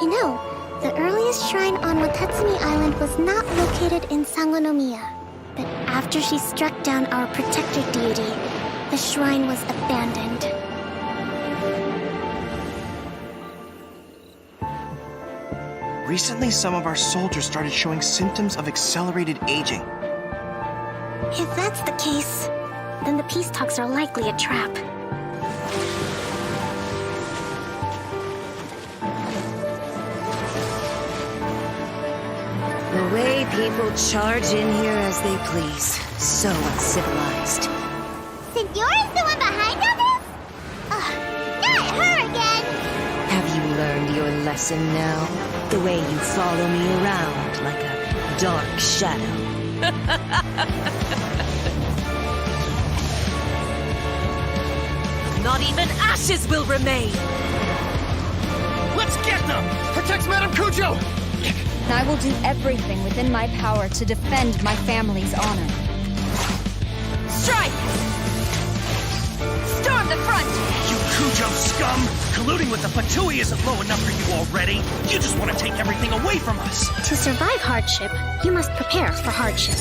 You know, the earliest shrine on Watatsumi Island was not located in Sangonomiya. But after she struck down our protector deity, the shrine was abandoned. Recently, some of our soldiers started showing symptoms of accelerated aging. If that's the case, then the peace talks are likely a trap. The way people charge in here as they please. So uncivilized. Signora's the one behind all this? Ugh, not her again! Have you learned your lesson now? The way you follow me around like a dark shadow. Not even ashes will remain! Let's get them! Protect Madame Kujo! I will do everything within my power to defend my family's honor. Strike! Storm the front! You Kujo scum! Colluding with the Fatui isn't low enough for you already! You just want to take everything away from us! To survive hardship, you must prepare for hardship.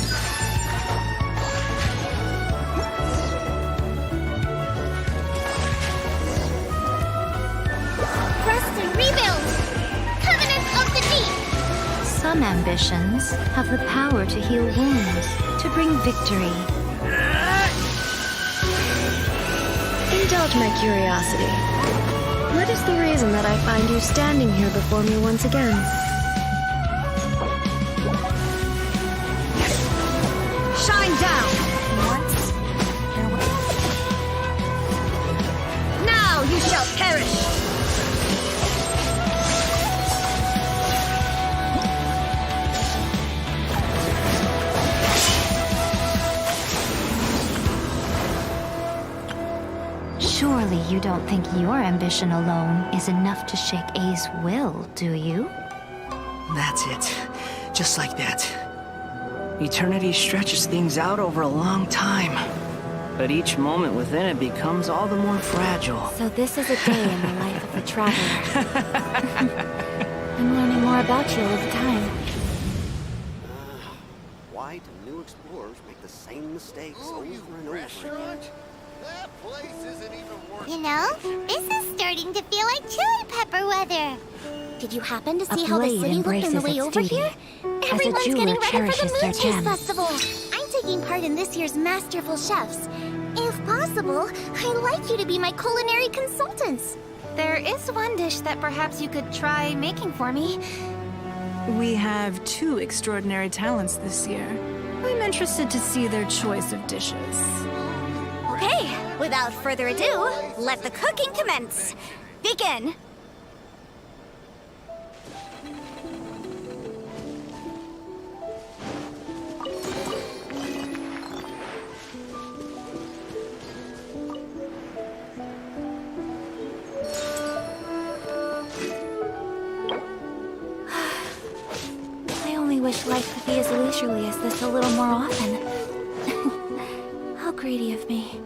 Rest and rebuild! Covenant of the Deep! Some ambitions have the power to heal wounds, to bring victory. Indulge my curiosity. What is the reason that I find you standing here before me once again? Shine down! Once, there was... Now you shall perish! Surely you don't think your ambition alone is enough to shake A's will, do you? That's it. Just like that. Eternity stretches things out over a long time. But each moment within it becomes all the more fragile. So this is a day in the life of a traveler. I'm learning more about you all the time. Why do new explorers make the same mistakes over and over again? That place isn't even worth You know, this is starting to feel like chili pepper weather. Did you happen to see how the blade city looked on the embraces way its over duty, here? as a Everyone's jeweler getting ready for cherishes the their Moon Cheese gems. Festival. I'm taking part in this year's Masterful Chefs. If possible, I'd like you to be my culinary consultants. There is one dish that perhaps you could try making for me. We have 2 extraordinary talents this year. I'm interested to see their choice of dishes. Okay, without further ado, let the cooking commence. Begin. I only wish life could be as leisurely as this a little more often. How greedy of me.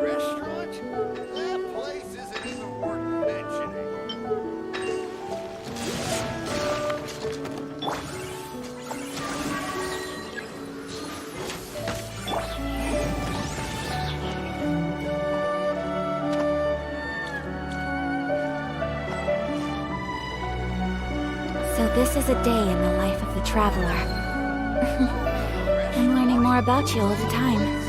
restaurant? That place isn't even worth mentioning. So this is a day in the life of the traveler. I'm learning more about you all the time.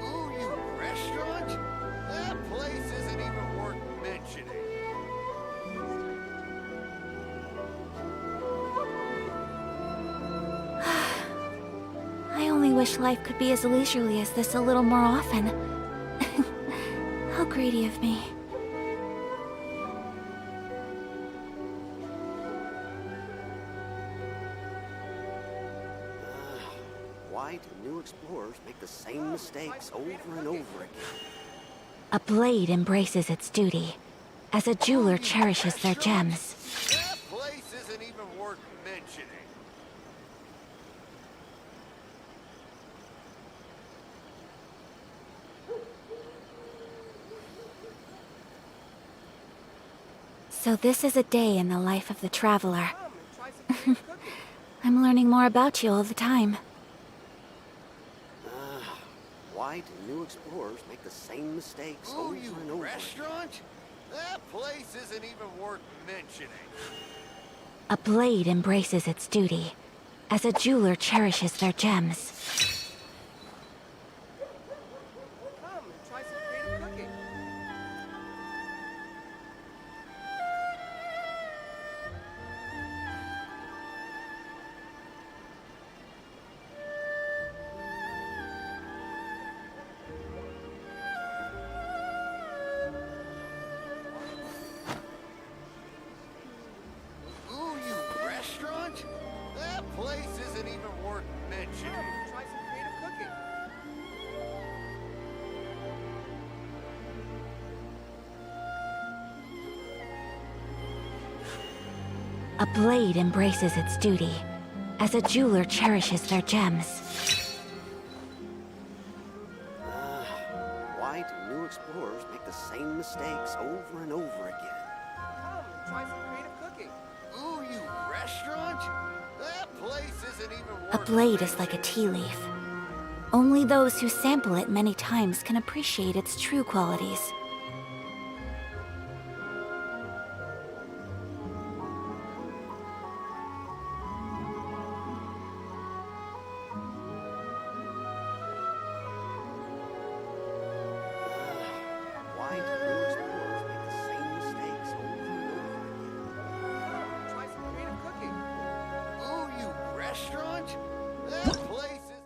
Ooh, you restaurant? That place isn't even worth mentioning. I only wish life could be as leisurely as this a little more often. How greedy of me. Why do new explorers make the same mistakes over and over again? A blade embraces its duty, as a jeweler cherishes their gems. That place isn't even worth mentioning. So this is a day in the life of the traveler. I'm learning more about you all the time. Why do new explorers make the same mistakes Ooh, over you and over restaurant? That place isn't even worth mentioning. A blade embraces its duty, as a jeweler cherishes their gems. Come and try some creative cooking. Ooh, you restaurant? That place isn't even worth mentioning. Try some creative cooking. A blade embraces its duty, as a jeweler cherishes their gems. Why do new explorers make the same mistakes over and over again? Come and try some creative cooking. Ooh, you restaurant? That place isn't even worth A blade is like a tea leaf. Only those who sample it many times can appreciate its true qualities. Why do new explorers make the same mistakes over and over again? Try some creative cooking. Ooh, you restaurant? That place is...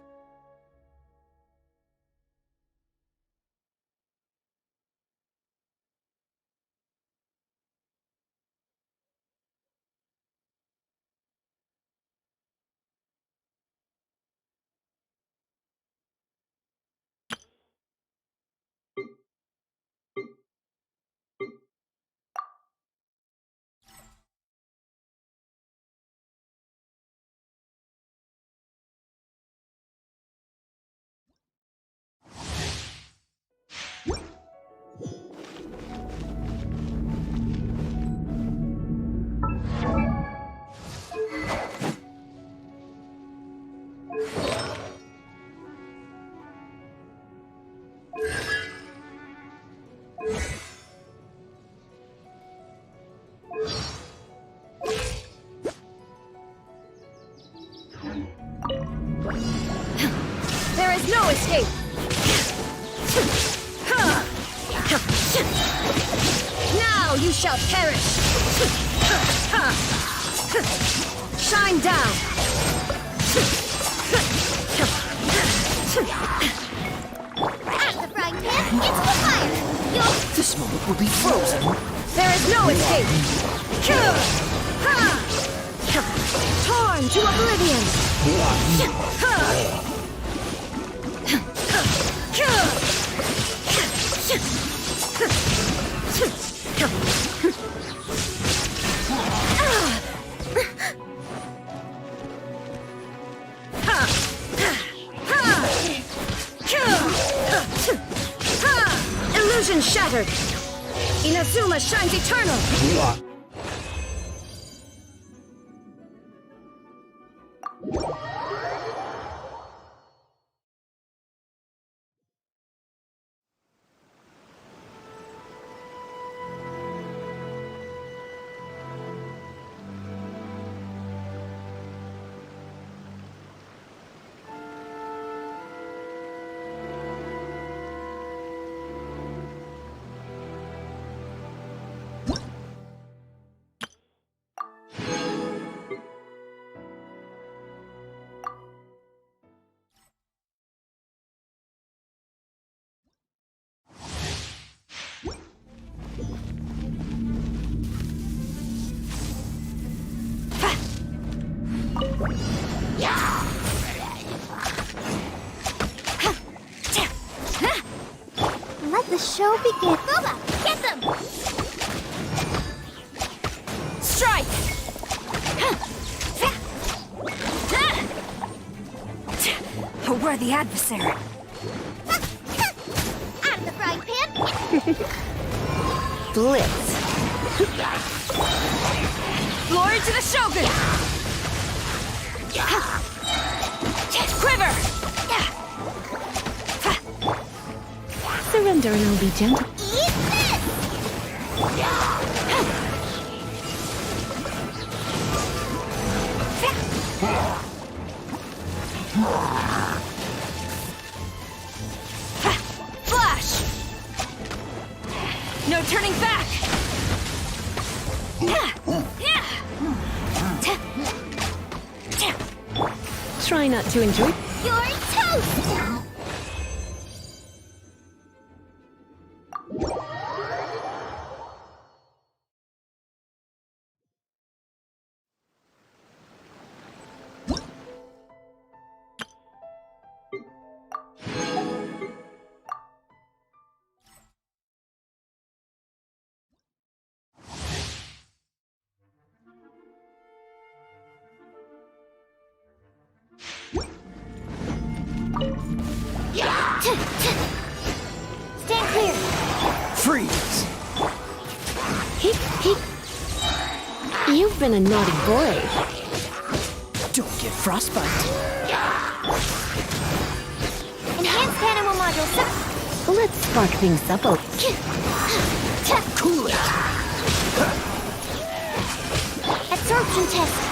There is no escape! Now you shall perish! Shine down! Out of the frying pan, into the fire! You'll... This moment will be frozen. There is no escape! Torn to oblivion! Illusion shattered! Inazuma shines eternal! The show begins. Boba, get them! Strike! A worthy adversary. Out of the frying pan! Blitz. Glory to the Shogun! Quiver! Surrender and I'll be gentle. Eat this! Flash! No turning back! Try not to enjoy. You're toast! Stand clear! Freeze! You've been a naughty boy. Don't get frostbite. Enhanced animal module. Let's spark things up a Cool it! Absorption test.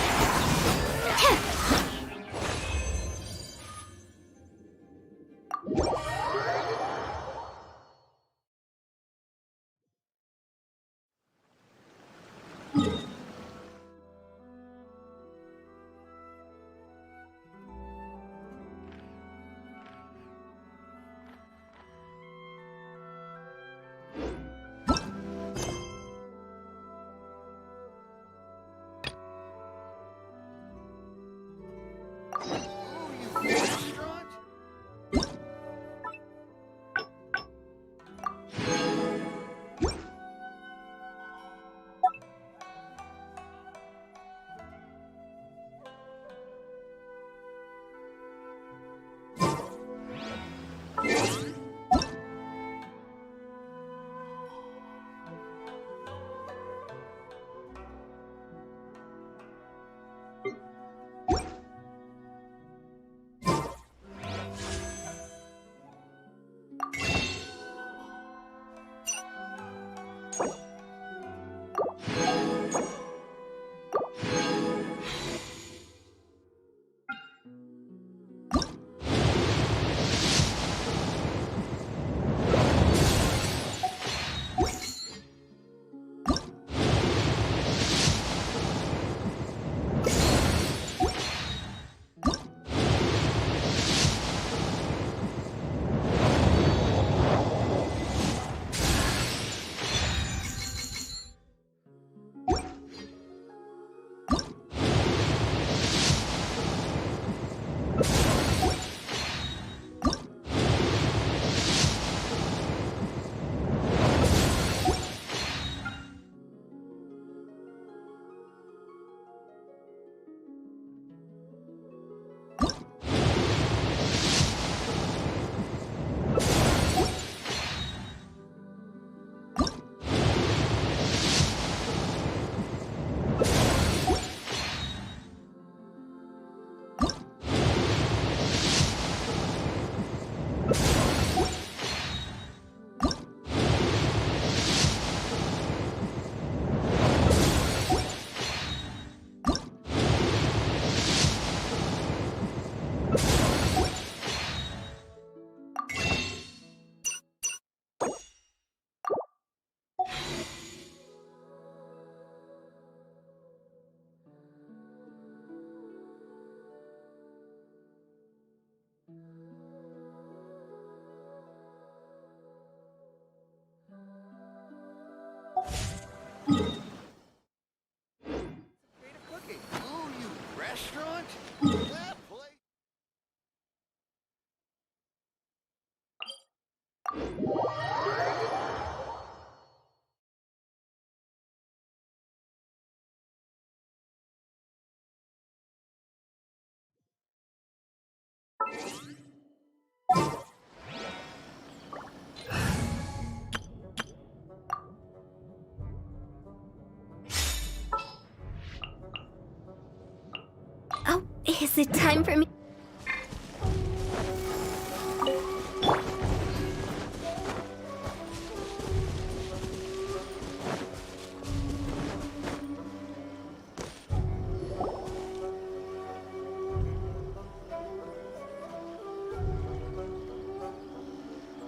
Oh, is it time for me?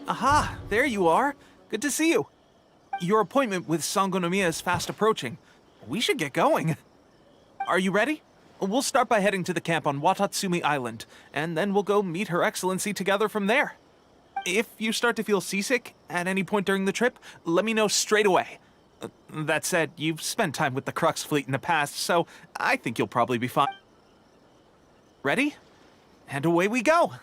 Aha, there you are. Good to see you. Your appointment with Sangonomiya is fast approaching. We should get going. Are you ready? We'll start by heading to the camp on Watatsumi Island, and then we'll go meet Her Excellency together from there. If you start to feel seasick at any point during the trip, let me know straight away. That said, you've spent time with the Crux fleet in the past, so I think you'll probably be fine. Ready? And away we go!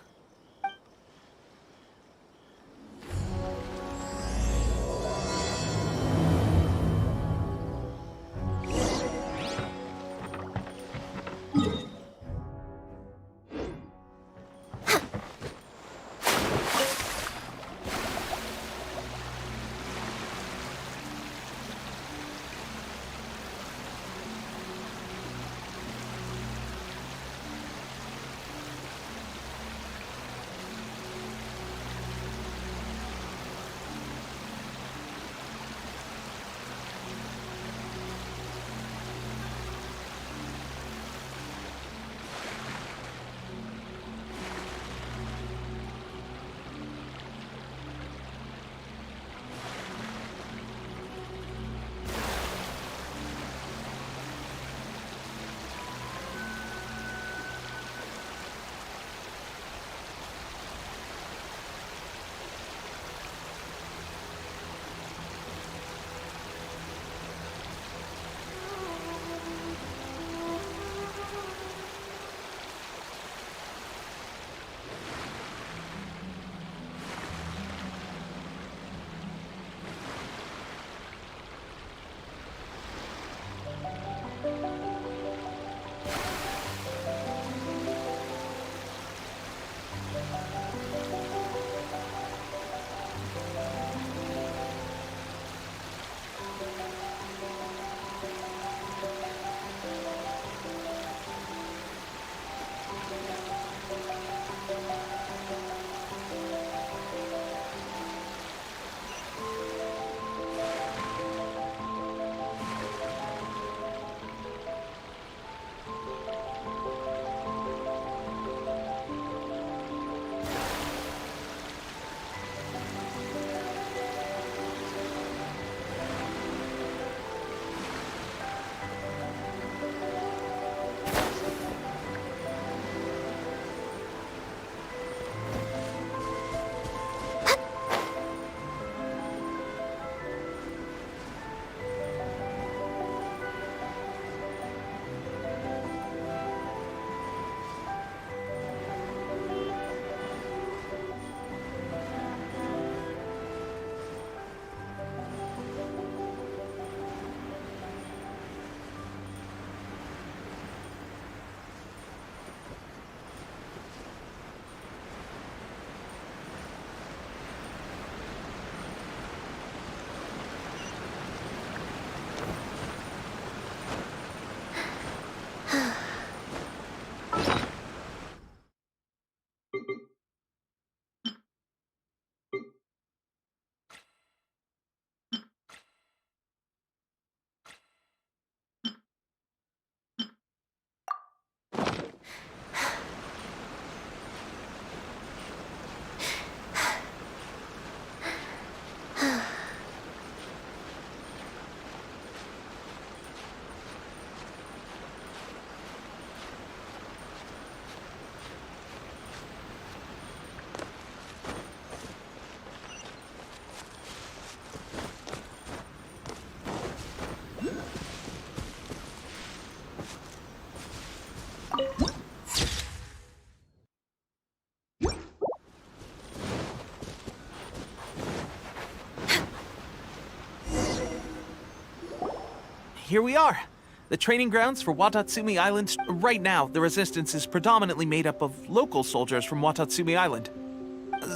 Here we are. The training grounds for Watatsumi Island. Right now, the resistance is predominantly made up of local soldiers from Watatsumi Island.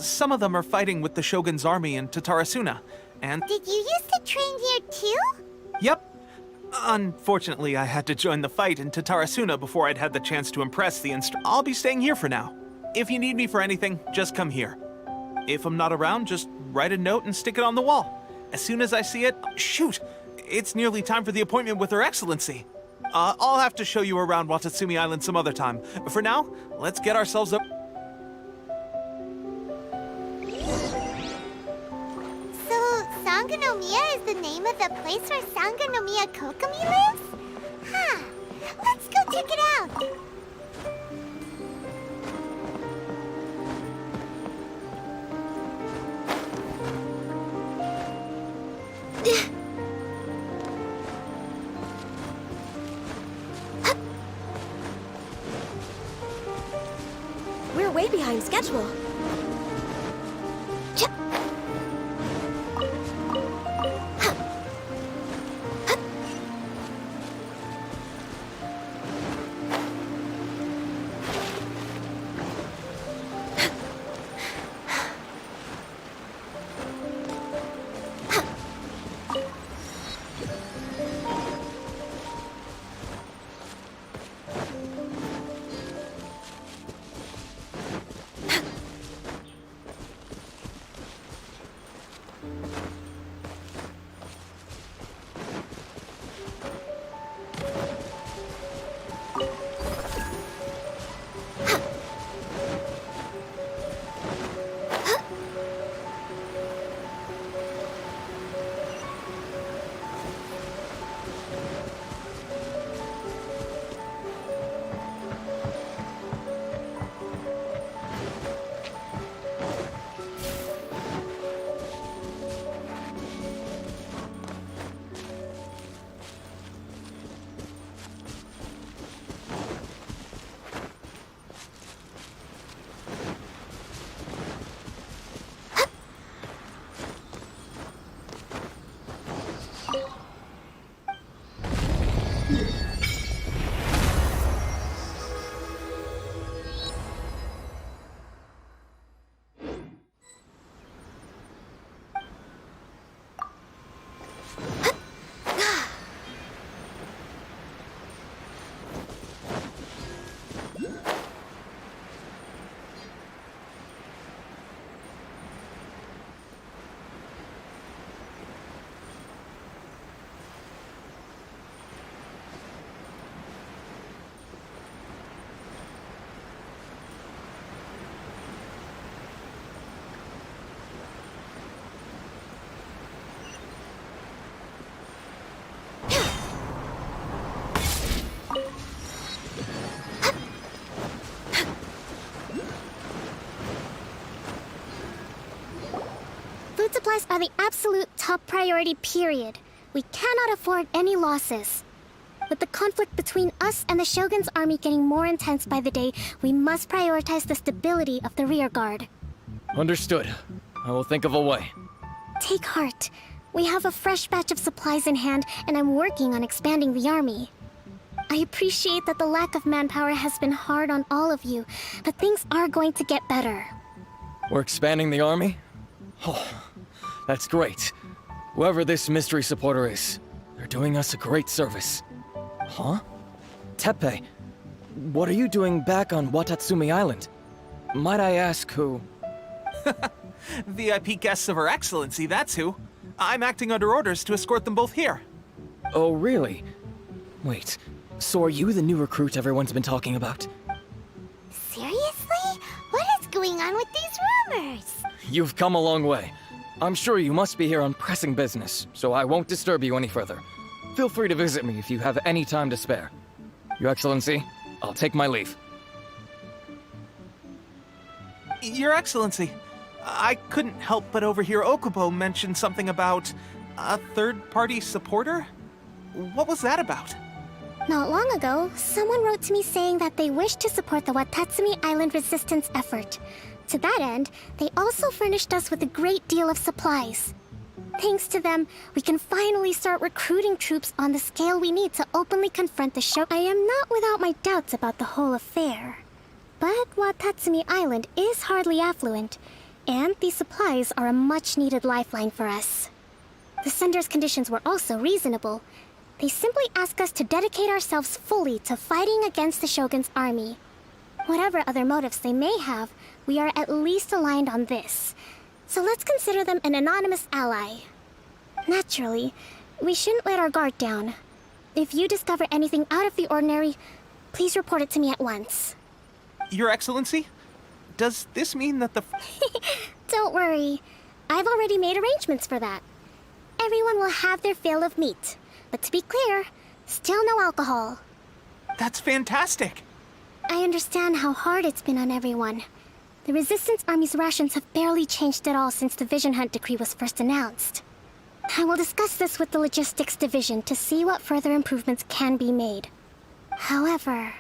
Some of them are fighting with the Shogun's army in Tatarasuna, and... Did you used to train here too? Yep. Unfortunately, I had to join the fight in Tatarasuna before I'd had the chance to impress the I'll be staying here for now. If you need me for anything, just come here. If I'm not around, just write a note and stick it on the wall. As soon as I see it, shoot! It's nearly time for the appointment with Her Excellency. I'll have to show you around Watatsumi Island some other time. For now, let's get ourselves up. So, Sangonomiya is the name of the place where Sangonomiya Kokomi lives? Huh. Let's go check it out. We're way behind schedule. Food supplies are the absolute top priority, period. We cannot afford any losses. With the conflict between us and the Shogun's army getting more intense by the day, we must prioritize the stability of the rear guard. Understood. I will think of a way. Take heart. We have a fresh batch of supplies in hand, and I'm working on expanding the army. I appreciate that the lack of manpower has been hard on all of you, but things are going to get better. We're expanding the army? Oh, that's great. Whoever this mystery supporter is, they're doing us a great service. Huh? Teppei, what are you doing back on Watatsumi Island? Might I ask who? VIP guests of Her Excellency, that's who. I'm acting under orders to escort them both here. Oh, really? Wait, so are you the new recruit everyone's been talking about? Seriously? What is going on with these rumors? You've come a long way. I'm sure you must be here on pressing business, so I won't disturb you any further. Feel free to visit me if you have any time to spare. Your Excellency, I'll take my leave. Your Excellency, I couldn't help but overhear Okubo mention something about a third-party supporter? What was that about? Not long ago, someone wrote to me saying that they wish to support the Watatsumi Island resistance effort. To that end, they also furnished us with a great deal of supplies. Thanks to them, we can finally start recruiting troops on the scale we need to openly confront the show. I am not without my doubts about the whole affair. But Watatsumi Island is hardly affluent, and these supplies are a much-needed lifeline for us. The sender's conditions were also reasonable. They simply ask us to dedicate ourselves fully to fighting against the Shogun's army. Whatever other motives they may have, we are at least aligned on this. So let's consider them an anonymous ally. Naturally, we shouldn't let our guard down. If you discover anything out of the ordinary, please report it to me at once. Your Excellency? Does this mean that the... Don't worry. I've already made arrangements for that. Everyone will have their fill of meat. But to be clear, still no alcohol. That's fantastic! I understand how hard it's been on everyone. The Resistance Army's rations have barely changed at all since the Vision Hunt decree was first announced. I will discuss this with the Logistics Division to see what further improvements can be made. However,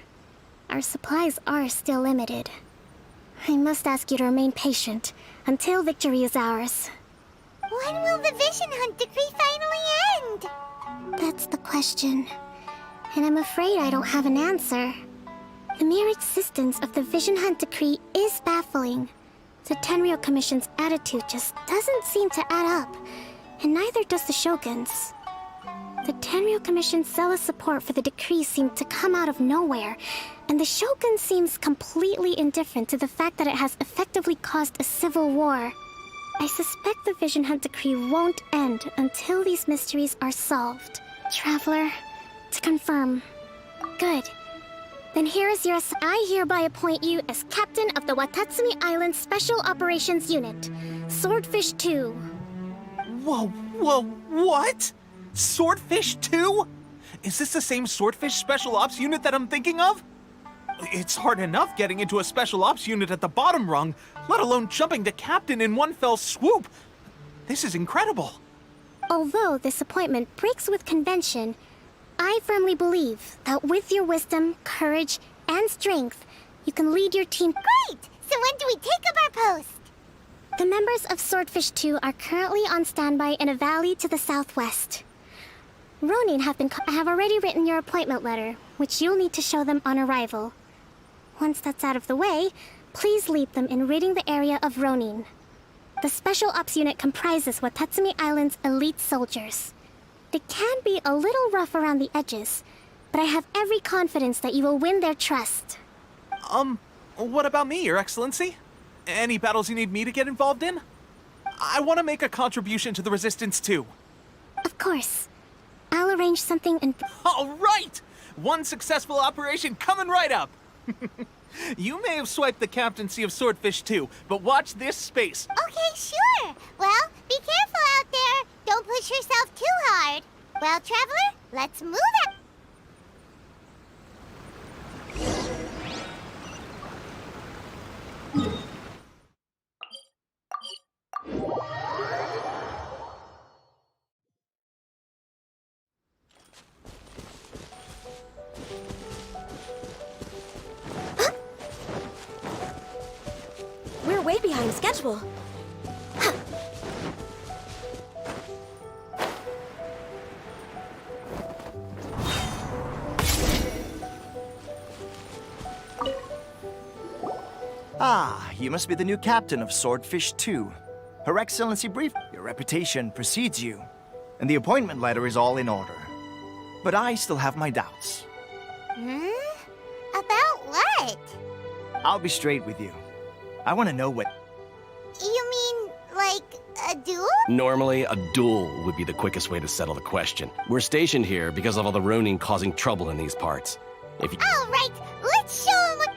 our supplies are still limited. I must ask you to remain patient until victory is ours. When will the Vision Hunt decree finally end? That's the question. And I'm afraid I don't have an answer. The mere existence of the Vision Hunt decree is baffling. The Tenryou Commission's attitude just doesn't seem to add up, and neither does the Shogun's. The Tenryou Commission's zealous support for the decree seemed to come out of nowhere, and the Shogun seems completely indifferent to the fact that it has effectively caused a civil war. I suspect the Vision Hunt decree won't end until these mysteries are solved. Traveler, to confirm. Good. Then here is your I hereby appoint you as captain of the Watatsumi Island Special Operations Unit, Swordfish 2. Whoa, what? Swordfish 2? Is this the same Swordfish Special Ops unit that I'm thinking of? It's hard enough getting into a Special Ops unit at the bottom rung, let alone jumping to captain in one fell swoop. This is incredible. Although this appointment breaks with convention, I firmly believe that with your wisdom, courage, and strength, you can lead your team. Great! So when do we take up our post? The members of Swordfish 2 are currently on standby in a valley to the southwest. Ronin have already written your appointment letter, which you'll need to show them on arrival. Once that's out of the way, please lead them in ridding the area of Ronin. The Special Ops Unit comprises Watatsumi Island's elite soldiers. They can be a little rough around the edges, but I have every confidence that you will win their trust. What about me, Your Excellency? Any battles you need me to get involved in? I want to make a contribution to the Resistance too. Of course. I'll arrange something and... All right! One successful operation coming right up! You may have swiped the captaincy of Swordfish 2, but watch this space. Okay, sure. Well, be careful out there. Don't push yourself too hard. Well, Traveler, let's move it. We're way behind schedule. Ah, you must be the new captain of Swordfish 2. Her Excellency briefed. Your reputation precedes you, and the appointment letter is all in order. But I still have my doubts. About what? I'll be straight with you. I want to know what... You mean, like, a duel? Normally, a duel would be the quickest way to settle the question. We're stationed here because of all the Ronin causing trouble in these parts. If you... All right, let's show him what...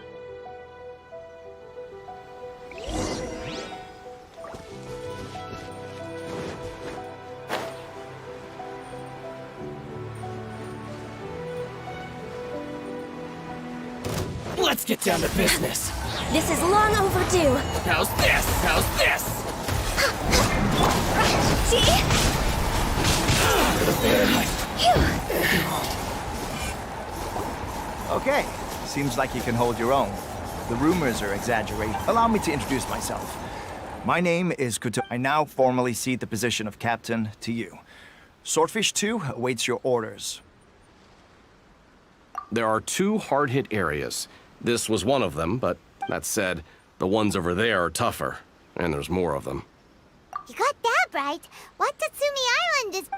Let's get down to business. This is long overdue. How's this? How's this? See? Okay, seems like you can hold your own. The rumors are exaggerated. Allow me to introduce myself. My name is Kuto. I now formally cede the position of captain to you. Swordfish 2 awaits your orders. There are 2 hard-hit areas. This was one of them, but that said, the ones over there are tougher, and there's more of them. You got that right. Watatsumi Island is...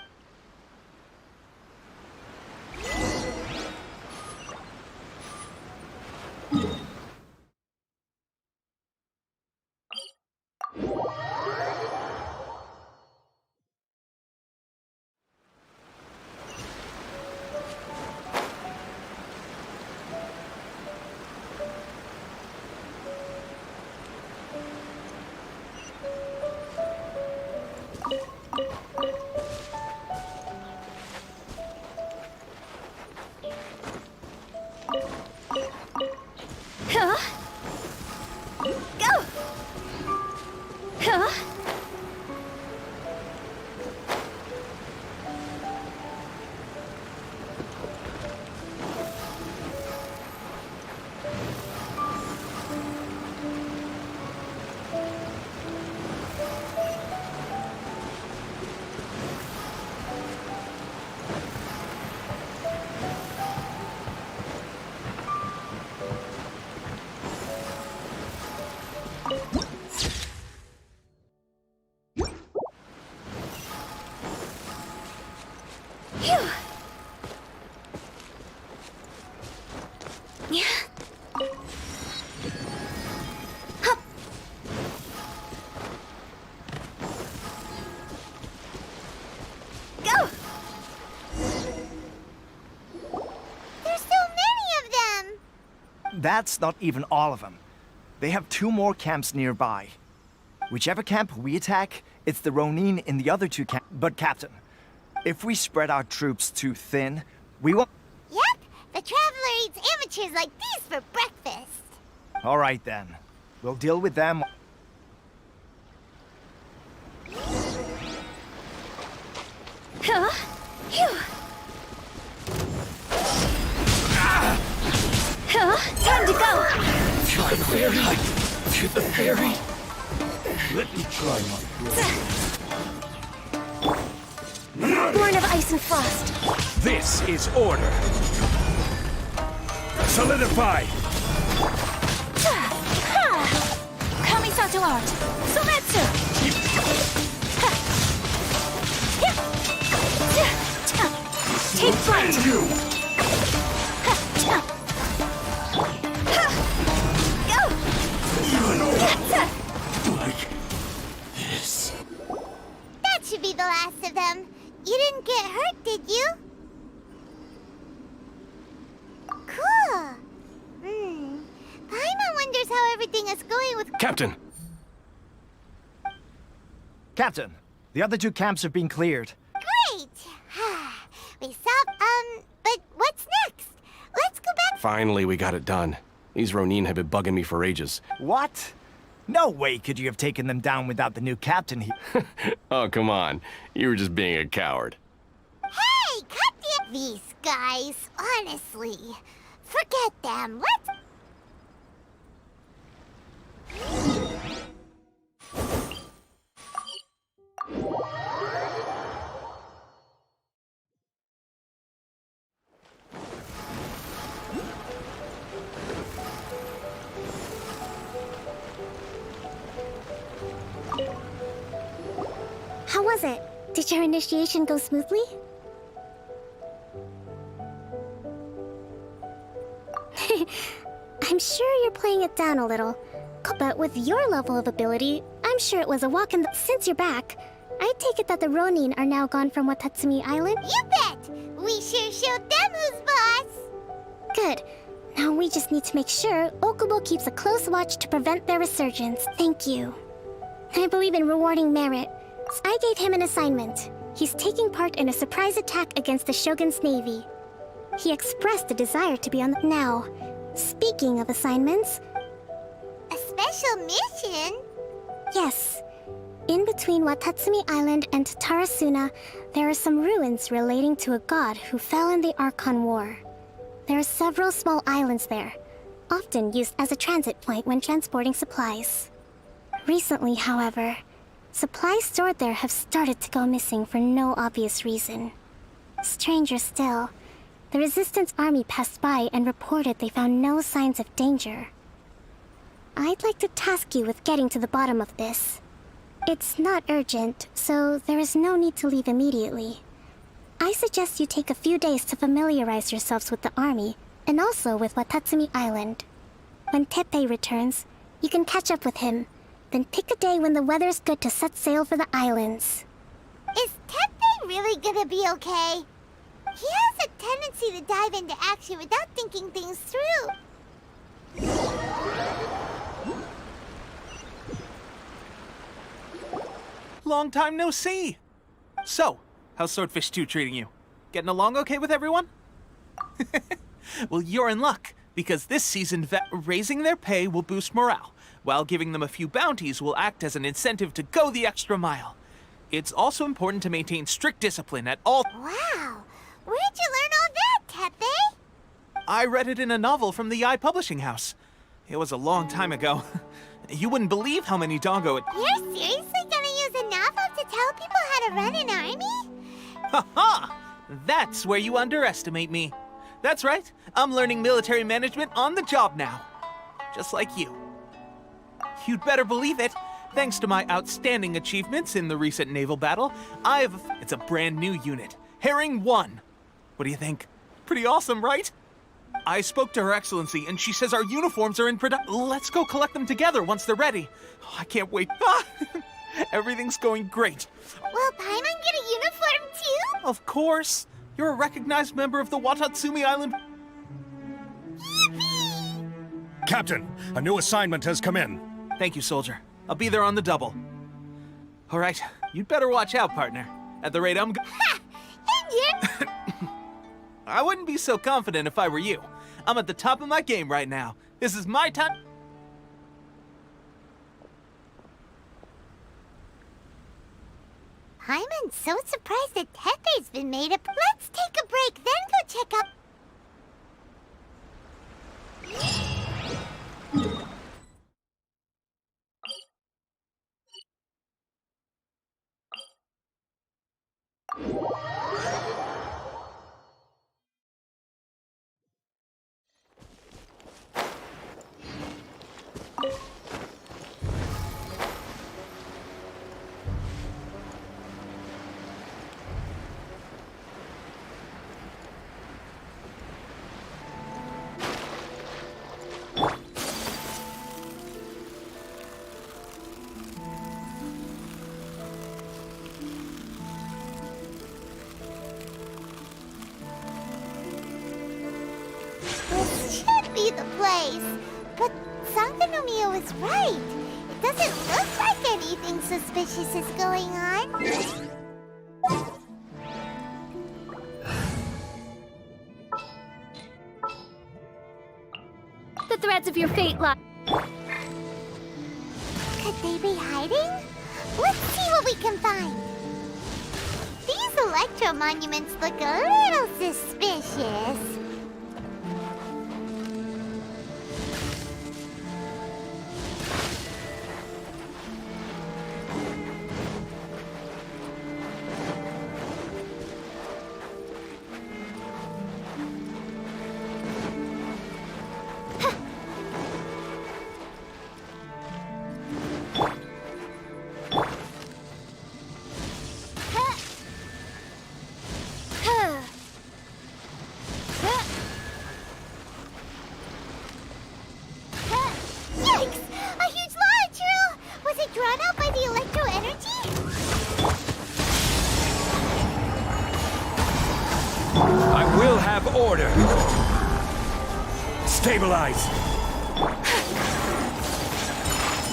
Huh? Go! Huh? Phew. Yeah. Hup. Go. There's so many of them! That's not even all of them. They have 2 more camps nearby. Whichever camp we attack, it's the Ronin in the other 2 camps. But Captain, if we spread our troops too thin, we won't... Yep, the Traveler eats amateurs like these for breakfast. All right then. We'll deal with them. Huh? Phew. Huh? Time to go! Try ferry to the ferry. Let me try my Born of ice and frost. This is order. Solidify. Kamisato art! Sometsu! Take flight! You. Go! Like this. That should be the last of them. You didn't get hurt, did you? Cool. Paimon wonders how everything is going with... Captain! Captain, the other 2 camps have been cleared. Great! We solved, but what's next? Let's go back... Finally, we got it done. These Ronin have been bugging me for ages. What? No way could you have taken them down without the new captain here. Oh, come on. You were just being a coward. Hey, cut these guys, honestly. Forget them. Let's... How was it? Did your initiation go smoothly? I'm sure you're playing it down a little. But with your level of ability, I'm sure it was a walk in the... Since you're back, I take it that the Ronin are now gone from Watatsumi Island? You bet! We sure showed them who's boss! Good. Now we just need to make sure Okubo keeps a close watch to prevent their resurgence. Thank you. I believe in rewarding merit. I gave him an assignment. He's taking part in a surprise attack against the Shogun's navy. He expressed a desire to be on the... Now, speaking of assignments... A special mission? Yes. In between Watatsumi Island and Tarasuna, there are some ruins relating to a god who fell in the Archon War. There are several small islands there, often used as a transit point when transporting supplies. Recently, however, supplies stored there have started to go missing for no obvious reason. Stranger still, the Resistance army passed by and reported they found no signs of danger. I'd like to task you with getting to the bottom of this. It's not urgent, so there is no need to leave immediately. I suggest you take a few days to familiarize yourselves with the army, and also with Watatsumi Island. When Teppei returns, you can catch up with him, then pick a day when the weather's good to set sail for the islands. Is Teppei really gonna be okay? He has a tendency to dive into action without thinking things through. Long time no see! So, how's Swordfish 2 treating you? Getting along okay with everyone? Well, you're in luck, because this season raising their pay will boost morale, while giving them a few bounties will act as an incentive to go the extra mile. It's also important to maintain strict discipline at all— Wow! Where'd you learn all that, Teppei? I read it in a novel from the Yae Publishing House. It was a long time ago. You wouldn't believe how many doggo it— You're seriously gonna use a novel to tell people how to run an army? Ha ha! That's where you underestimate me. That's right, I'm learning military management on the job now. Just like you. You'd better believe it. Thanks to my outstanding achievements in the recent naval battle, it's a brand new unit, Herring 1. What do you think? Pretty awesome, right? I spoke to Her Excellency, and she says our uniforms are in production. Let's go collect them together once they're ready. Oh, I can't wait. Everything's going great. Will Paimon get a uniform too? Of course. You're a recognized member of the Watatsumi Island. Captain, a new assignment has come in. Thank you, soldier. I'll be there on the double. All right, you'd better watch out, partner. At the rate I'm Ha! And I wouldn't be so confident if I were you. I'm at the top of my game right now. This is my time. Paimon's so surprised that Teppei's been made up. Let's take a break, then go check up. This should be the place. But Sangonomiya was right. It doesn't look like anything suspicious is going on. The threads of your fate lie. Could they be hiding? Let's see what we can find. These electro monuments look a little suspicious. Yikes! A huge launcher! Was it drawn out by the electro energy? I will have order. Stabilize.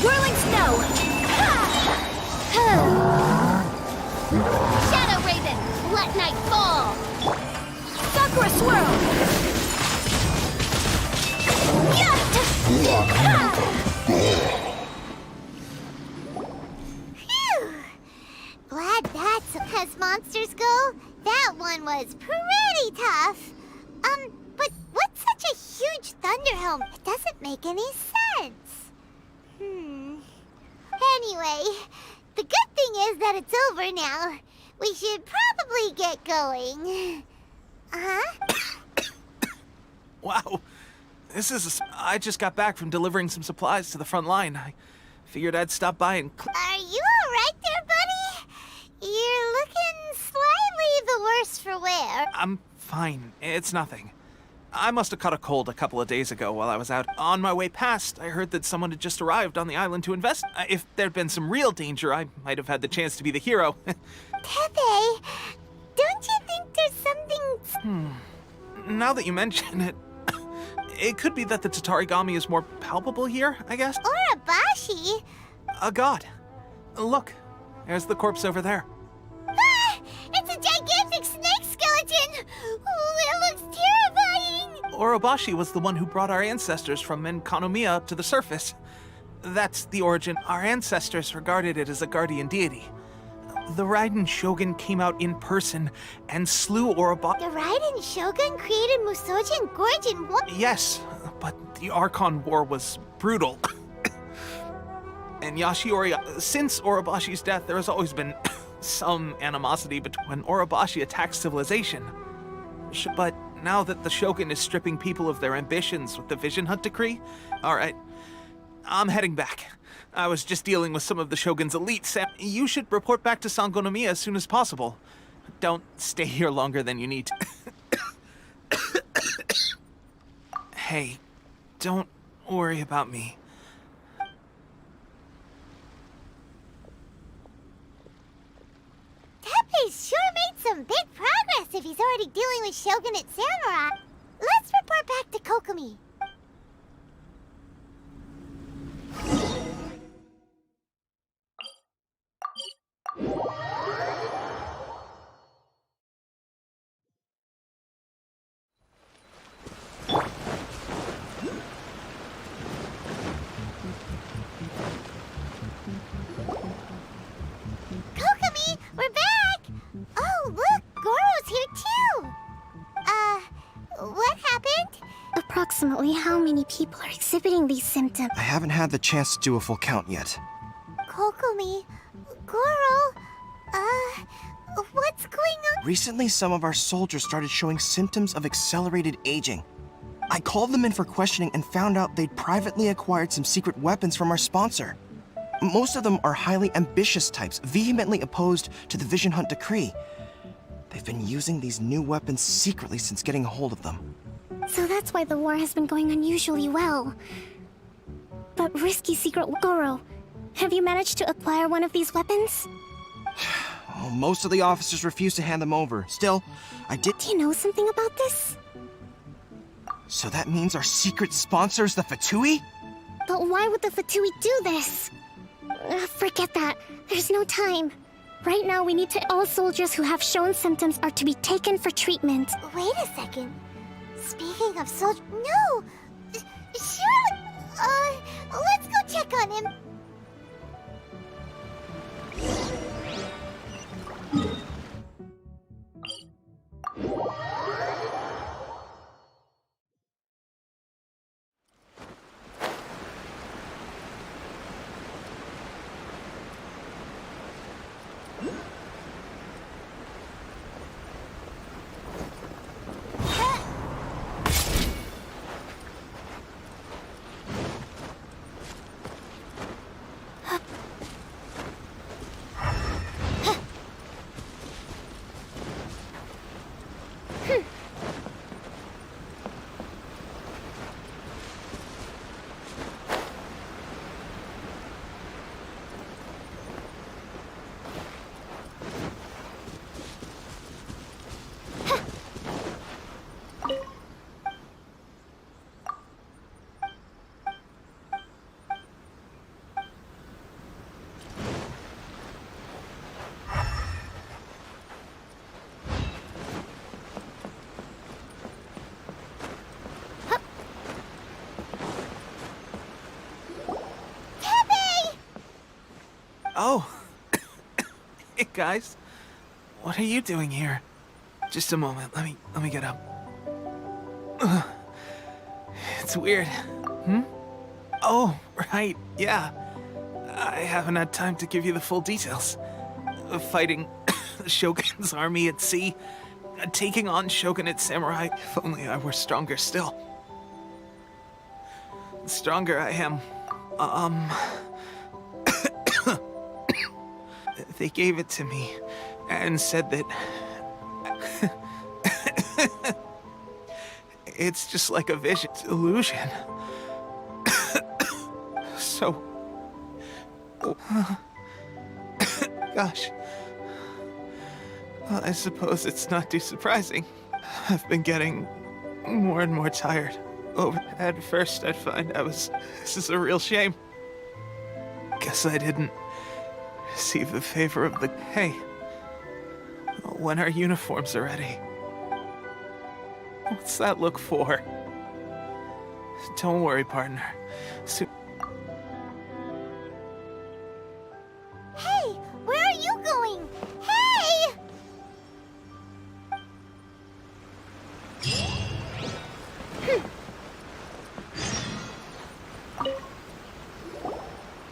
Whirling snow! Shadow Raven, let night fall! Sakura swirl! Phew! Glad that's as monsters go. That one was pretty tough. But what's such a huge thunderhelm? It doesn't make any sense. Hey, Anyway, the good thing is that it's over now. We should probably get going. Wow. I just got back from delivering some supplies to the front line. I figured I'd stop by and... Are you alright there, buddy? You're looking slightly the worse for wear. I'm fine. It's nothing. I must have caught a cold a couple of days ago while I was out. On my way past, I heard that someone had just arrived on the island to invest. If there'd been some real danger, I might have had the chance to be the hero. Tepe, don't you think there's something... Now that you mention it, it could be that the Tatarigami is more palpable here, I guess? Urabashi? A god. Look, there's the corpse over there. Ah! It's a gigantic snake skeleton! Oh, it looks terrifying! Urabashi was the one who brought our ancestors from Enkanomiya up to the surface. That's the origin. Our ancestors regarded it as a guardian deity. The Raiden Shogun came out in person and slew Urabashi. The Raiden Shogun created Musoji and Gorge in one... Yes, but the Archon War was brutal. And Yashiori, since Urabashi's death, there has always been some animosity between when Urabashi attacks civilization. But now that the Shogun is stripping people of their ambitions with the Vision Hunt decree, alright, I'm heading back. I was just dealing with some of the Shogun's elites. You should report back to Sangonomiya as soon as possible. Don't stay here longer than you need to. Hey, don't worry about me. Tepe's sure made some big progress if he's already dealing with Shogunate samurai. Let's report back to Kokomi. Kokomi, we're back! Oh, look, Goro's here too! What happened? Approximately how many people are exhibiting these symptoms? I haven't had the chance to do a full count yet. Kokomi, Goro, what's going on? Recently, some of our soldiers started showing symptoms of accelerated aging. I called them in for questioning and found out they'd privately acquired some secret weapons from our sponsor. Most of them are highly ambitious types, vehemently opposed to the Vision Hunt decree. They've been using these new weapons secretly since getting a hold of them. So that's why the war has been going unusually well. But risky secret... Goro, have you managed to acquire one of these weapons? Oh, most of the officers refuse to hand them over. Still, I did... Do you know something about this? So that means our secret sponsor is the Fatui? But why would the Fatui do this? Forget that. There's no time. Right now, we need to... All soldiers who have shown symptoms are to be taken for treatment. Wait a second. Speaking of soldiers... No! Surely... let's go check on him. Oh. Hey, guys. What are you doing here? Just a moment. Let me get up. Ugh. It's weird. Oh, right. Yeah. I haven't had time to give you the full details. Fighting the Shogun's army at sea, taking on Shogunate samurai. If only I were stronger still. The stronger I am, they gave it to me and said that it's just like a vision, illusion. So, gosh, well, I suppose it's not too surprising. I've been getting more and more tired. At first I'd find this is a real shame. Guess I didn't receive the favor of the... Hey, when our uniforms are ready. What's that look for? Don't worry, partner. Hey, where are you going? Hey!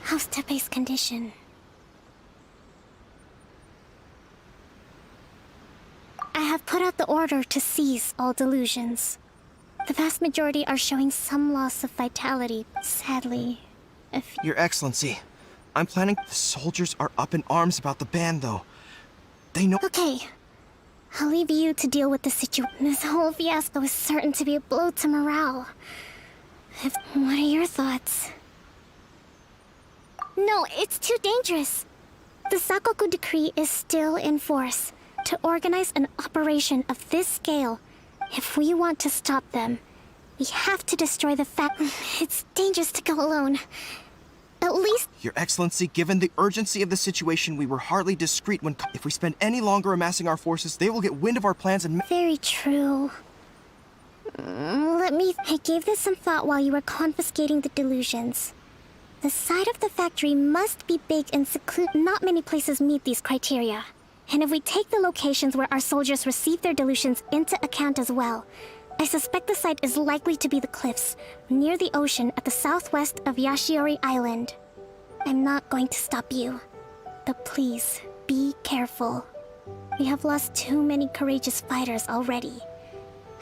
How's Tepe's condition? I have put out the order to seize all delusions. The vast majority are showing some loss of vitality, sadly. Your Excellency, I'm planning... The soldiers are up in arms about the ban, though. They know... Okay. I'll leave you to deal with the situation. This whole fiasco is certain to be a blow to morale. What are your thoughts? No, it's too dangerous. The Sakoku decree is still in force. To organize an operation of this scale, if we want to stop them, we have to destroy the It's dangerous to go alone. At least... Your Excellency, given the urgency of the situation, we were hardly discreet when... If we spend any longer amassing our forces, they will get wind of our plans and... Very true. I gave this some thought while you were confiscating the delusions. The side of the factory must be big and secluded. Not many places meet these criteria. And if we take the locations where our soldiers receive their delusions into account as well, I suspect the site is likely to be the cliffs, near the ocean at the southwest of Yashiori Island. I'm not going to stop you, but please, be careful. We have lost too many courageous fighters already.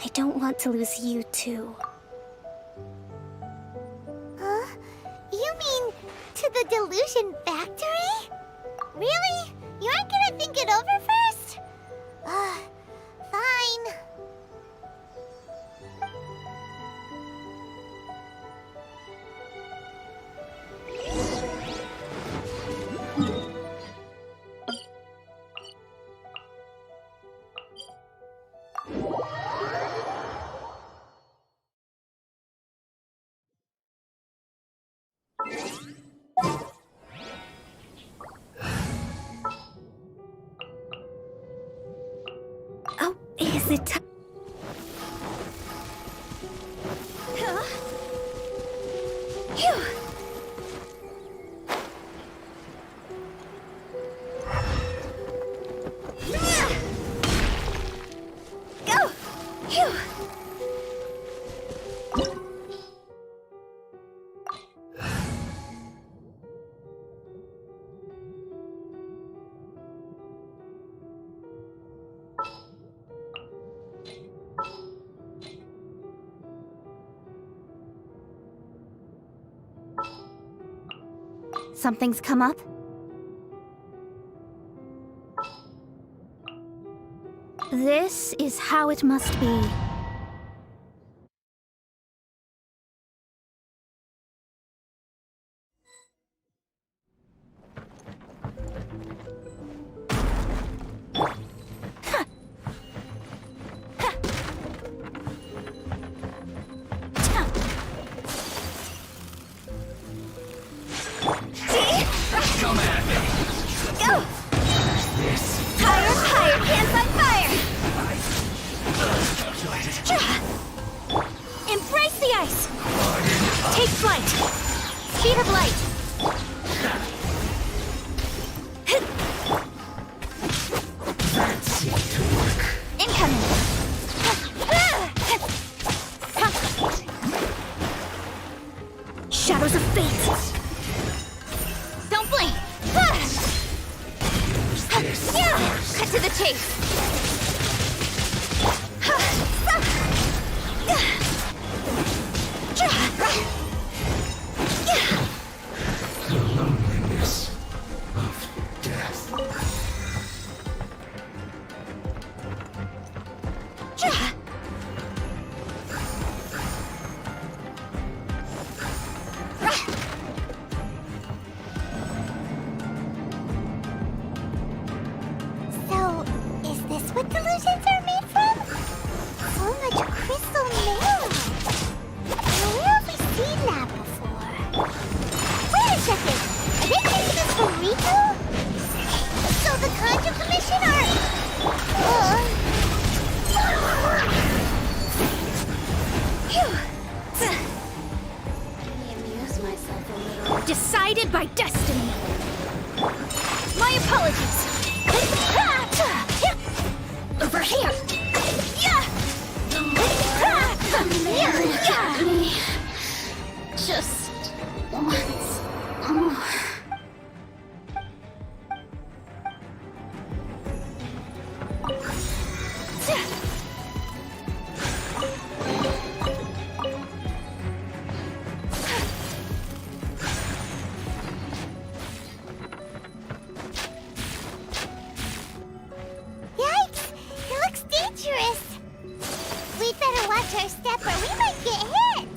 I don't want to lose you too. Huh? You mean to the delusion factory? Really? You aren't gonna think it over first? Fine. Oh, is it time? Go! Phew! Something's come up? This is how it must be. Embrace the ice! Take flight! Speed of light! That seemed to work. Incoming! Shadows of fate! Don't chase! The loneliness of death. So, is this what delusions are made from? So much crystal mineral. Now, where have we seen that before? Wait a second. Are they making this for Riku? So the Conjure Commission are... Phew. Let me amuse myself a little. Decided by destiny. My apologies. Over here. Just once more. Yikes! It looks dangerous. We'd better watch our step or we might get hit.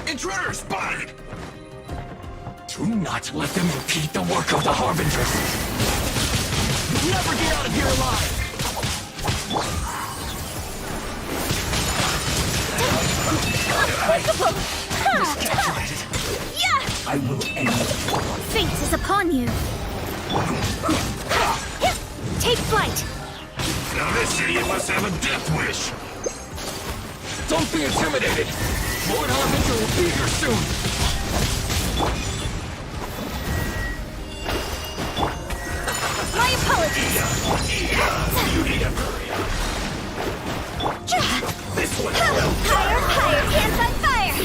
Intruder spotted! Do not let them impede the work of the Harbingers! You'll never get out of here alive! I will end it. Fate is upon you. Take flight. Now this idiot must have a death wish! Don't be intimidated! Lord Harbinger will be here soon! My apologies! You need to hurry up. This one will! Higher, higher! Hands on fire!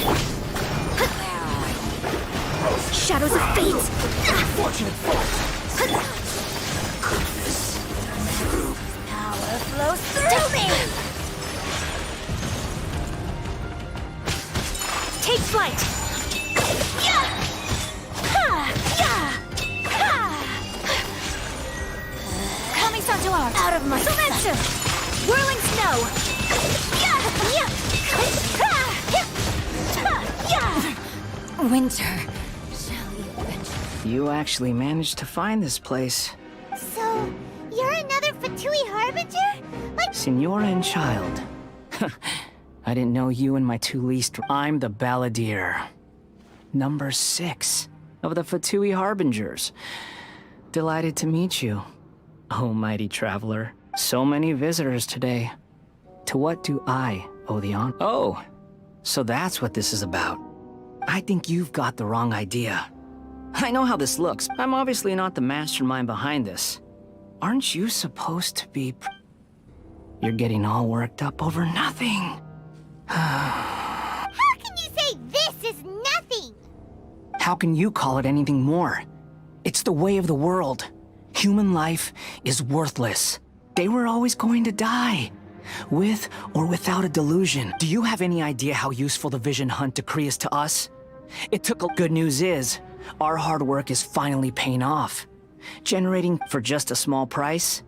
Shadows of fate! Fortunate fault! Power flows through me! Take flight! Coming to arms! Out of my Soumetsu! Whirling snow! Winter. Shall you venture? You actually managed to find this place. So, you're another Fatui Harbinger? Like... Signora and child. I didn't know you and my two least... I'm the Balladeer. Number 6 of the Fatui Harbingers. Delighted to meet you. Oh, mighty traveler. So many visitors today. To what do I owe the honor? Oh, so that's what this is about. I think you've got the wrong idea. I know how this looks. I'm obviously not the mastermind behind this. Aren't you supposed to be... You're getting all worked up over nothing. How can you say this is nothing? How can you call it anything more? It's the way of the world. Human life is worthless. They were always going to die. With or without a delusion. Do you have any idea how useful the Vision Hunt decree is to us? It took a... Good news is, our hard work is finally paying off. Generating for just a small price,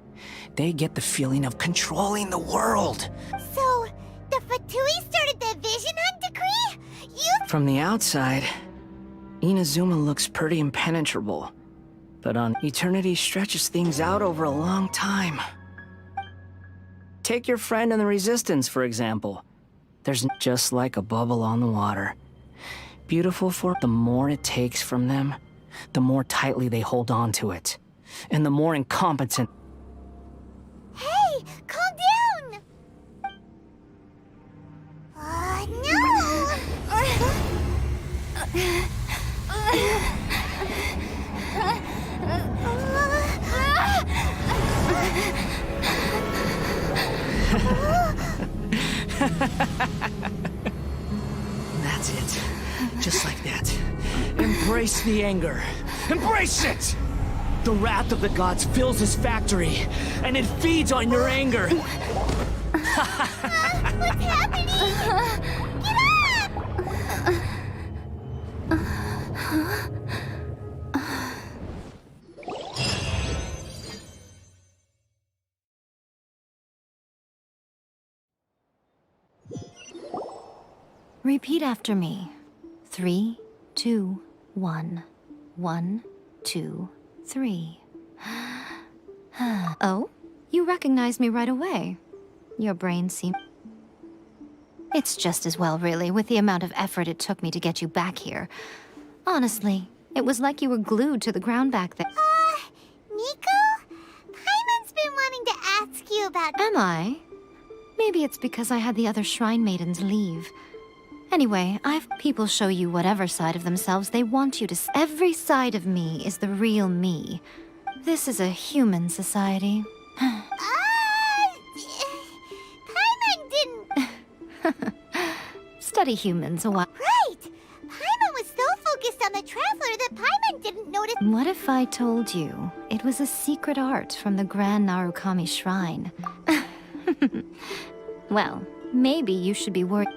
they get the feeling of controlling the world. So, the Fatui started the Vision Hunt decree? From the outside, Inazuma looks pretty impenetrable. But on Eternity stretches things out over a long time. Take your friend in the Resistance, for example. There's just like a bubble on the water. Beautiful for the more it takes from them, the more tightly they hold on to it. And the more incompetent... Hey, calm down! That's it. Just like that. Embrace the anger. Embrace it! The wrath of the gods fills this factory, and it feeds on your anger. What's happening? Get up! Repeat after me. 3, 2, 1. 1, 2, 3. Oh? You recognized me right away. Your brain seems... It's just as well, really, with the amount of effort it took me to get you back here. Honestly, it was like you were glued to the ground back there. Nico? Paimon's been wanting to ask you about... Am I? Maybe it's because I had the other Shrine Maidens leave. Anyway, people show you whatever side of themselves they want you to see. Every side of me is the real me. This is a human society. Paimon didn't... Study humans a while. Right! Paimon was so focused on the Traveler that Paimon didn't notice... What if I told you it was a secret art from the Grand Narukami Shrine? Well, maybe you should be worried.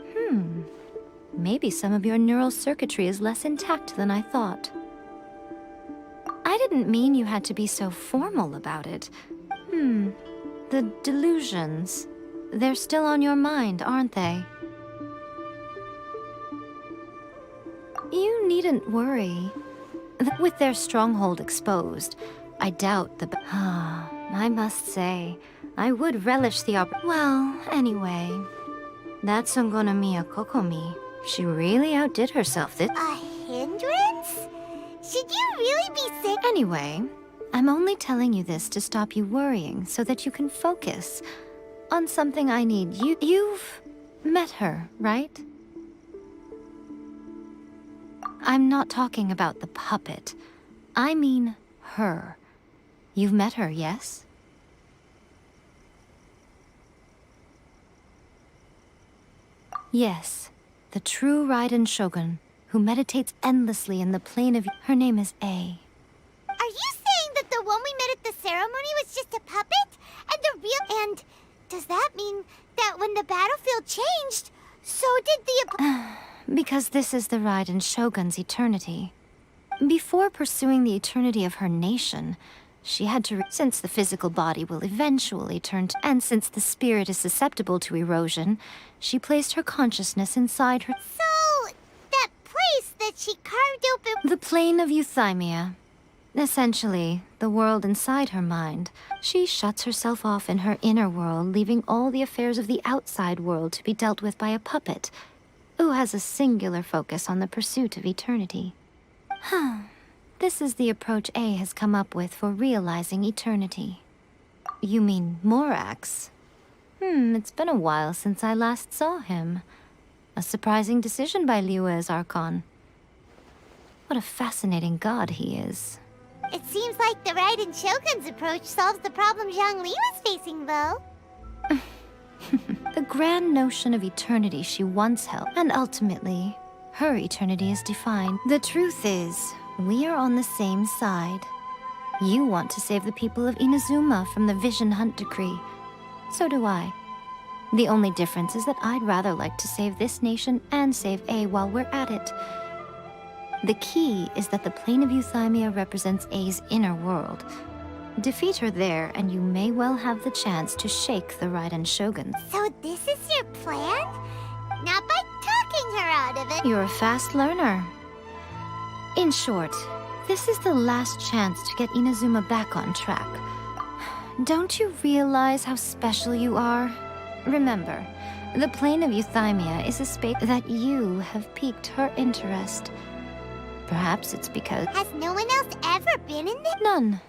Maybe some of your neural circuitry is less intact than I thought. I didn't mean you had to be so formal about it. The delusions. They're still on your mind, aren't they? You needn't worry. With their stronghold exposed, I doubt the... I must say, I would relish the Well, anyway, that Sangonomiya Kokomi, she really outdid herself this... A hindrance? Should you really be sick? Anyway, I'm only telling you this to stop you worrying so that you can focus on something I need. You've met her, right? I'm not talking about the puppet. I mean her. You've met her, yes? Yes, the true Raiden Shogun, who meditates endlessly in the plane of... Her name is A. Are you saying that the one we met at the ceremony was just a puppet? And the real... And does that mean that when the battlefield changed, so did the... Because this is the Raiden Shogun's eternity. Before pursuing the eternity of her nation, she had to... Since the physical body will eventually turn to... And since the spirit is susceptible to erosion, she placed her consciousness inside her... So, that place that she carved open... The plane of euthymia. Essentially, the world inside her mind. She shuts herself off in her inner world, leaving all the affairs of the outside world to be dealt with by a puppet, who has a singular focus on the pursuit of eternity. This is the approach A has come up with for realizing eternity. You mean Morax? It's been a while since I last saw him. A surprising decision by Liyue's Archon. What a fascinating god he is. It seems like the Raiden Shogun's approach solves the problem Zhongli was facing, though. The grand notion of eternity she once held, and ultimately, her eternity is defined. The truth is, we are on the same side. You want to save the people of Inazuma from the Vision Hunt decree. So do I. The only difference is that I'd rather like to save this nation and save A while we're at it. The key is that the plane of Euthymia represents A's inner world. Defeat her there, and you may well have the chance to shake the Raiden Shogun. So this is your plan? Not by talking her out of it. You're a fast learner. In short, this is the last chance to get Inazuma back on track. Don't you realize how special you are? Remember, the plane of Euthymia is a space that you have piqued her interest. Perhaps it's because... Has no one else ever been in there? None.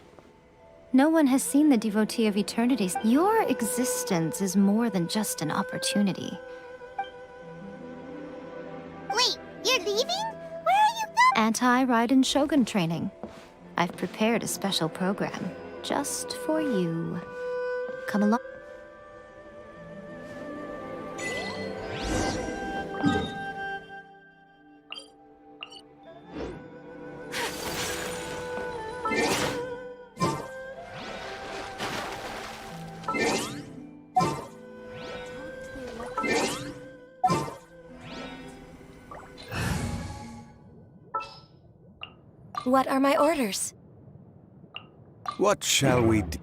No one has seen the devotee of eternity. Your existence is more than just an opportunity. Wait, you're leaving? Where are you going? Anti-Raiden Shogun training. I've prepared a special program just for you. Come along. What are my orders? What shall we do?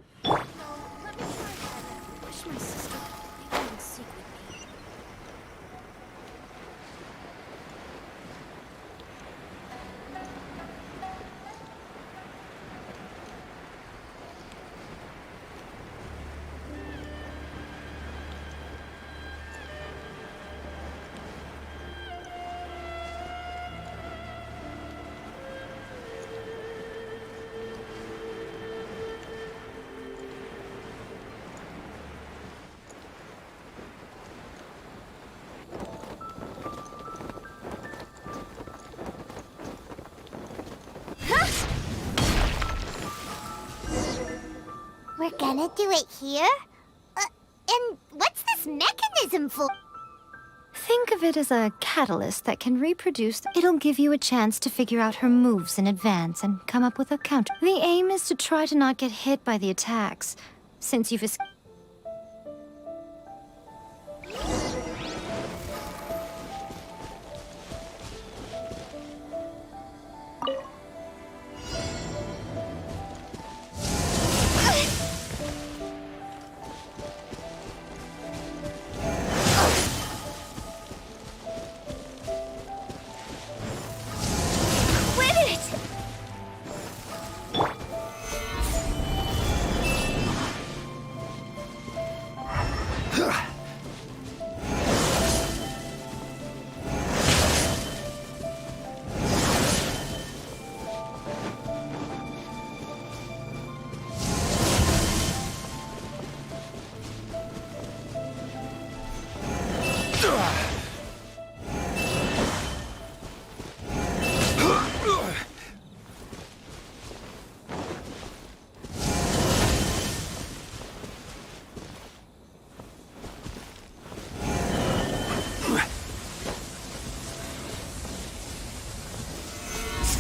We're gonna do it here? And what's this mechanism for? Think of it as a catalyst that can reproduce. It'll give you a chance to figure out her moves in advance and come up with a counter. The aim is to try to not get hit by the attacks, since you've escaped.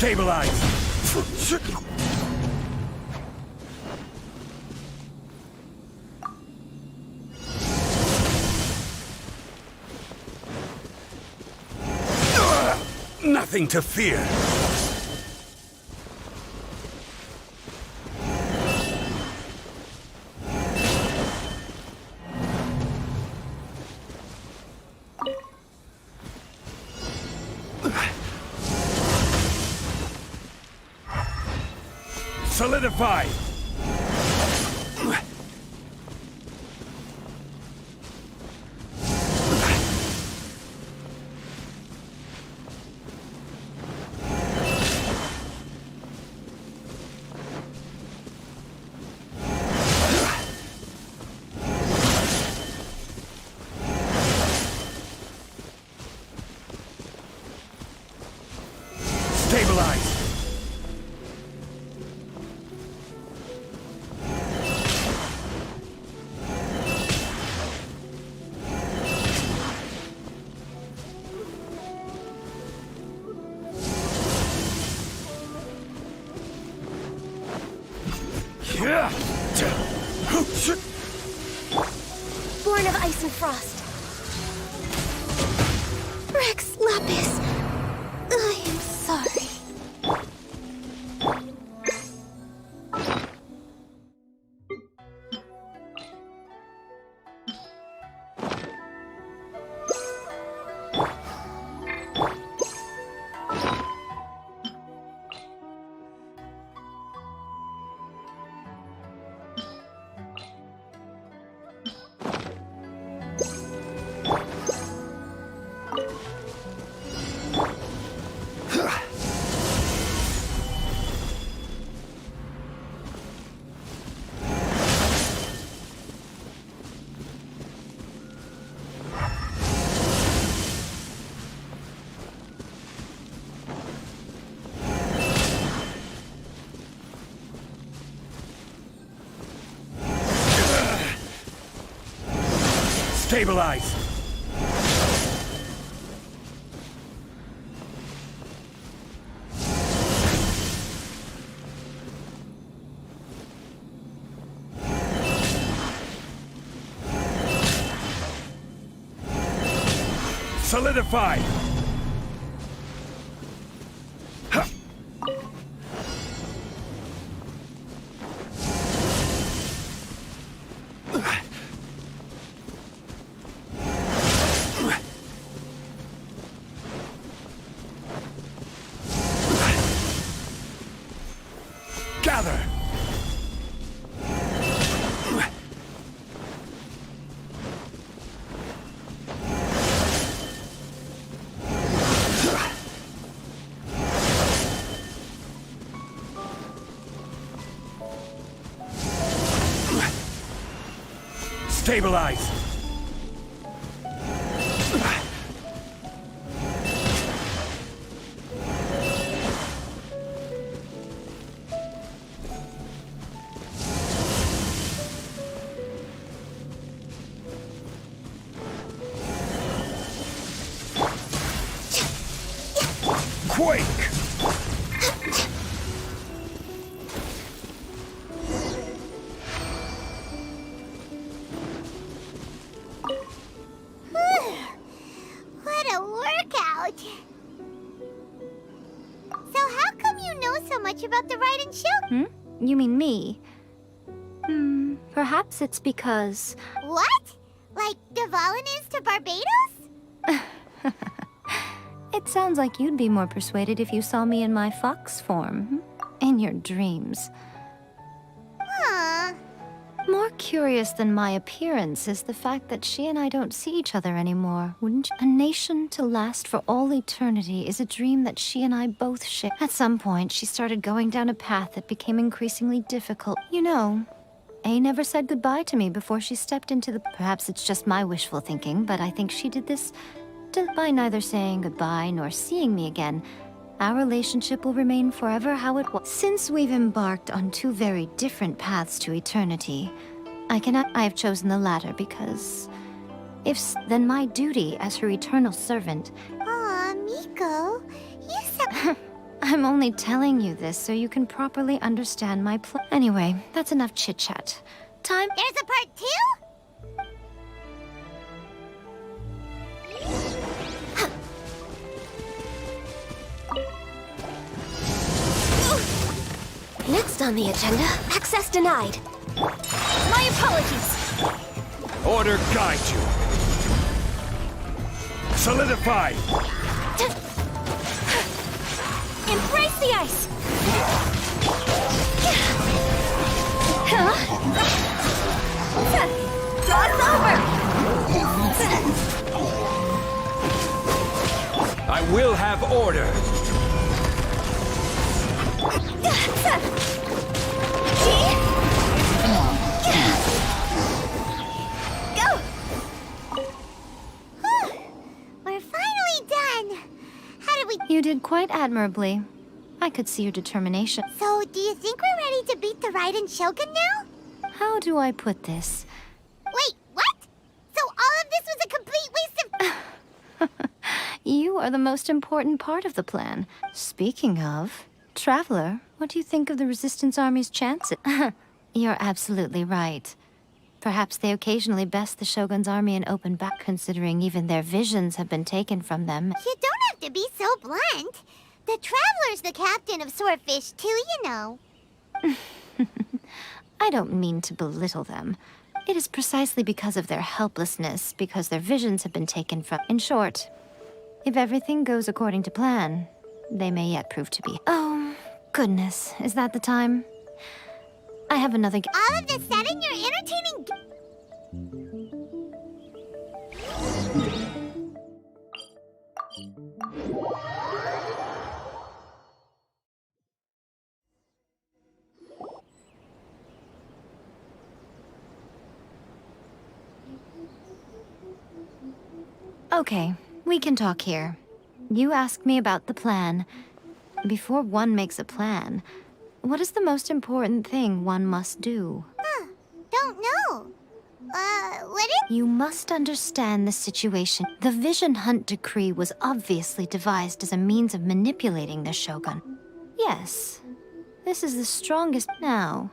Stabilize! Nothing to fear. Solidify! Stabilize! Born of ice and frost. Rex Lapis. I am sorry. Stabilize! Solidify! Gather! Stabilize! Quake! What a workout! So how come you know so much about the ride and show? You mean me? Perhaps it's because... What? Like Devalin is to Barbados? It sounds like you'd be more persuaded if you saw me in my fox form. In your dreams. Huh. More curious than my appearance is the fact that she and I don't see each other anymore, wouldn't you? A nation to last for all eternity is a dream that she and I both share. At some point, she started going down a path that became increasingly difficult. You know, A never said goodbye to me before she stepped into the... Perhaps it's just my wishful thinking, but I think she did this by neither saying goodbye nor seeing me again. Our relationship will remain forever how it was. Since we've embarked on two very different paths to eternity, I have chosen the latter because... then my duty as her eternal servant... Aw, Miko, you sound... I'm only telling you this so you can properly understand my plan. Anyway, that's enough chit-chat. Time... There's a part 2? Next on the agenda, access denied. My apologies. Order guide you. Solidify! Embrace the ice. Cross over. I will have order. Go! We're finally done. How did we... You did quite admirably. I could see your determination. So, do you think we're ready to beat the Raiden Shogun now? How do I put this? Wait, what? So all of this was a complete waste of... You are the most important part of the plan. Speaking of, Traveler, what do you think of the Resistance Army's chances? You're absolutely right. Perhaps they occasionally best the Shogun's army in open battle, considering even their visions have been taken from them. You don't have to be so blunt. The Traveler's the captain of Swordfish too, you know. I don't mean to belittle them. It is precisely because of their helplessness, because their visions have been taken from... In short, if everything goes according to plan, they may yet prove to be... Oh, goodness. Is that the time? I have another... All of a sudden, you're entertaining... Okay, we can talk here. You asked me about the plan. Before one makes a plan, what is the most important thing one must do? Don't know. What is... You must understand the situation. The Vision Hunt Decree was obviously devised as a means of manipulating the Shogun. Yes, this is the strongest now.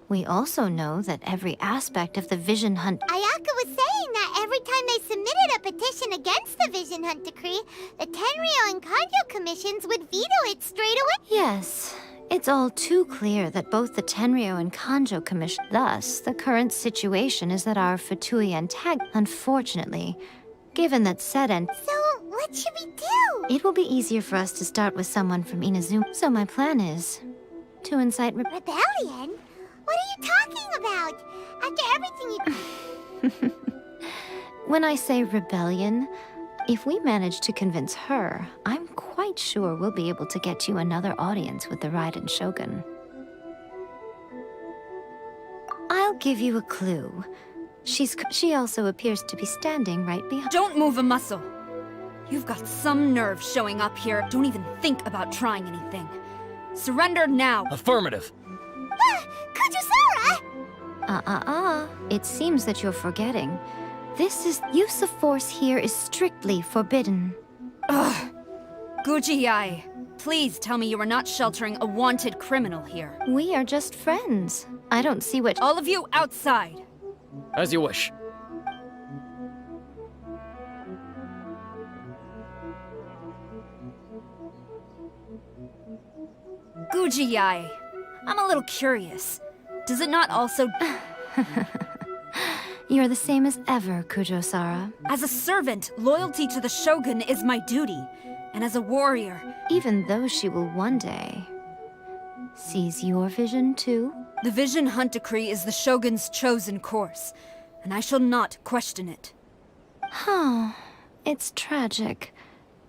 We also know that every aspect of the Vision Hunt... Ayaka was saying that every time they submitted a petition against the Vision Hunt Decree, the Tenryou and Kanjo commissions would veto it straight away. Yes, it's all too clear that both the Tenryou and Kanjo commission... Thus, the current situation is that our Fatui antagonist... Unfortunately, given that said and... So, what should we do? It will be easier for us to start with someone from Inazuma. So my plan is to incite... Rebellion? What are you talking about? After everything you... When I say rebellion, if we manage to convince her, I'm quite sure we'll be able to get you another audience with the Raiden Shogun. I'll give you a clue. She also appears to be standing right behind... Don't move a muscle! You've got some nerve showing up here. Don't even think about trying anything. Surrender now! Affirmative! Kujusara! It seems that you're forgetting. Use of force here is strictly forbidden. Ugh! Guji-ai, please tell me you are not sheltering a wanted criminal here. We are just friends. I don't see what... All of you outside! As you wish. Guji-ai, I'm a little curious. Does it not also... You're the same as ever, Kujo-Sara. As a servant, loyalty to the Shogun is my duty. And as a warrior... Even though she will one day... seize your vision, too? The Vision Hunt Decree is the Shogun's chosen course, and I shall not question it. Huh. It's tragic.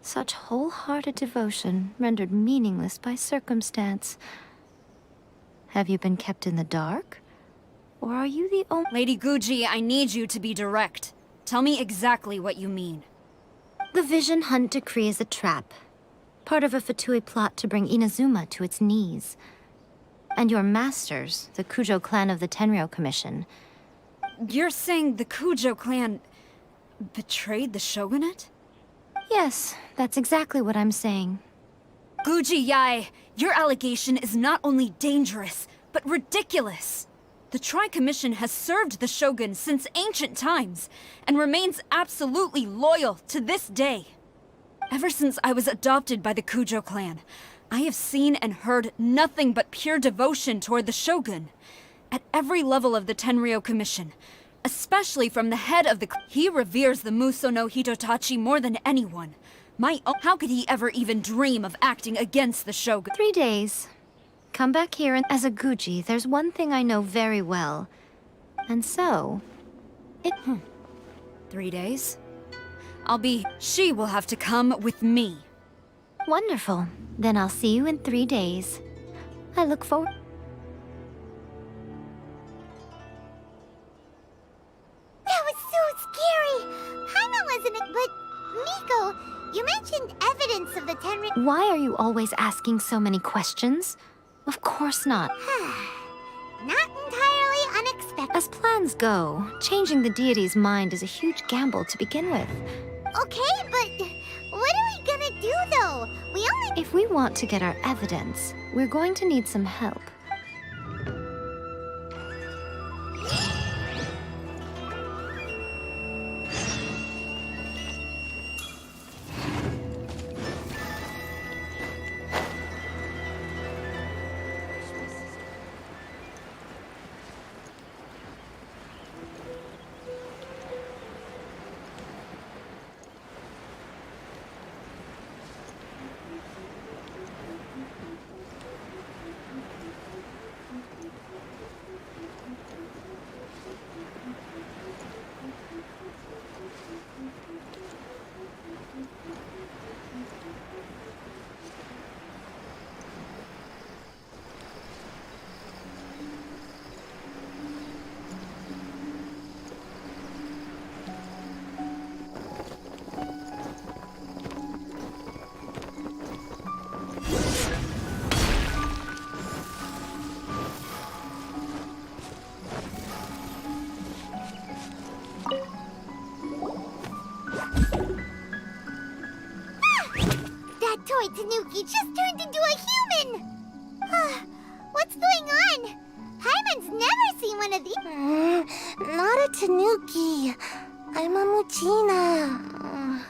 Such wholehearted devotion rendered meaningless by circumstance. Have you been kept in the dark? Or are you the only... Lady Guji, I need you to be direct. Tell me exactly what you mean. The Vision Hunt Decree is a trap. Part of a Fatui plot to bring Inazuma to its knees. And your masters, the Kujo clan of the Tenryou Commission... You're saying the Kujo clan... betrayed the shogunate? Yes, that's exactly what I'm saying. Guji-ai, your allegation is not only dangerous, but ridiculous. The Tri-Commission has served the Shogun since ancient times, and remains absolutely loyal to this day. Ever since I was adopted by the Kujo clan, I have seen and heard nothing but pure devotion toward the Shogun. At every level of the Tenryou Commission, especially from the head of the... He reveres the Muso no Hitotachi more than anyone. How could he ever even dream of acting against the Shogun? 3 days. Come back here and as a Guji, there's one thing I know very well. And so... 3 days? She will have to come with me. Wonderful. Then I'll see you in 3 days. I look forward... That was so scary! Paimon wasn't it, but... Miko, you mentioned evidence of the Tenryou... Why are you always asking so many questions? Of course not. Not entirely unexpected. As plans go, changing the deity's mind is a huge gamble to begin with. Okay, but... what are we gonna do, though? We only... If we want to get our evidence, we're going to need some help. You just turned into a human! What's going on? Paimon's never seen one of these. Not a Tanuki. I'm a Mujina.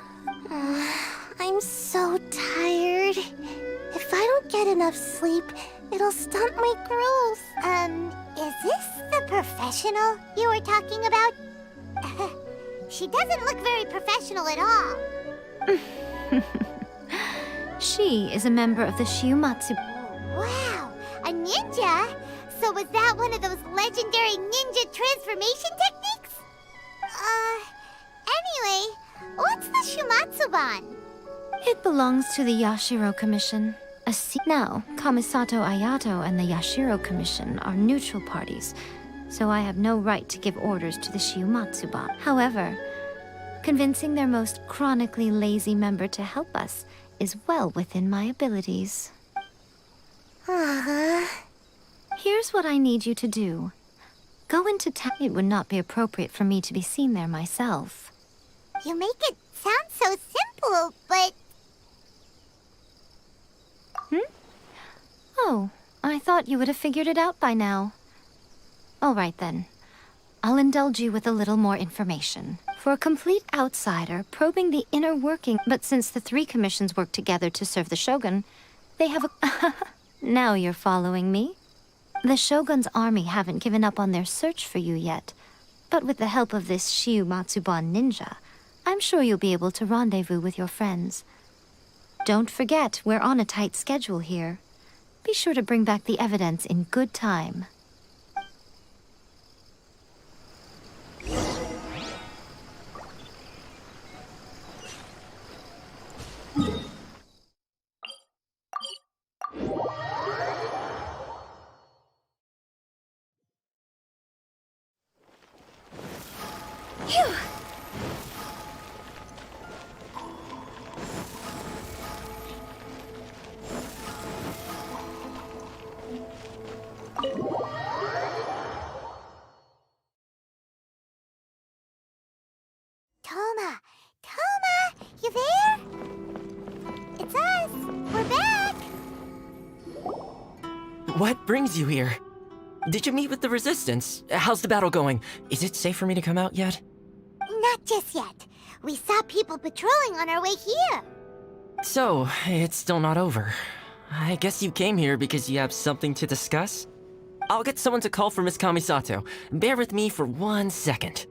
I'm so tired. If I don't get enough sleep, it'll stunt my growth. Is this the professional you were talking about? She doesn't look very professional at all. She is a member of the Shiumatsu. Wow, a ninja? So was that one of those legendary ninja transformation techniques? Anyway, what's the Shumatsuban? It belongs to the Yashiro Commission. Now, Kamisato Ayato and the Yashiro Commission are neutral parties, so I have no right to give orders to the Shiumatsuban. However, convincing their most chronically lazy member to help us is well within my abilities. Here's what I need you to do. Go into town. It would not be appropriate for me to be seen there myself. You make it sound so simple, but... Oh, I thought you would have figured it out by now. All right then. I'll indulge you with a little more information. For a complete outsider, probing the inner working... But since the three commissions work together to serve the Shogun, they have a... Now you're following me? The Shogun's army haven't given up on their search for you yet. But with the help of this Shiumatsuban ninja, I'm sure you'll be able to rendezvous with your friends. Don't forget, we're on a tight schedule here. Be sure to bring back the evidence in good time. Phew! Toma, you there? It's us. We're back. What brings you here? Did you meet with the Resistance? How's the battle going? Is it safe for me to come out yet? Not just yet. We saw people patrolling on our way here. So, it's still not over. I guess you came here because you have something to discuss? I'll get someone to call for Miss Kamisato. Bear with me for 1 second.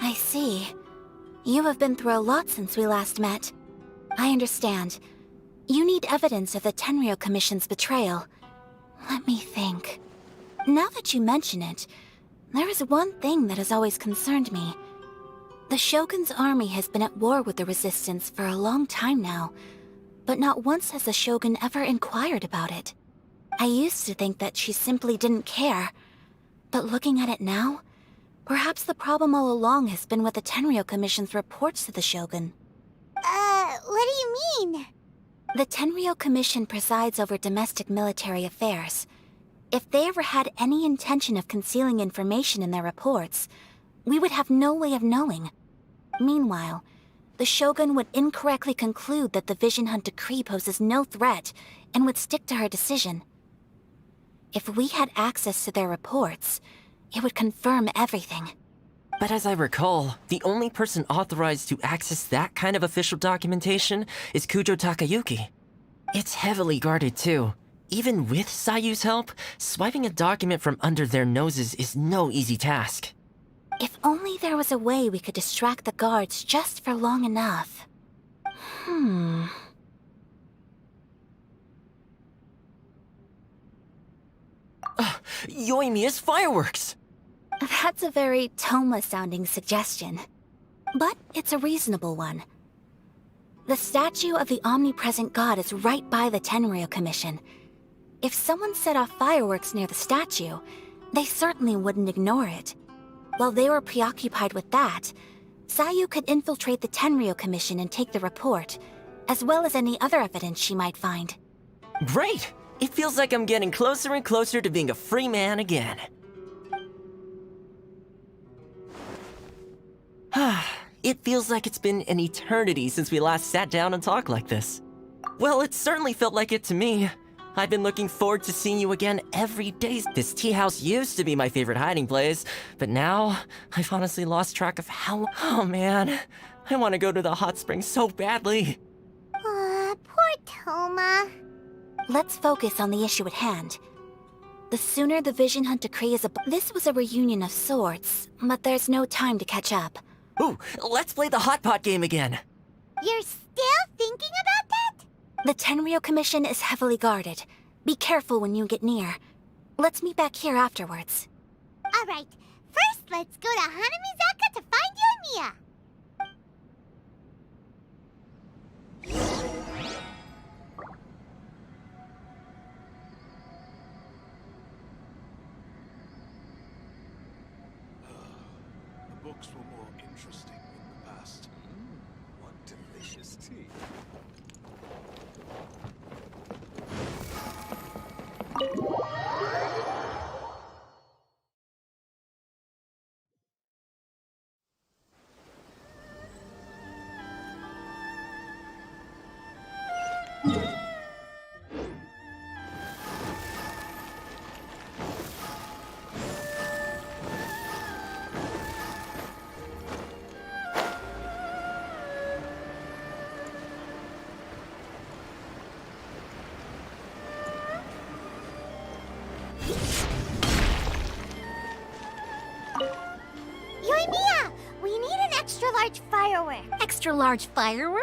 I see. You have been through a lot since we last met. I understand. You need evidence of the Tenryou Commission's betrayal. Let me think. Now that you mention it, there is one thing that has always concerned me. The Shogun's army has been at war with the Resistance for a long time now, but not once has the Shogun ever inquired about it. I used to think that she simply didn't care, but looking at it now, perhaps the problem all along has been with the Tenryou Commission's reports to the Shogun. What do you mean? The Tenryou Commission presides over domestic military affairs. If they ever had any intention of concealing information in their reports, we would have no way of knowing. Meanwhile, the Shogun would incorrectly conclude that the Vision Hunt decree poses no threat and would stick to her decision. If we had access to their reports, it would confirm everything. But as I recall, the only person authorized to access that kind of official documentation is Kujo Takayuki. It's heavily guarded too. Even with Sayu's help, swiping a document from under their noses is no easy task. If only there was a way we could distract the guards just for long enough. Yoimiya's fireworks! That's a very Toma-sounding suggestion. But it's a reasonable one. The statue of the omnipresent god is right by the Tenryou Commission. If someone set off fireworks near the statue, they certainly wouldn't ignore it. While they were preoccupied with that, Sayu could infiltrate the Tenryou Commission and take the report, as well as any other evidence she might find. Great! It feels like I'm getting closer and closer to being a free man again. It feels like it's been an eternity since we last sat down and talked like this. Well, it certainly felt like it to me. I've been looking forward to seeing you again every day. This tea house used to be my favorite hiding place, but now I've honestly lost track of how... Oh man, I want to go to the hot springs so badly. Poor Toma. Let's focus on the issue at hand. The sooner the Vision Hunt decree is This was a reunion of sorts, but there's no time to catch up. Ooh, let's play the hot pot game again. You're still thinking about that? The Tenryo Commission is heavily guarded. Be careful when you get near. Let's meet back here afterwards. Alright, first let's go to Hanamizaka to find Yoimiya. The books were more interesting in the past. What delicious tea. Yoimiya, we need an extra-large firework. Extra-large firework?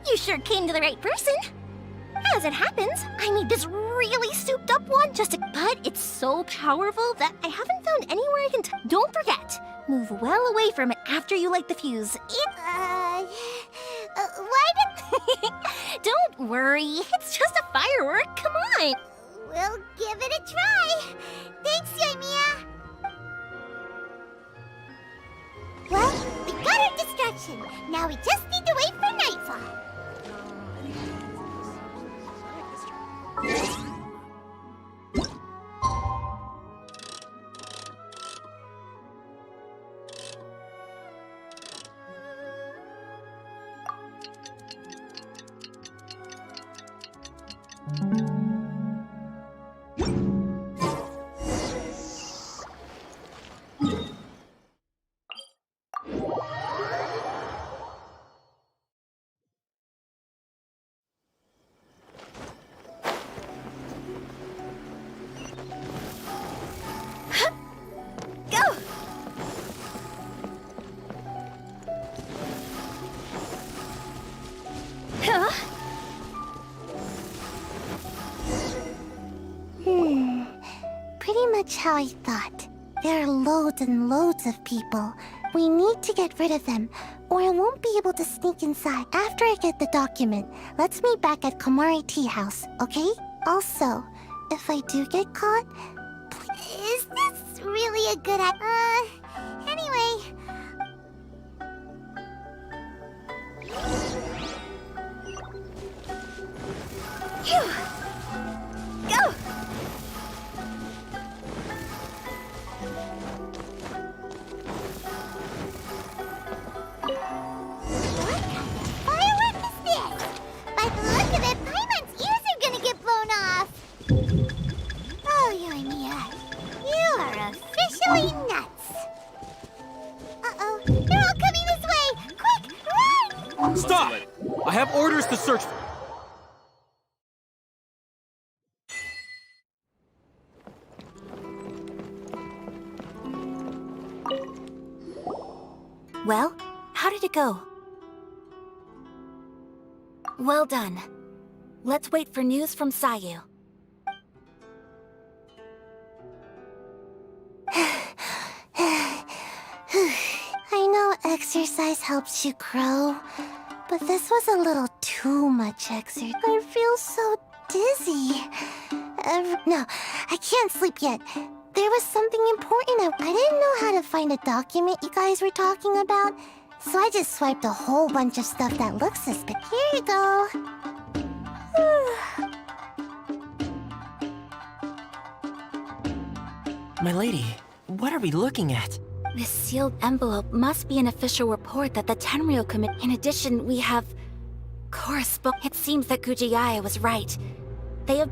You sure came to the right person. As it happens, I made this really souped-up one but it's so powerful that I haven't found anywhere I can Don't forget, move well away from it after you light the fuse. What? Don't worry, it's just a firework, come on. We'll give it a try. Thanks, Yoimiya. Well, we got our distraction. Now we just need to wait for nightfall. Pretty much how I thought. There are loads and loads of people. We need to get rid of them, or I won't be able to sneak inside. After I get the document, let's meet back at Komari Tea House, okay? Also, if I do get caught, is this really a good anyway... Phew. Go! Firework is this? By the look of it, Paimon's ears are gonna get blown off. Oh, Yoimiya, you are officially nuts. Uh-oh, they're all coming this way! Quick, run! Stop! I have orders to search. Well, how did it go? Well done. Let's wait for news from Sayu. I know exercise helps you grow, but this was a little too much exercise. I feel so dizzy. No, I can't sleep yet. There was something important. I didn't know how to find a document you guys were talking about, so I just swiped a whole bunch of stuff that looks suspicious. Here you go. My lady, what are we looking at? This sealed envelope must be an official report that the Tenryou Commission... In addition, we have... It seems that Gujiae was right.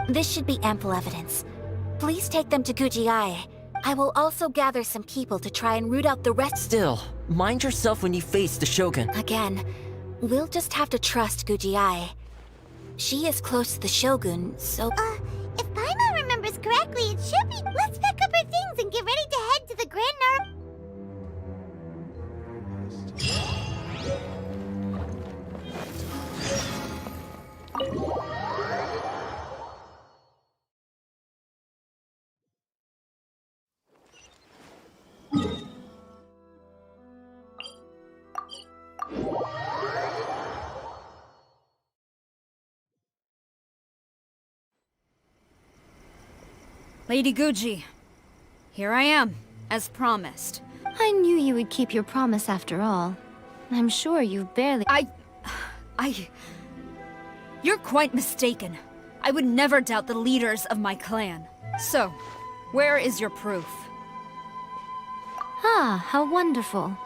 This should be ample evidence. Please take them to Gujiae. I will also gather some people to try and root out the rest... Still, mind yourself when you face the Shogun. Again, we'll just have to trust Gujiae. She is close to the Shogun, so... If Paimon remembers correctly, it should be... Let's pack up our things and get ready to head to the Grand Nar... Lady Guji, here I am, as promised. I knew you would keep your promise after all. I'm sure you've barely... You're quite mistaken. I would never doubt the leaders of my clan. So, where is your proof? Ah, how wonderful.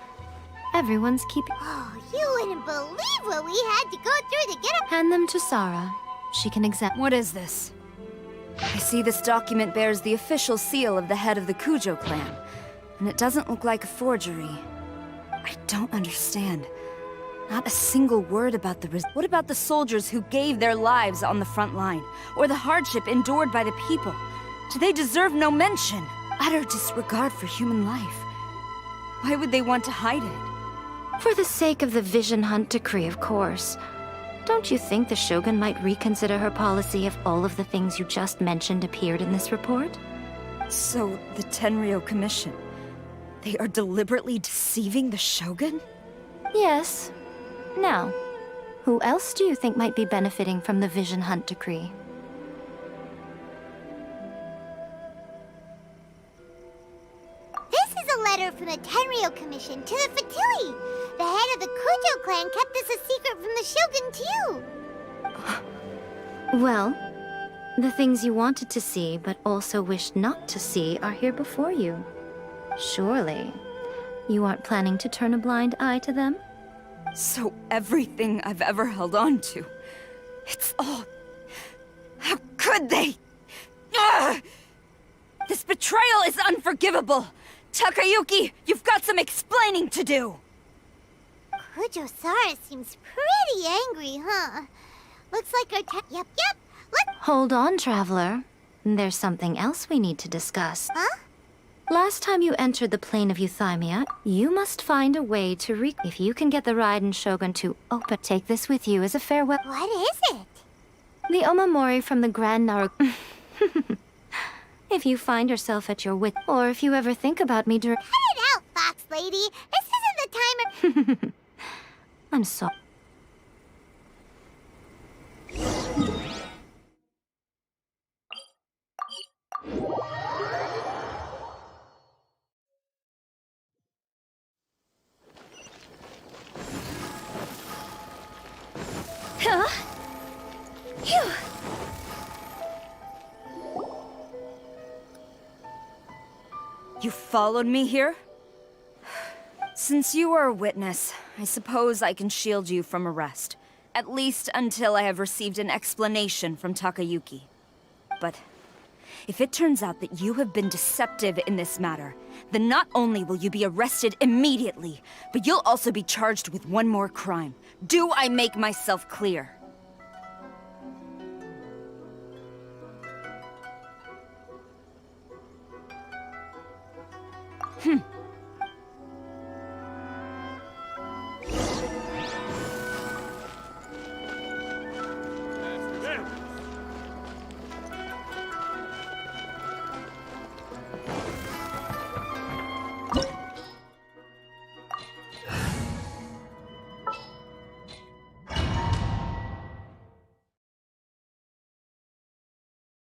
Everyone's keeping... Oh, you wouldn't believe what we had to go through to get a... Hand them to Sarah. She can examine... What is this? I see this document bears the official seal of the head of the Kujo clan, and it doesn't look like a forgery. I don't understand. Not a single word about the... What about the soldiers who gave their lives on the front line, or the hardship endured by the people? Do they deserve no mention? Utter disregard for human life. Why would they want to hide it? For the sake of the Vision Hunt decree, of course. Don't you think the Shogun might reconsider her policy if all of the things you just mentioned appeared in this report? So, the Tenryou Commission... They are deliberately deceiving the Shogun? Yes. Now, who else do you think might be benefiting from the Vision Hunt decree? This is a letter from the Tenryou Commission to the Fatui. The head of the Kujo clan kept this a secret from the Shogun, too. Well, the things you wanted to see but also wished not to see are here before you. Surely, you aren't planning to turn a blind eye to them? So everything I've ever held on to, it's all... How could they? Ugh! This betrayal is unforgivable! Takayuki, you've got some explaining to do! Kujo-Sara seems pretty angry, huh? Looks like our Yep. Hold on, Traveler. There's something else we need to discuss. Huh? Last time you entered the plane of Euthymia, you must find a way to If you can get the Raiden Shogun to open... Take this with you as a farewell... What is it? The Omamori from the Grand Naru... If you find yourself at your wit... Or if you ever think about me during... Cut it out, Fox Lady! This isn't the time... I'm sorry. Huh? Phew. You followed me here? Since you are a witness, I suppose I can shield you from arrest. At least until I have received an explanation from Takayuki. But if it turns out that you have been deceptive in this matter, then not only will you be arrested immediately, but you'll also be charged with one more crime. Do I make myself clear?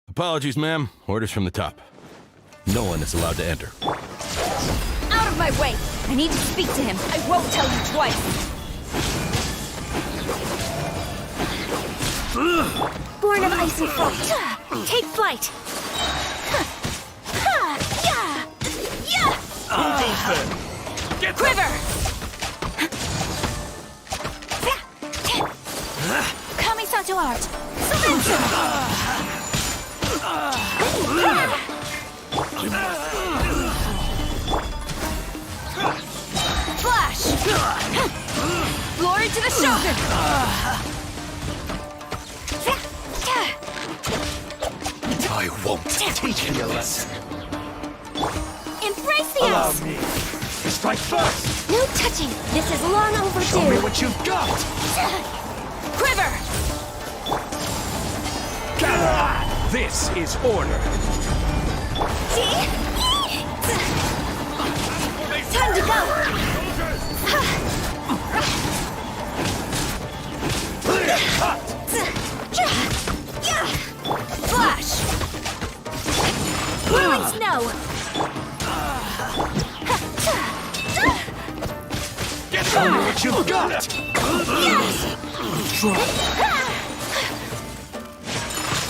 Apologies, ma'am. Orders from the top. No one is allowed to enter. Out of my way! I need to speak to him. I won't tell you twice. Born of icy frost. Take flight. Quiver! Kamisato art! Surrender! Flash! Glory to the Shogun! I won't teach you a lesson. Embrace the Allow ice! me. Strike first. No touching! This is long overdue! Show me what you've got. Quiver! Gather! This is order. Time to go! Flash! Blue and snow! Show me what you've got.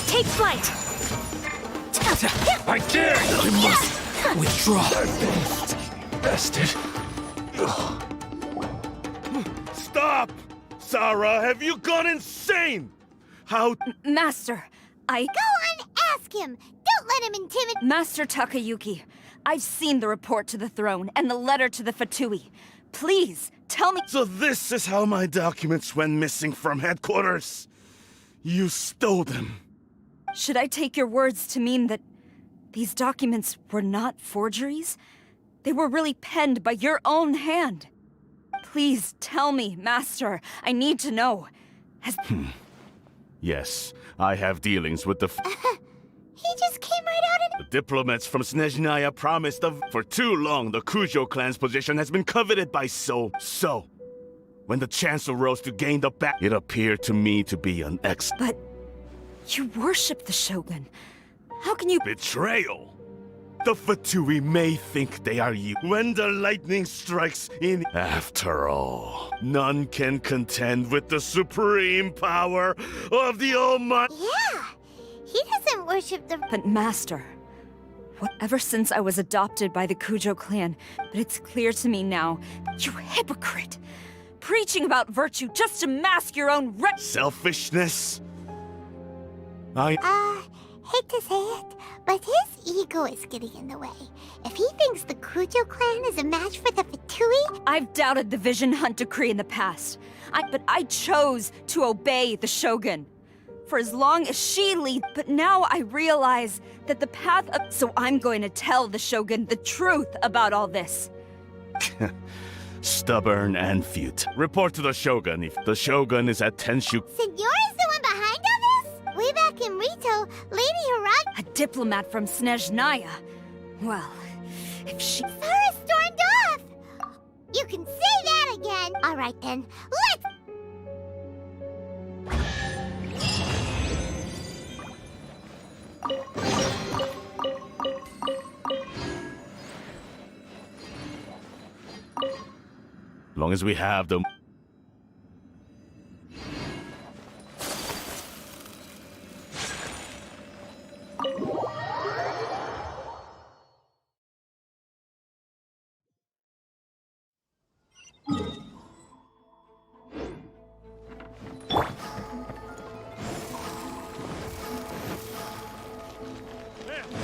Take flight! I dare! I must withdraw. Bested. Stop! Sarah, have you gone insane? How... Master, I... Go on, ask him! Don't let him intimidate... Master Takayuki, I've seen the report to the throne and the letter to the Fatui. Please, tell me... So this is how my documents went missing from headquarters? You stole them. Should I take your words to mean that these documents were not forgeries? They were really penned by your own hand. Please tell me, Master. I need to know. Yes, I have dealings with the... He just came right out The diplomats from Snezhnaya promised For too long, the Kujo clan's position has been coveted by So. When the chance arose to gain the back, it appeared to me to be an But you worship the Shogun. How can you... Betrayal! The Fatui may think they are you when the lightning strikes in. After all, none can contend with the supreme power of the Almighty. Yeah, he doesn't worship the... But Master, ever since I was adopted by the Kujo clan, but it's clear to me now, you hypocrite! Preaching about virtue just to mask your own Selfishness? Hate to say it, but his ego is getting in the way. If he thinks the Kujo clan is a match for the Fatui... I've doubted the Vision Hunt decree in the past. But I chose to obey the Shogun. For as long as she leads, but now I realize that the path of... So I'm going to tell the Shogun the truth about all this. Stubborn and fute. Report to the Shogun if the Shogun is at Tenshu. Senor is the one behind all this? Way back in Rito, Lady Hiragi... A diplomat from Snezhnaya. Well, if she... Sarah stormed off! You can say that again! Alright then, let's... Long as we have them.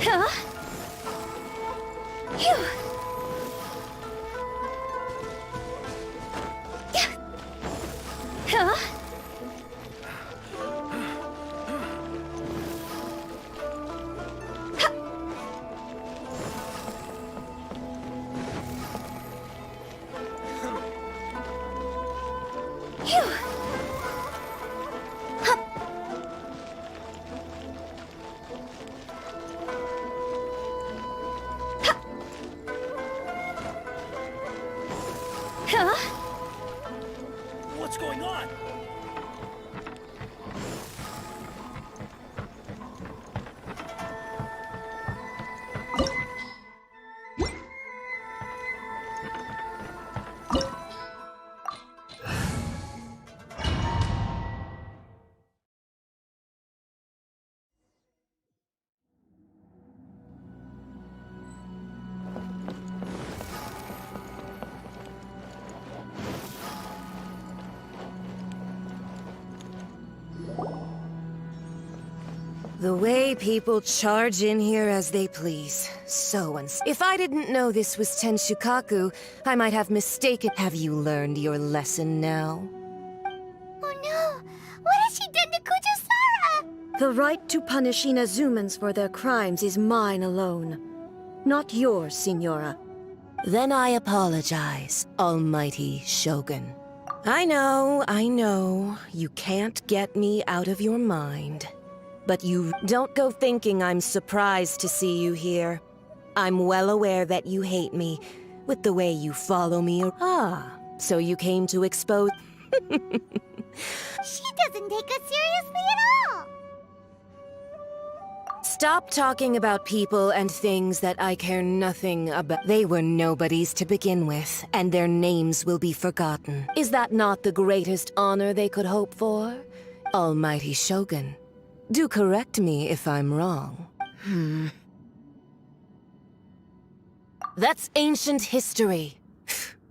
Huh? Phew. Huh? Phew. Huh? What's going on? The way people charge in here as they please. If I didn't know this was Tenshukaku, I might have mistaken. Have you learned your lesson now? Oh no! What has she done to Kujo-Sara? The right to punish Inazumans for their crimes is mine alone. Not yours, Signora. Then I apologize, Almighty Shogun. I know, you can't get me out of your mind. But you don't go thinking I'm surprised to see you here. I'm well aware that you hate me, with the way you follow me. So you came to expose... She doesn't take us seriously at all! Stop talking about people and things that I care nothing about. They were nobodies to begin with, and their names will be forgotten. Is that not the greatest honor they could hope for? Almighty Shogun, do correct me if I'm wrong. That's ancient history.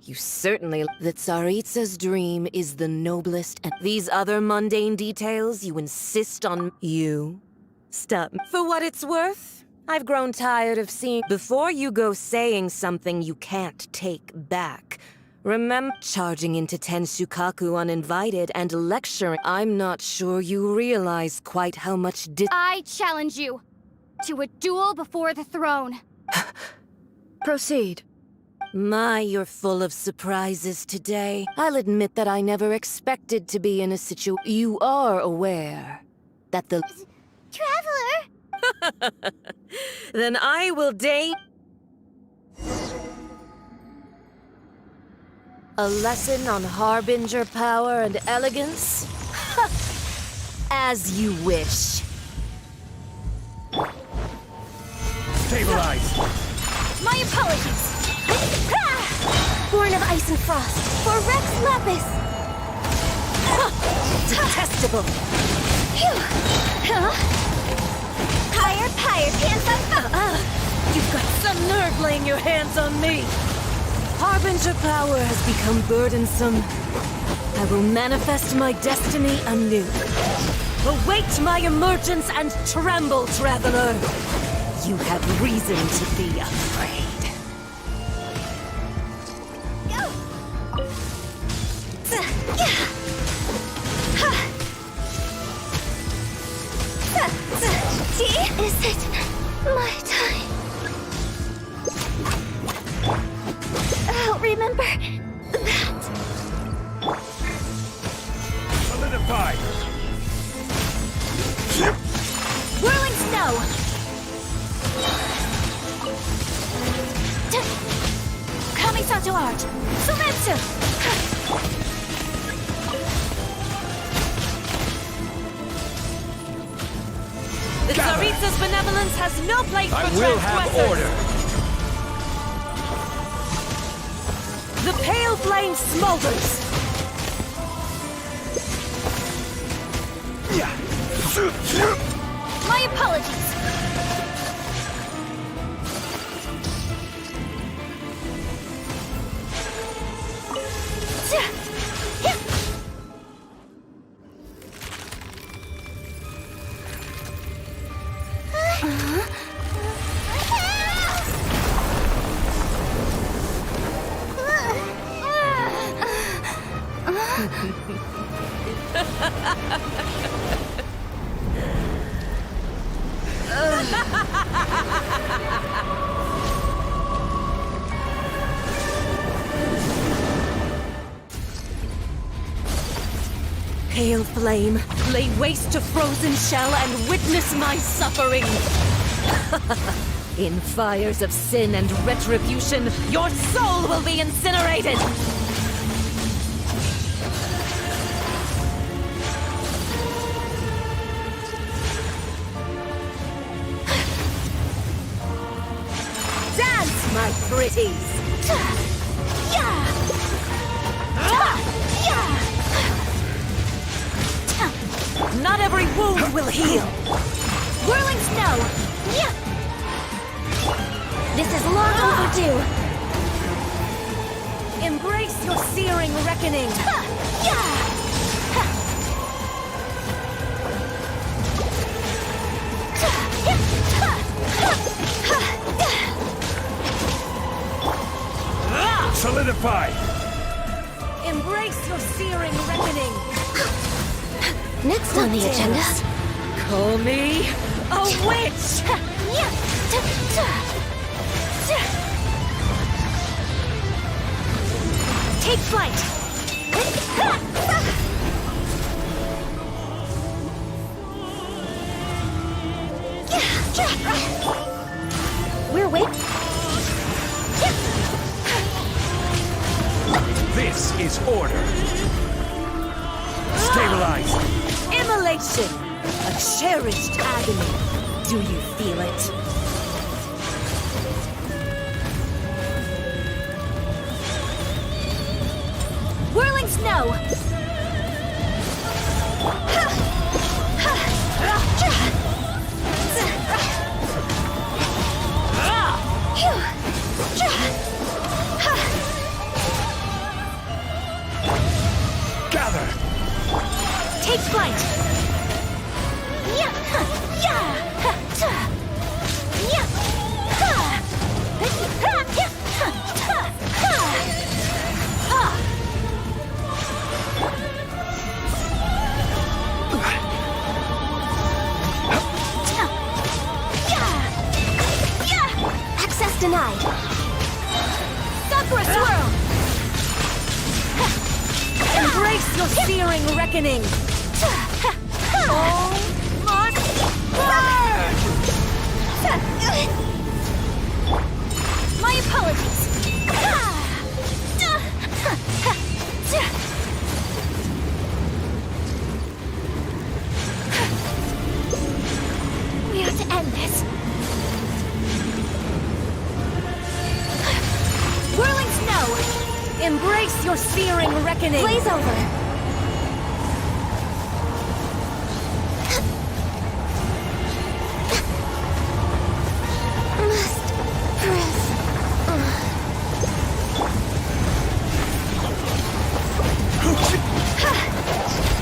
You certainly... The Tsaritsa's dream is the noblest, and these other mundane details you insist on... You... Stop. For what it's worth, I've grown tired of seeing... Before you go saying something you can't take back, remember charging into Tenshukaku uninvited and lecturing... I'm not sure you realize quite how much I challenge you to a duel before the throne. Proceed. My, you're full of surprises today. I'll admit that I never expected to be in a situation... You are aware that the... Traveler! Then I will deign... A lesson on Harbinger power and elegance? As you wish. Stabilize! My apologies! Born of ice and frost, for Rex Lapis! Detestable! Higher, pants on fire! You've got some nerve laying your hands on me! Harbinger power has become burdensome. I will manifest my destiny anew. Await my emergence and tremble, traveler! You have reason to be afraid. Is it my time? I'll remember that. Solidify! Whirling snow! Kamisato art! Sumetsu! The Tsaritsa's benevolence has no place for transgressors! I will have order! The pale flame smolders! My apologies! Pale flame, lay waste to frozen shell and witness my suffering! In fires of sin and retribution, your soul will be incinerated! Dance, my pretties! Not every wound will heal! Whirling snow! This is long overdue! Embrace your searing reckoning! fortified! Embrace your searing reckoning! Next on the agenda. Call me a witch! Take flight! We're waiting. This is order! Stabilize! Immolation! A cherished agony. Do you feel it? Whirling snow! Gather! Take flight! Access denied. Sakura swirl! Embrace your searing reckoning! All must burn! My apologies. We have to end this. Whirling snow! Embrace your searing reckoning! Blaze over! Must press.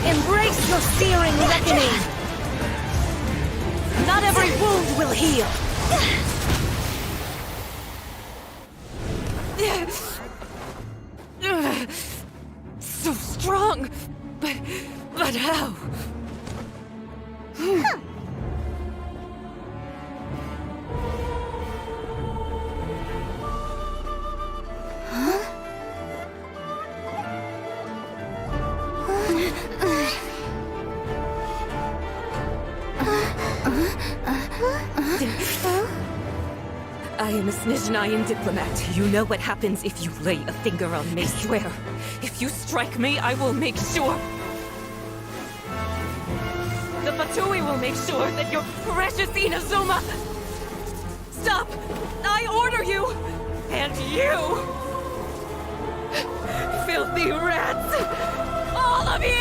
Embrace your searing reckoning! Not every wound will heal! So strong! But how? I am a Snezhnayan diplomat. You know what happens if you lay a finger on me, swear. If you strike me, I will make sure. The Fatui will make sure that your precious Inazuma... Stop! I order you! And you! Filthy rats! All of you!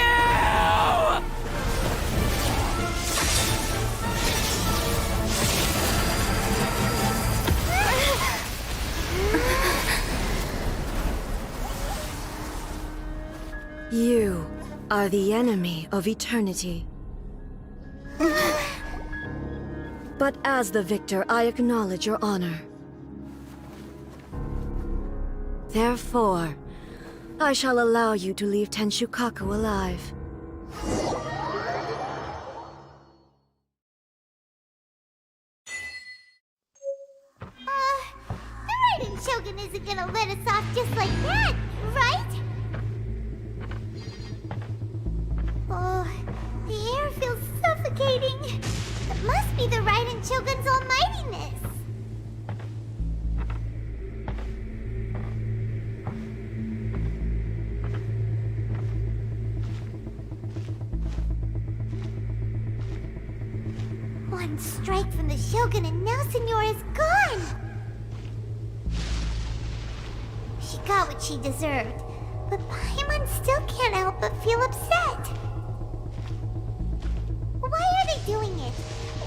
You are the enemy of eternity. But as the victor, I acknowledge your honor. Therefore, I shall allow you to leave Tenshukaku alive. The Raiden Shogun isn't gonna let us off just like that, right? Oh, the air feels suffocating. It must be the Raiden Shogun's almightiness. One strike from the Shogun and now Senora is gone! She got what she deserved, but Paimon still can't help but feel upset. Why are they doing it?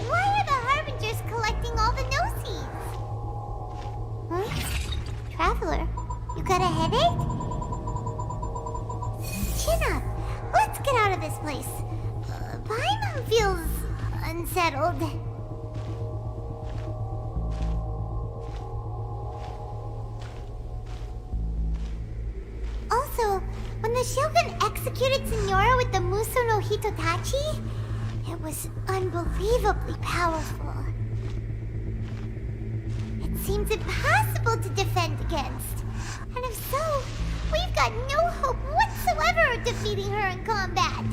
Why are the Harbingers collecting all the no-seeds? Huh? Traveler, you got a headache? Chin up. Let's get out of this place. Paimon feels unsettled. executed Signora with the Muso no Hitotachi? It was unbelievably powerful. It seems impossible to defend against. And if so, we've got no hope whatsoever of defeating her in combat.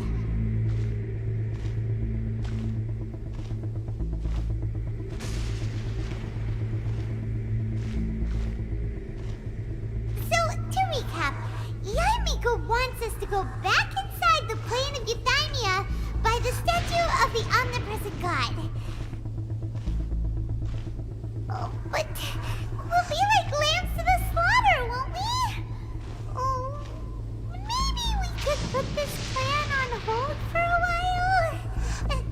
So, to recap, Yaemiko wants us to go back inside the plane of Euthymia by the statue of the omnipresent god. Oh, but we'll be like lambs to the slaughter, won't we? Oh, maybe we could put this plan on hold for a while?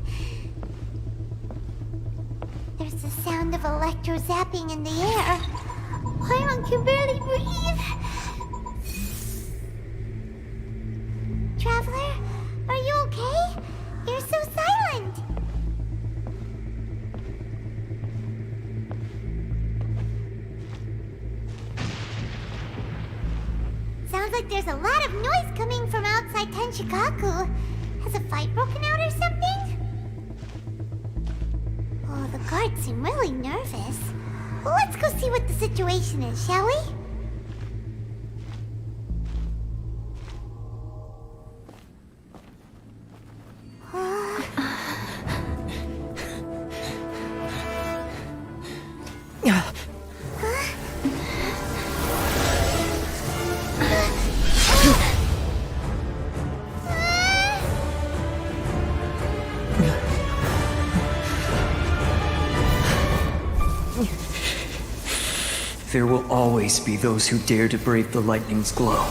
There's the sound of electro zapping in the air. Paimon can barely breathe. Traveler, are you okay? You're so silent. Sounds like there's a lot of noise coming from outside Tenshikaku. Has a fight broken out or something? Oh, the guards seem really nervous. Well, let's go see what the situation is, shall we? There will always be those who dare to brave the lightning's glow.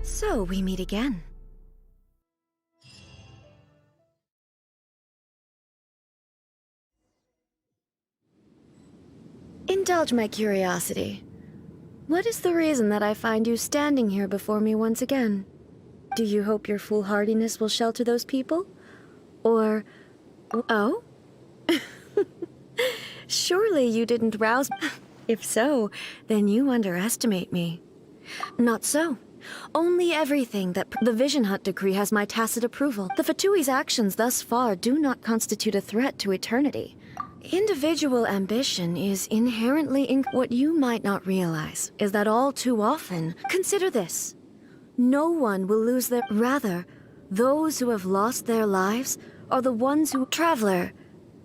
So we meet again. Indulge my curiosity. What is the reason that I find you standing here before me once again? Do you hope your foolhardiness will shelter those people? Or... oh? Surely you didn't rouse... If so, then you underestimate me. Not so. Only everything that the Vision Hut decree has my tacit approval. The Fatui's actions thus far do not constitute a threat to eternity. Individual ambition is inherently what you might not realize is that all too often, consider this, no one will lose their... Rather, those who have lost their lives are the ones who... Traveler,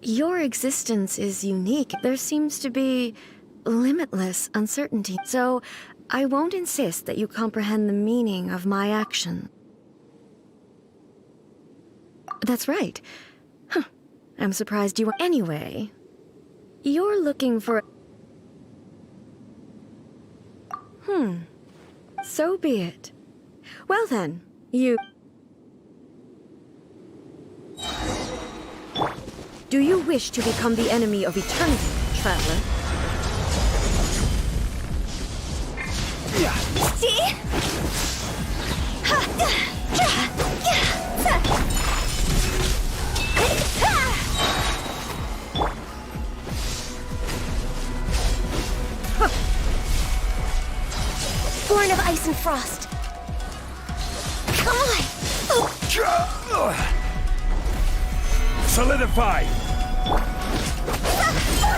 your existence is unique. There seems to be limitless uncertainty. So, I won't insist that you comprehend the meaning of my action. That's right. Huh. I'm surprised you... Anyway, you're looking for... So be it. Well then, you... Do you wish to become the enemy of eternity, Traveler? See? Born of ice and frost. Come on! Solidify!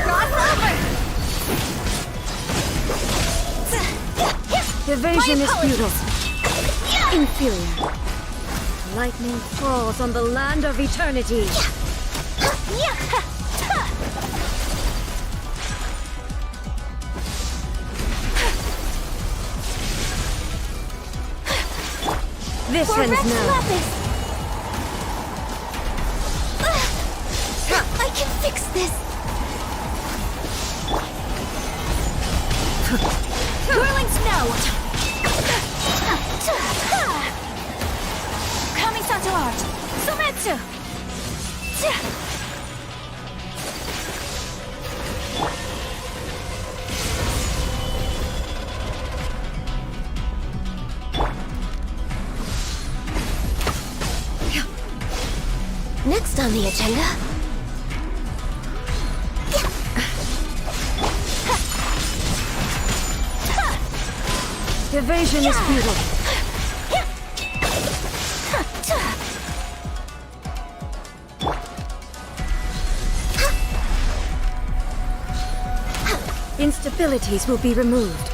Cross over! Evasion is futile. Inferior. Lightning falls on the land of eternity. This ends now. I can fix this. Whirling snow! Kamisato art! Sumetsu! Next on the agenda. Evasion is futile. Instabilities will be removed.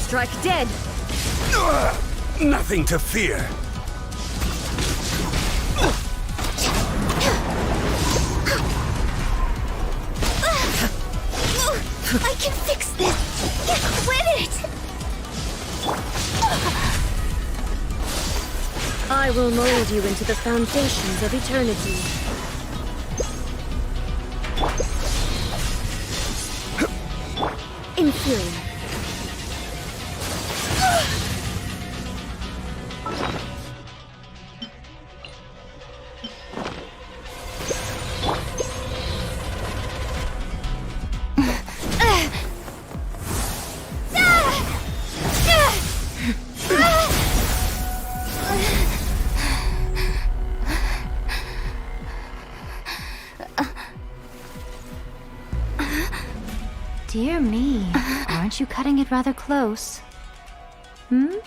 Strike dead. Nothing to fear. I can fix this. Quit it. I will mold you into the foundations of eternity. Inferior. Dear me, aren't you cutting it rather close? Hmm?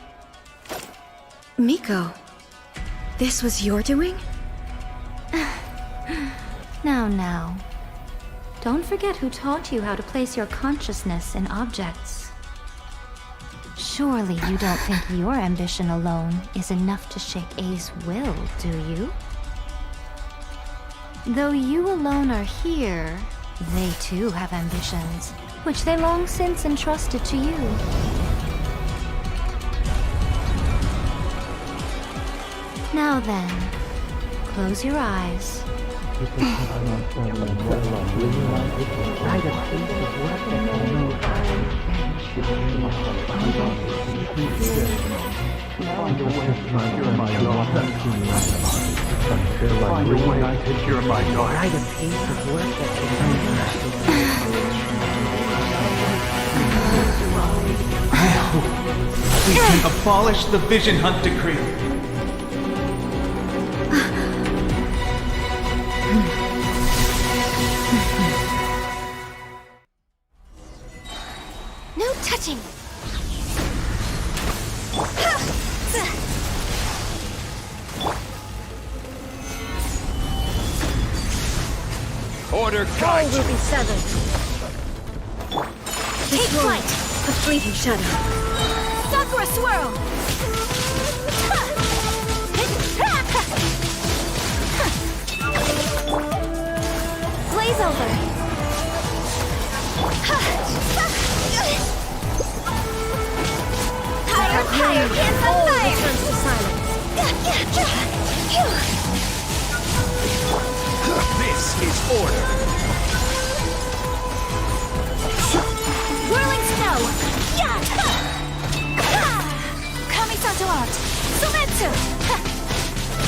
Miko, this was your doing? Now. Don't forget who taught you how to place your consciousness in objects. Surely you don't think your ambition alone is enough to shake A's will, do you? Though you alone are here, they too have ambitions, which they long since entrusted to you. Now then, close your eyes. We can abolish the Vision Hunt Decree. No touching. Order All guide will be severed. Take flight. A fleeting shadow. Sakura swirl! Blaze over! Higher, hands on fire! Turns to silence. This is order. Whirling snow! Kamisato art! Sumetsu!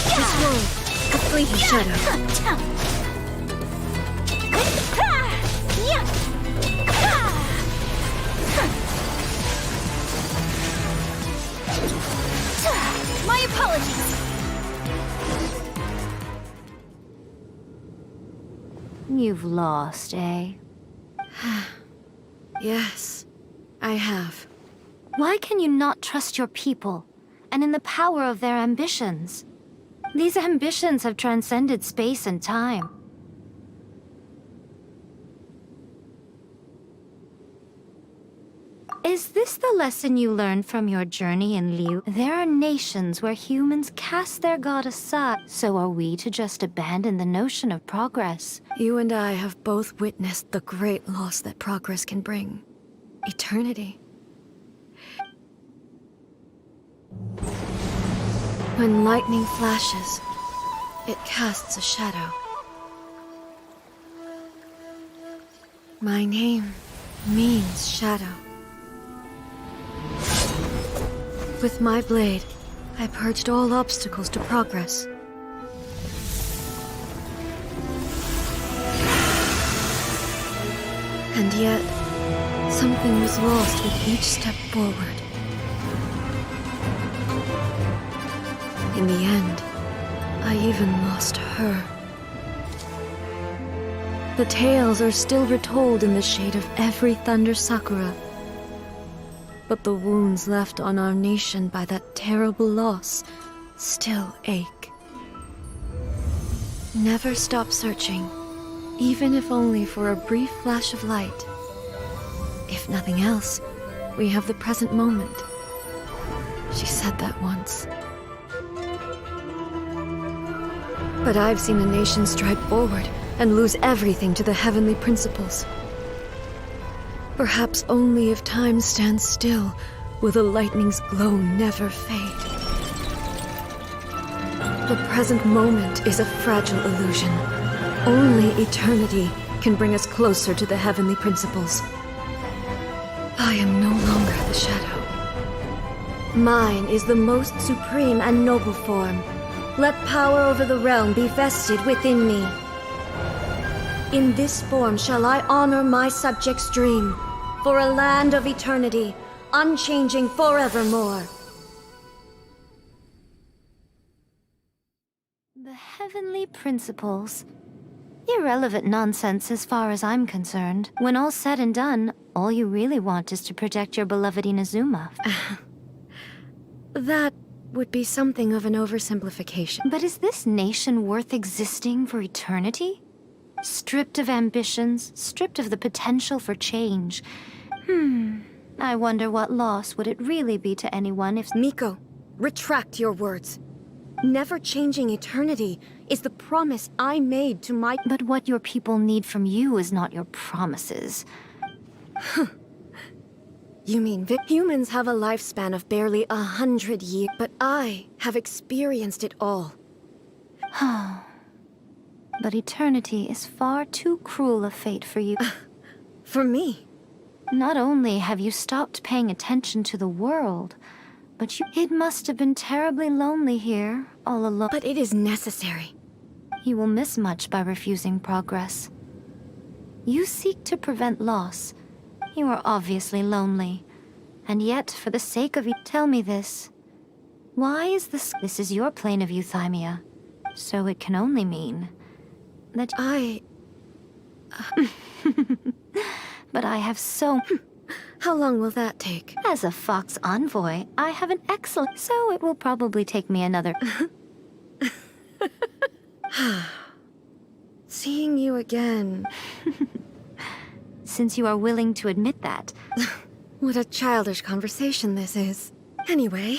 This world, a fleeting shadow. My apologies! You've lost, eh? Yes, I have. Why can you not trust your people, and in the power of their ambitions? These ambitions have transcended space and time. Is this the lesson you learned from your journey in Liu? There are nations where humans cast their god aside, so are we to just abandon the notion of progress? You and I have both witnessed the great loss that progress can bring. Eternity. When lightning flashes, it casts a shadow. My name means shadow. With my blade, I purged all obstacles to progress. And yet, something was lost with each step forward. In the end, I even lost her. The tales are still retold in the shade of every Thunder Sakura. But the wounds left on our nation by that terrible loss still ache. Never stop searching, even if only for a brief flash of light. If nothing else, we have the present moment. She said that once. But I've seen a nation stride forward and lose everything to the heavenly principles. Perhaps only if time stands still will the lightning's glow never fade. The present moment is a fragile illusion. Only eternity can bring us closer to the heavenly principles. I am no longer the shadow. Mine is the most supreme and noble form. Let power over the realm be vested within me. In this form shall I honor my subject's dream, for a land of eternity, unchanging forevermore. The heavenly principles. Irrelevant nonsense as far as I'm concerned. When all's said and done, all you really want is to protect your beloved Inazuma. That would be something of an oversimplification. But is this nation worth existing for eternity? Stripped of ambitions, stripped of the potential for change. I wonder what loss would it really be to anyone if— Miko, retract your words. Never changing eternity is the promise I made to my— But what your people need from you is not your promises. You mean humans have a lifespan of barely 100 years, but I have experienced it all. But eternity is far too cruel a fate for you. For me? Not only have you stopped paying attention to the world, but it must have been terribly lonely here, all alone. But it is necessary. You will miss much by refusing progress. You seek to prevent loss. You are obviously lonely. And yet, for the sake of tell me this. Why is this— This is your plane of euthymia. So it can only mean that But I have so— How long will that take? As a Fox envoy, I have an excellent— So it will probably take me another— Seeing you again. Since you are willing to admit that. What a childish conversation this is. Anyway,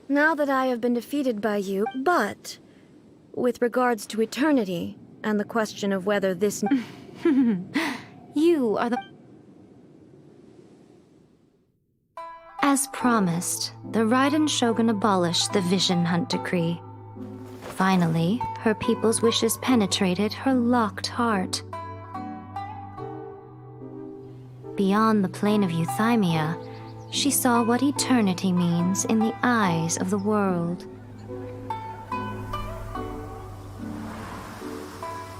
now that I have been defeated by you, but with regards to eternity and the question of whether this— You are the— As promised, the Raiden Shogun abolished the Vision Hunt Decree. Finally, her people's wishes penetrated her locked heart. Beyond the plane of euthymia, she saw what eternity means in the eyes of the world.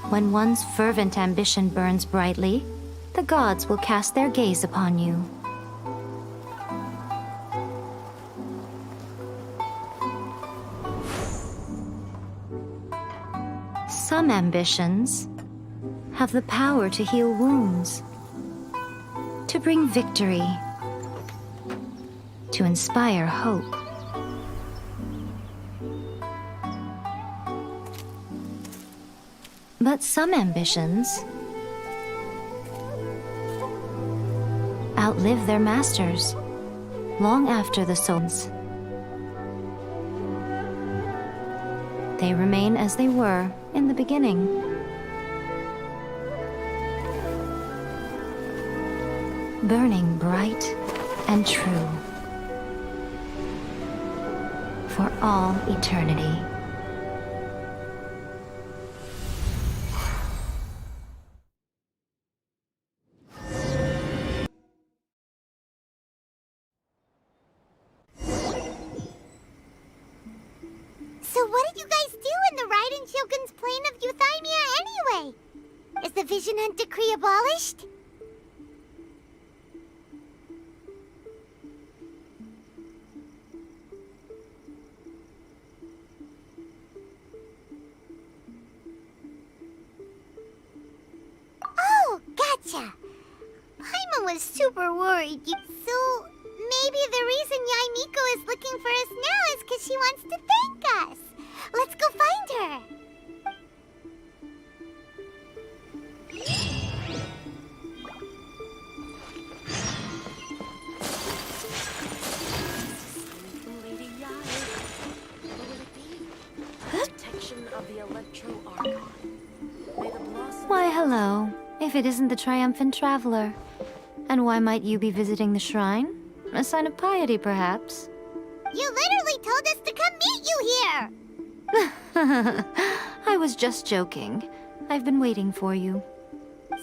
When one's fervent ambition burns brightly, the gods will cast their gaze upon you. Some ambitions have the power to heal wounds, to bring victory, to inspire hope. But some ambitions outlive their masters, long after the souls. They remain as they were in the beginning. Burning bright and true for all eternity. So what did you guys do in the Raiden Shogun's plane of Euthymia anyway? Is the Vision Hunt Decree abolished? Oh, gotcha. Paimon was super worried. So maybe the reason Yae Miko is looking for us now is because she wants to thank us. Let's go find her. Why, hello. If it isn't the triumphant traveler. And why might you be visiting the shrine? A sign of piety, perhaps? You literally told us to come meet you here! I was just joking. I've been waiting for you.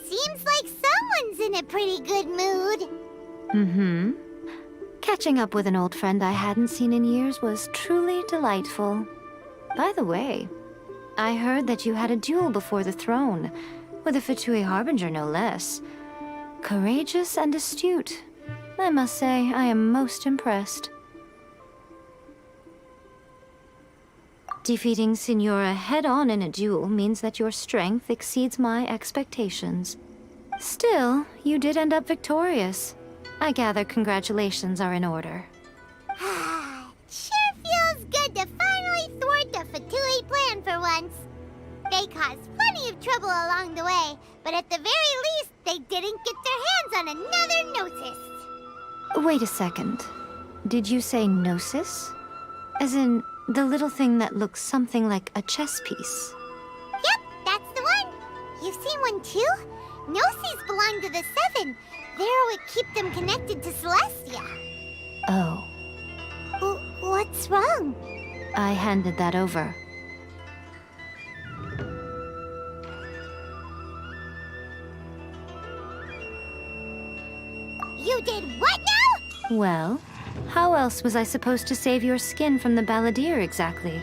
Seems like someone's in a pretty good mood. Mm-hmm. Catching up with an old friend I hadn't seen in years was truly delightful. By the way, I heard that you had a duel before the throne, with a Fatui Harbinger no less. Courageous and astute. I must say, I am most impressed. Defeating Signora head-on in a duel means that your strength exceeds my expectations. Still, you did end up victorious. I gather congratulations are in order. Sure feels good to finally thwart the Fatui plan for once. They caused plenty of trouble along the way, but at the very least, they didn't get their hands on another Gnosis. Wait a second. Did you say Gnosis? As in, the little thing that looks something like a chess piece? Yep, that's the one. You've seen one too? Gnosis belong to the Seven. They're what keep them connected to Celestia. Oh. What's wrong? I handed that over. You did what now? Well, how else was I supposed to save your skin from the balladeer exactly?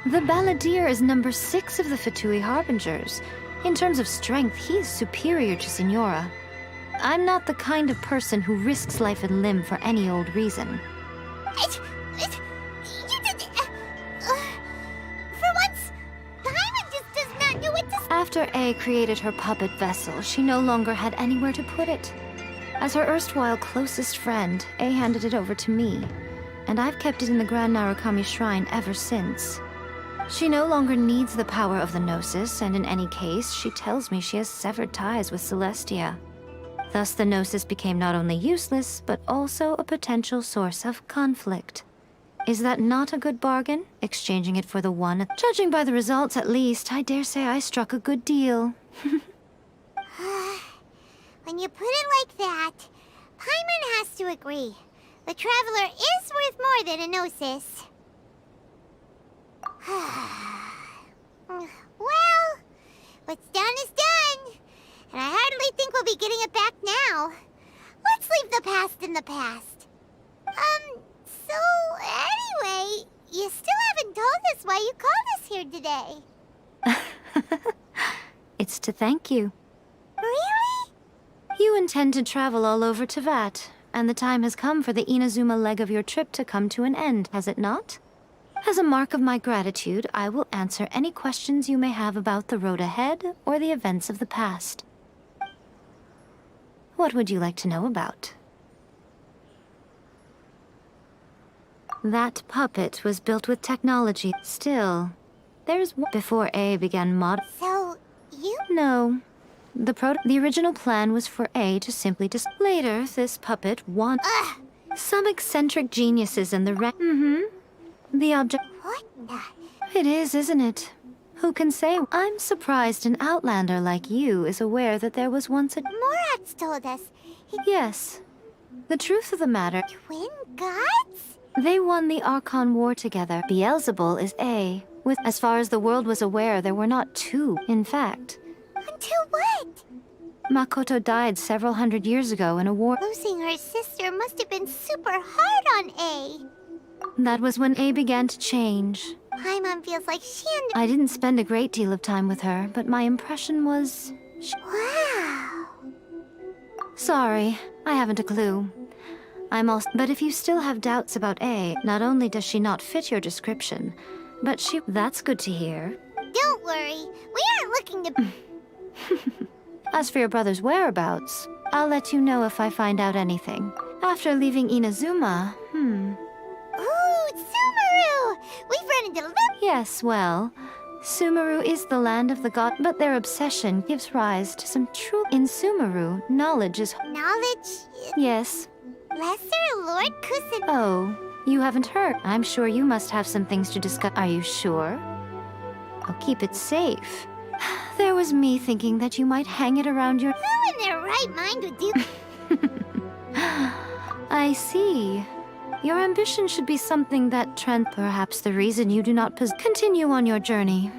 The balladeer is number 6 of the Fatui Harbingers. In terms of strength, he is superior to Signora. I'm not the kind of person who risks life and limb for any old reason. For once, Paimon just does not know what to say. After A created her puppet vessel, she no longer had anywhere to put it. As her erstwhile closest friend, A handed it over to me, and I've kept it in the Grand Narukami Shrine ever since. She no longer needs the power of the Gnosis, and in any case, she tells me she has severed ties with Celestia. Thus, the Gnosis became not only useless, but also a potential source of conflict. Is that not a good bargain, exchanging it for the one? Judging by the results, at least, I dare say I struck a good deal. When you put it like that, Paimon has to agree. The Traveler is worth more than a Gnosis. Well, what's done is done. And I hardly think we'll be getting it back now. Let's leave the past in the past. So anyway, you still haven't told us why you called us here today. It's to thank you. Really? You intend to travel all over Teyvat, and the time has come for the Inazuma leg of your trip to come to an end, has it not? As a mark of my gratitude, I will answer any questions you may have about the road ahead or the events of the past. What would you like to know about? That puppet was built with technology. Still, before A began So, you... No. The original plan was for A to simply Later, this puppet some eccentric geniuses in the The object... What the... It is, isn't it? Who can say? I'm surprised an outlander like you is aware that there was once a... Morat's told us. Yes. The truth of the matter... Twin gods? They won the Archon War together. Beelzebul is A. As far as the world was aware, there were not two, in fact. Until what? Makoto died several hundred years ago in a war. Losing her sister must have been super hard on A. That was when A began to change. Paimon feels like she and... I didn't spend a great deal of time with her, but my impression was... Wow. Sorry, I haven't a clue. But if you still have doubts about A, not only does she not fit your description, but that's good to hear. Don't worry, we aren't looking to... As for your brother's whereabouts, I'll let you know if I find out anything. After leaving Inazuma, Ooh, Sumeru! We've run into... Yes, well, Sumeru is the land of the god, but their obsession gives rise to some true... In Sumeru, knowledge is... Knowledge? Yes. Lesser Lord Kusan... Oh, you haven't heard. I'm sure you must have some things to discuss. Are you sure? I'll keep it safe. There was me thinking that you might hang it around your... Who in their right mind would do... I see. Your ambition should be something that perhaps the reason you do not continue on your journey.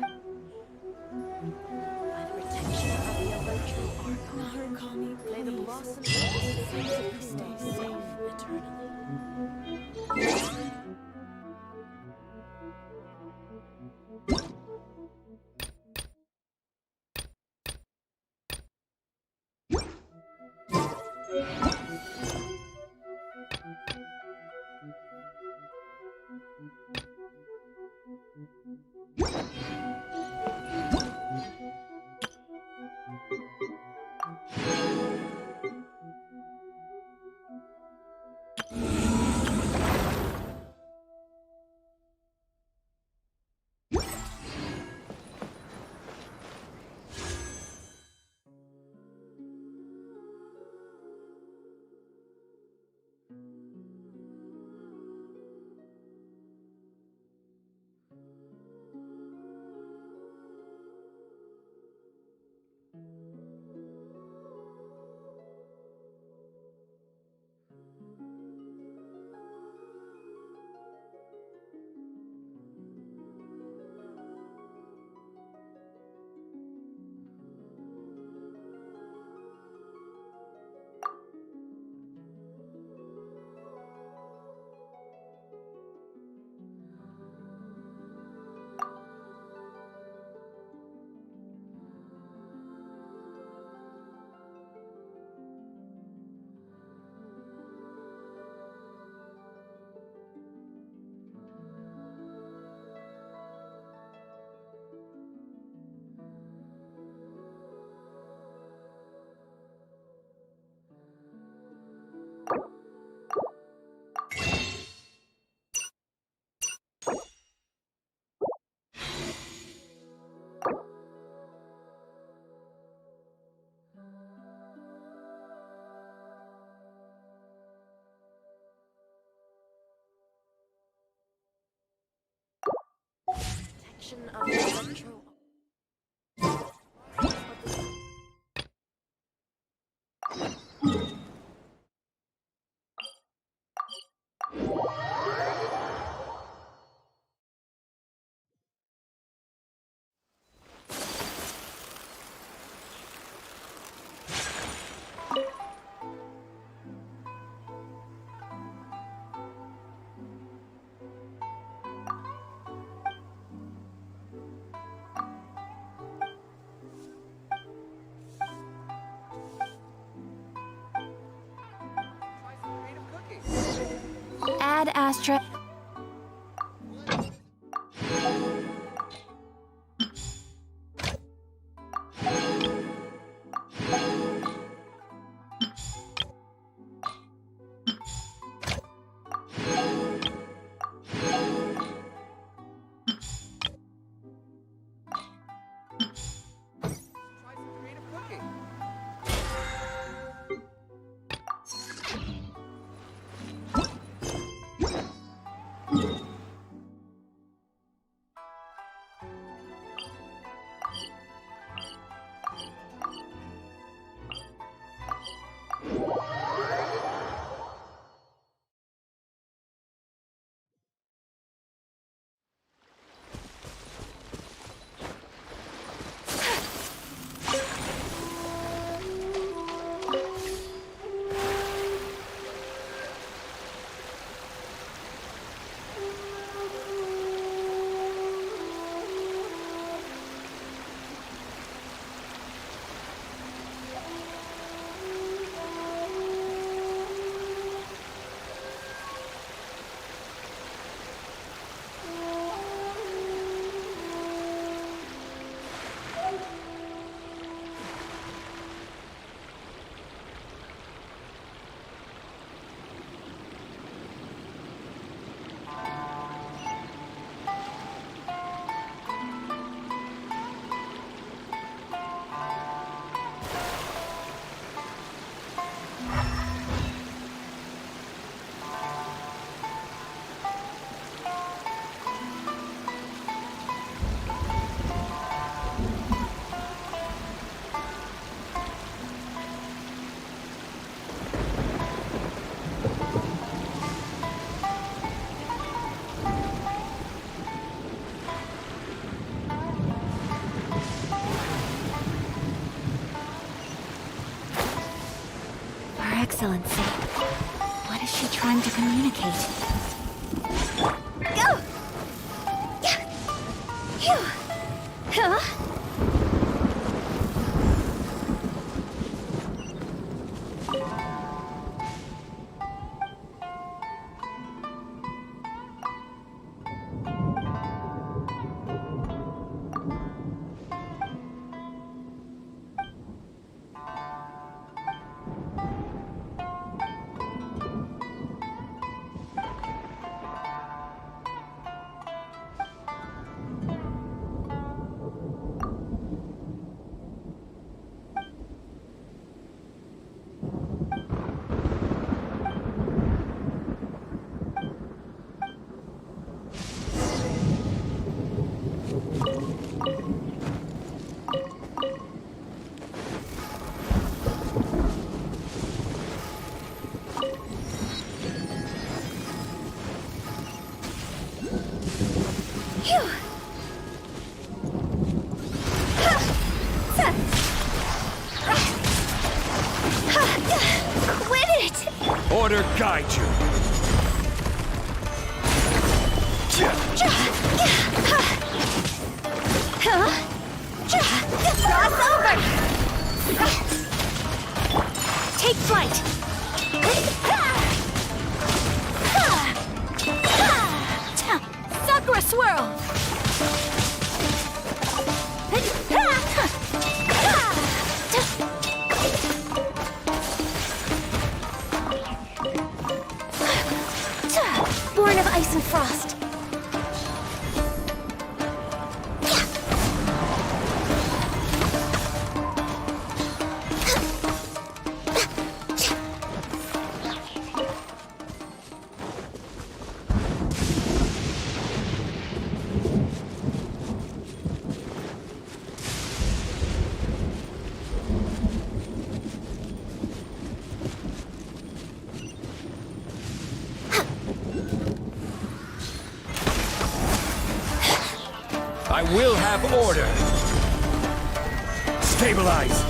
Ad Astra... Excellency, what is she trying to communicate? Go! Huh? Quit it! Order guide you. Cross over! Take flight! Sakura swirl! Born of ice and frost. I will have order. Stabilize.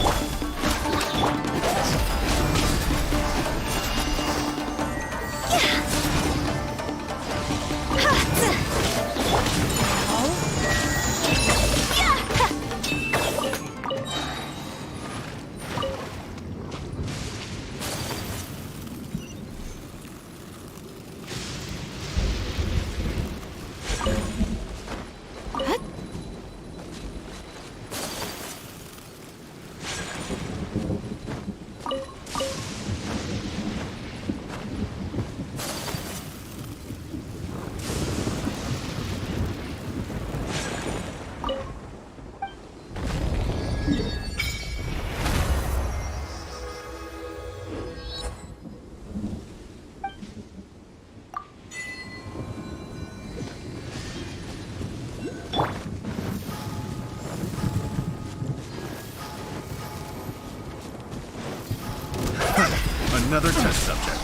Another test subject.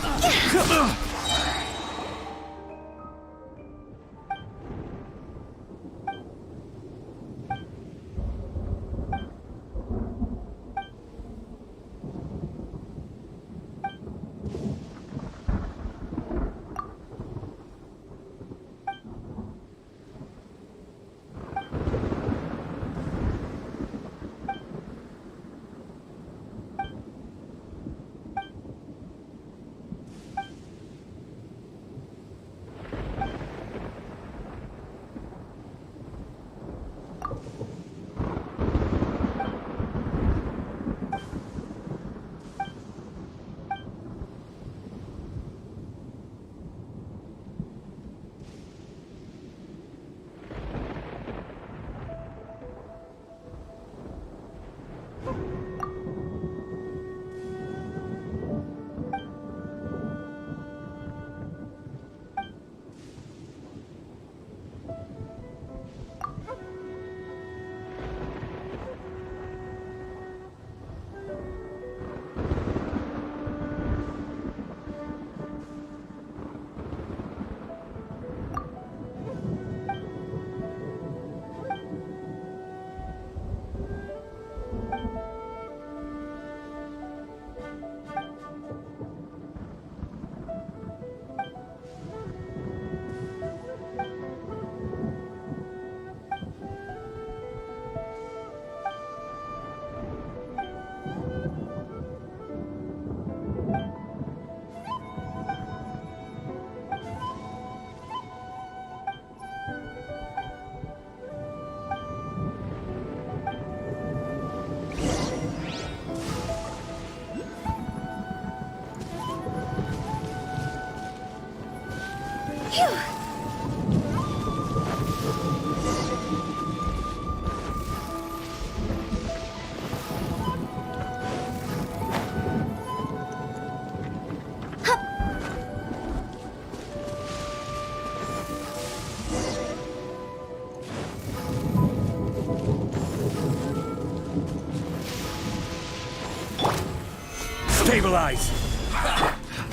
Stabilize!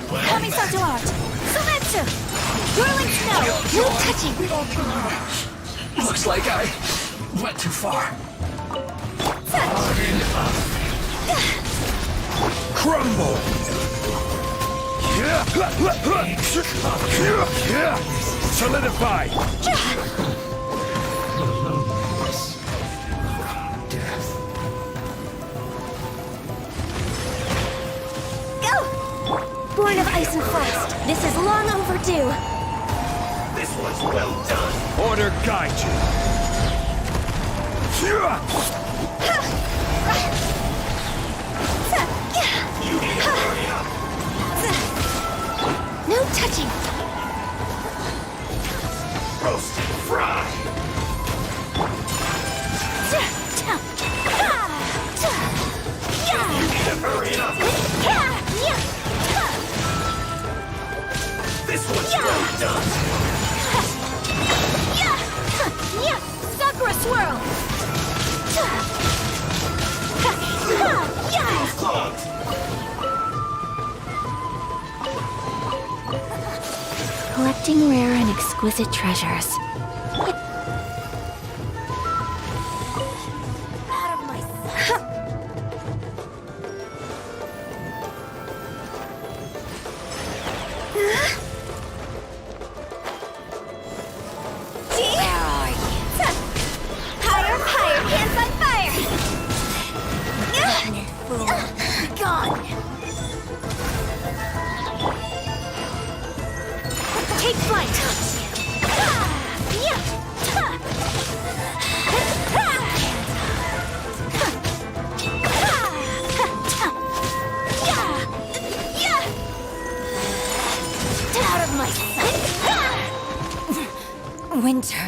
Kamisato art! Soumetsu! Whirling snow! No touching! Looks like I went too far. Crumble! Solidify! Go! Born of ice and frost, this is long overdue. This was well done. Order guide you! You need to hurry up. No touching! Roast and fry. You need to hurry up. This was well done. Sakura swirl! Clogged. Collecting rare and exquisite treasures. Out of my sight! Where are you? Higher, higher, hands on fire! Gone! Take flight! Out of my sight! Winter,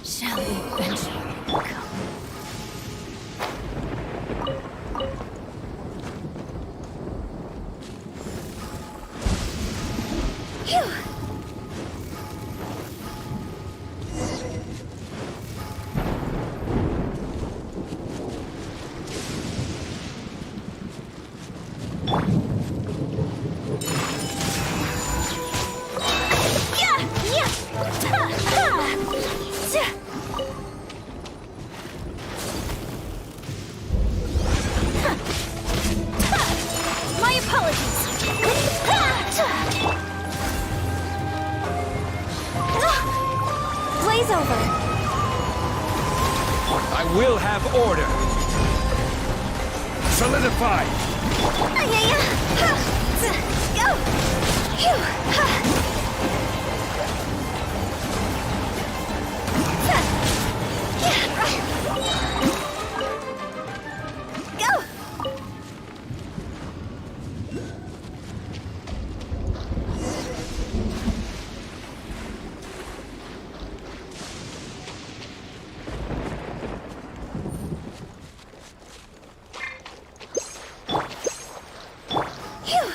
shall we venture? Phew! My apologies. Blaze over. I will have order! Solidify! Go! Go! Phew!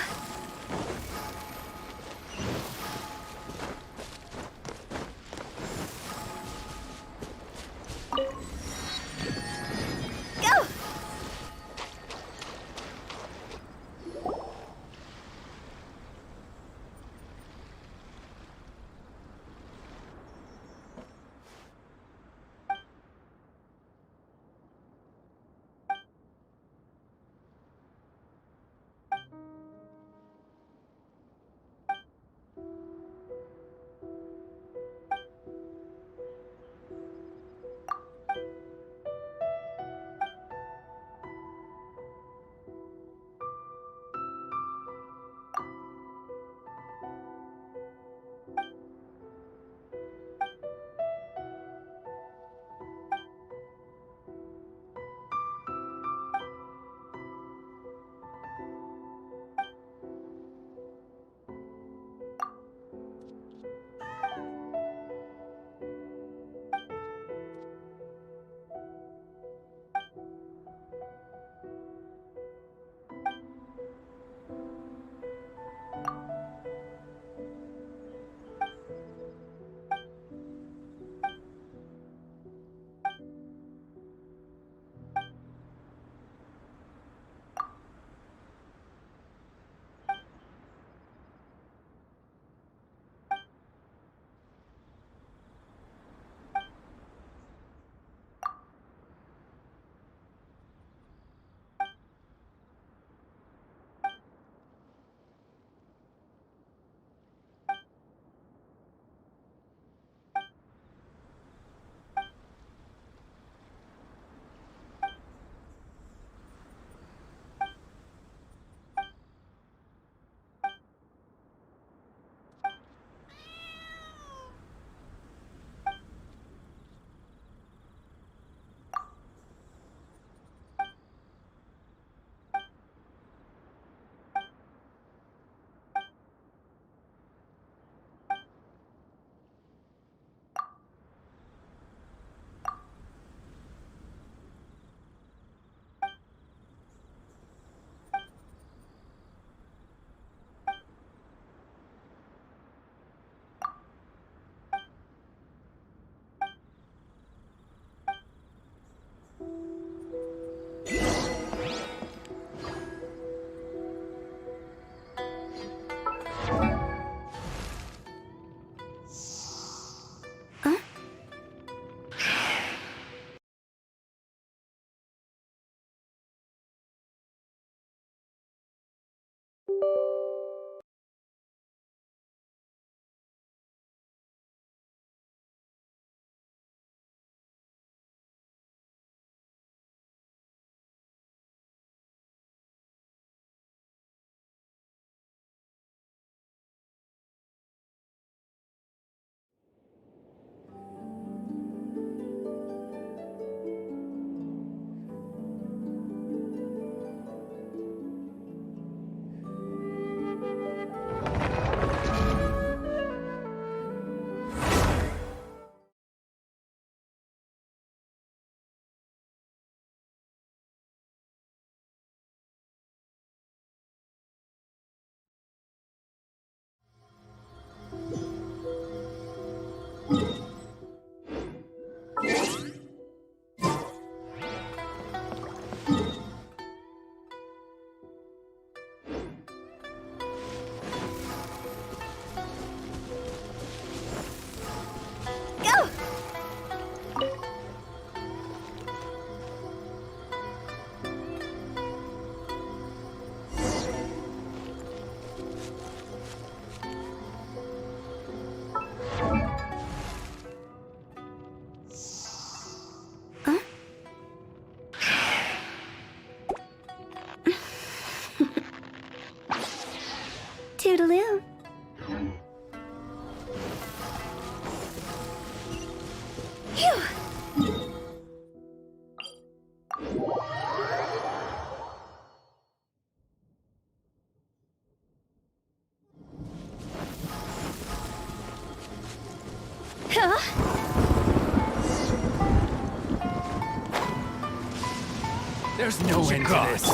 There's no end to this.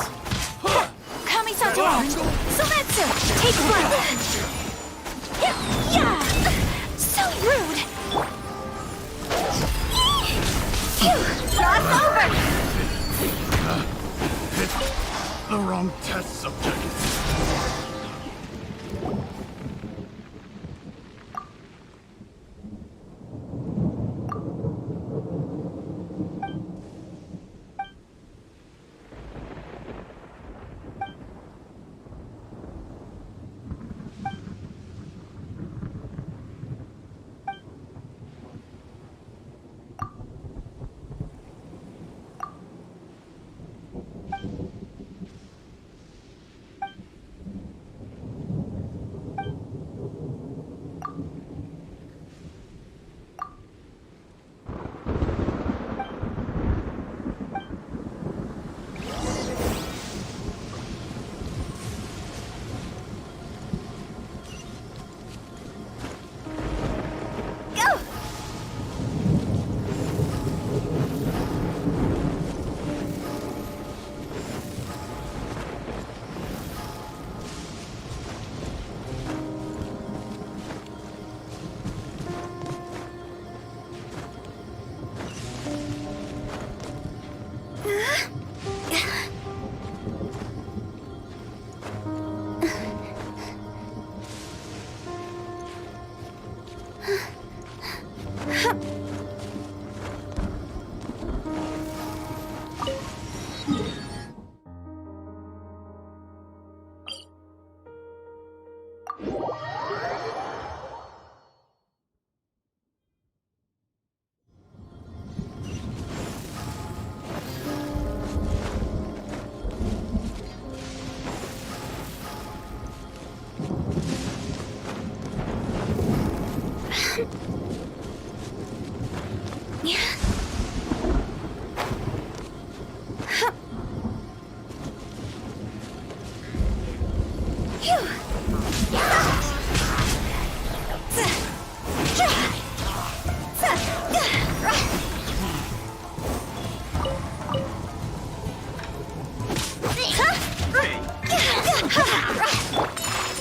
Kamisato! Sometsu! Take flight! Yeah! So rude! Cross over! Hit the wrong test subject.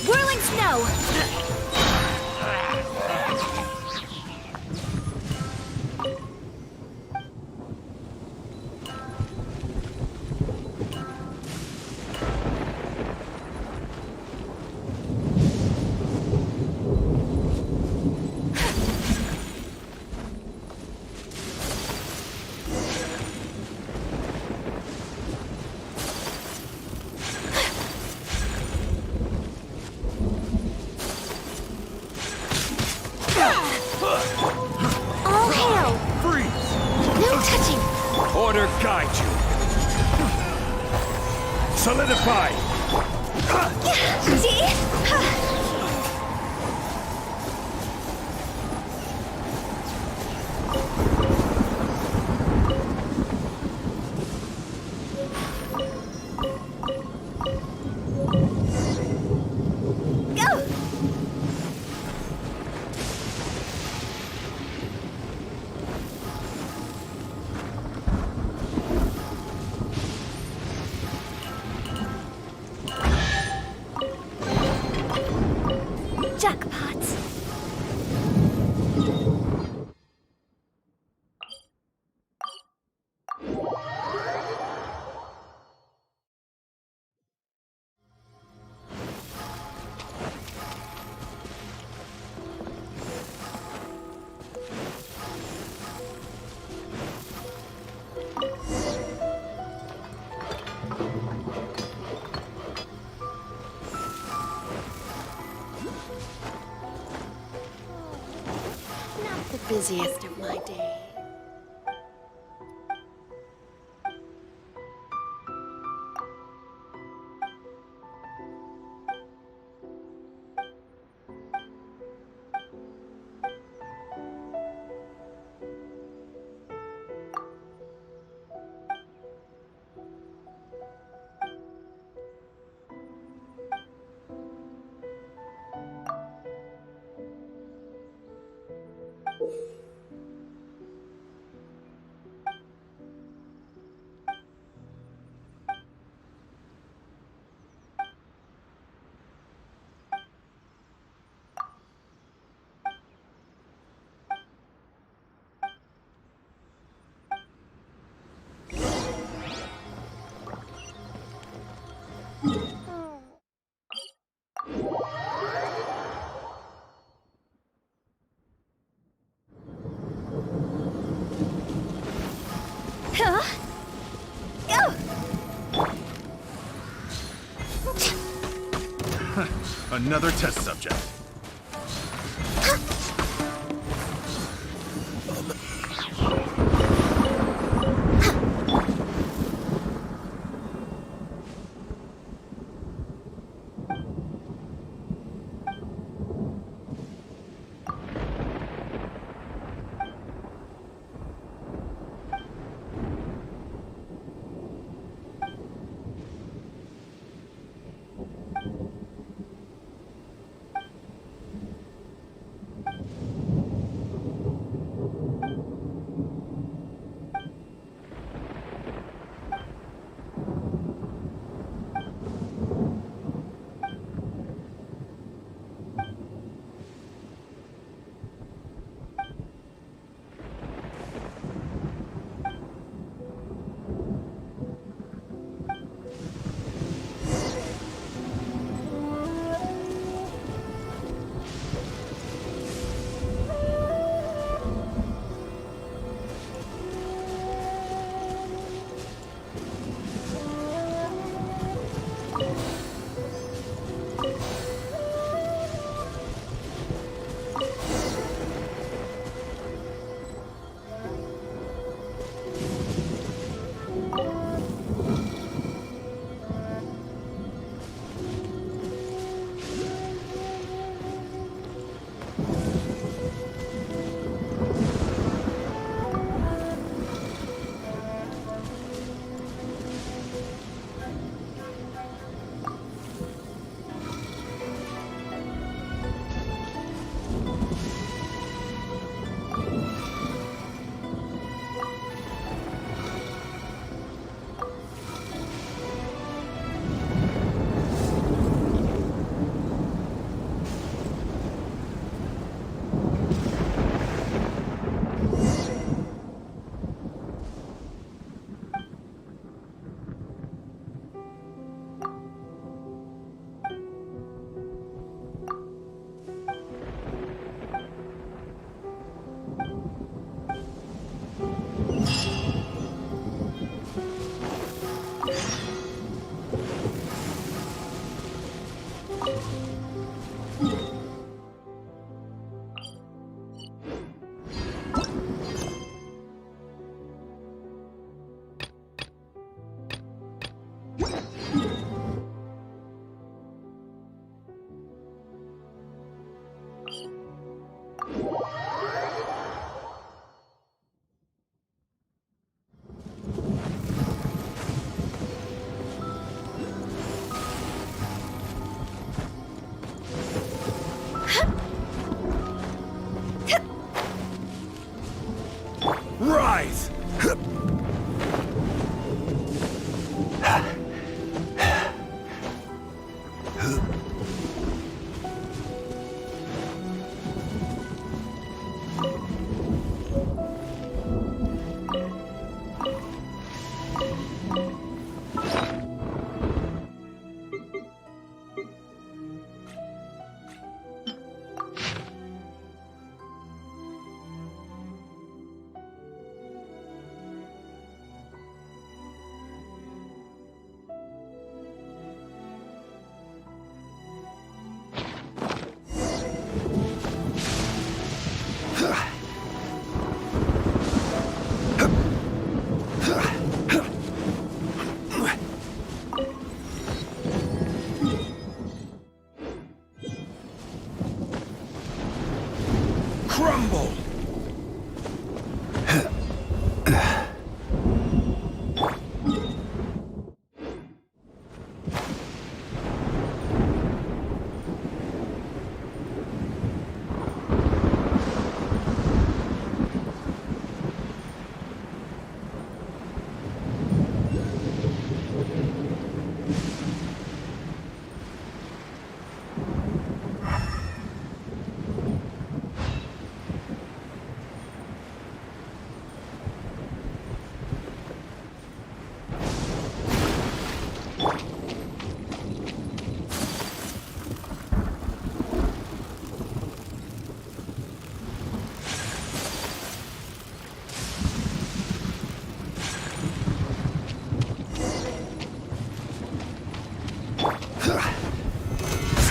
Whirling snow! All hail! Freeze! No touching! Order guide you. Solidify! See? Go! Jackpot! Not the busiest of my days. Another test subject.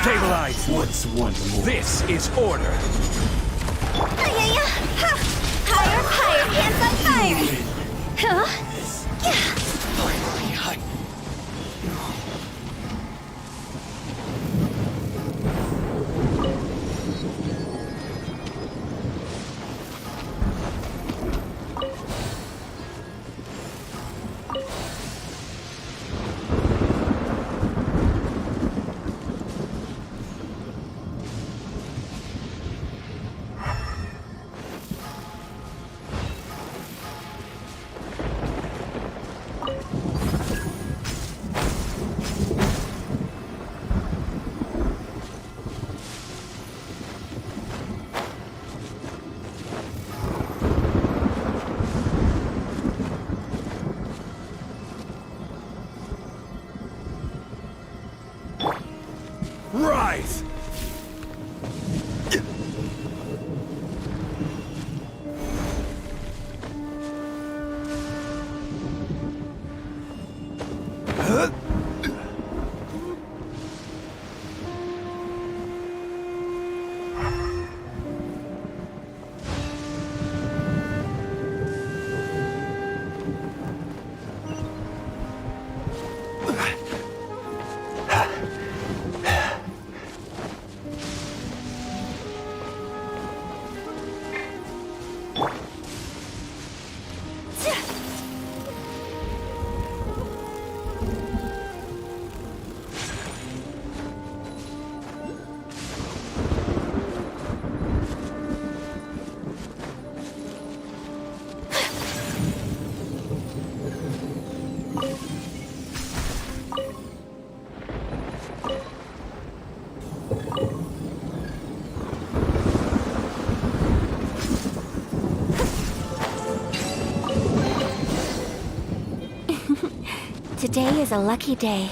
Stabilize! What's one more? This is order! Higher, higher, hands on fire! Huh? Rise! Today is a lucky day.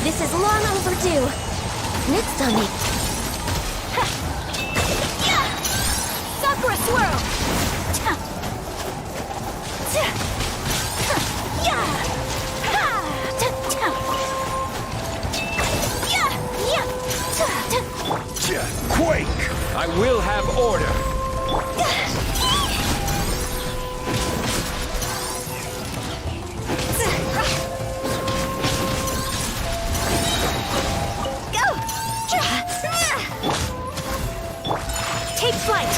This is long overdue. Next on me. Sakura Swirl! Quake! I will have order. Take flight!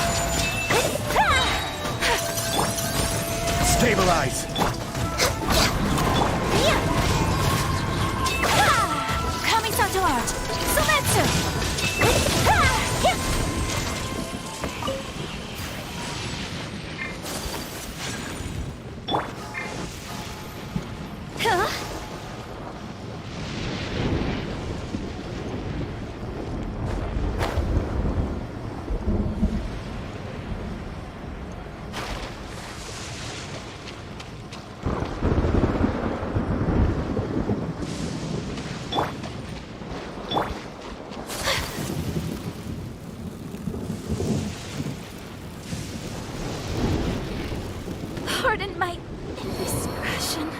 Stabilize! Kamisato Art! Sometsu! Pardon my indiscretion.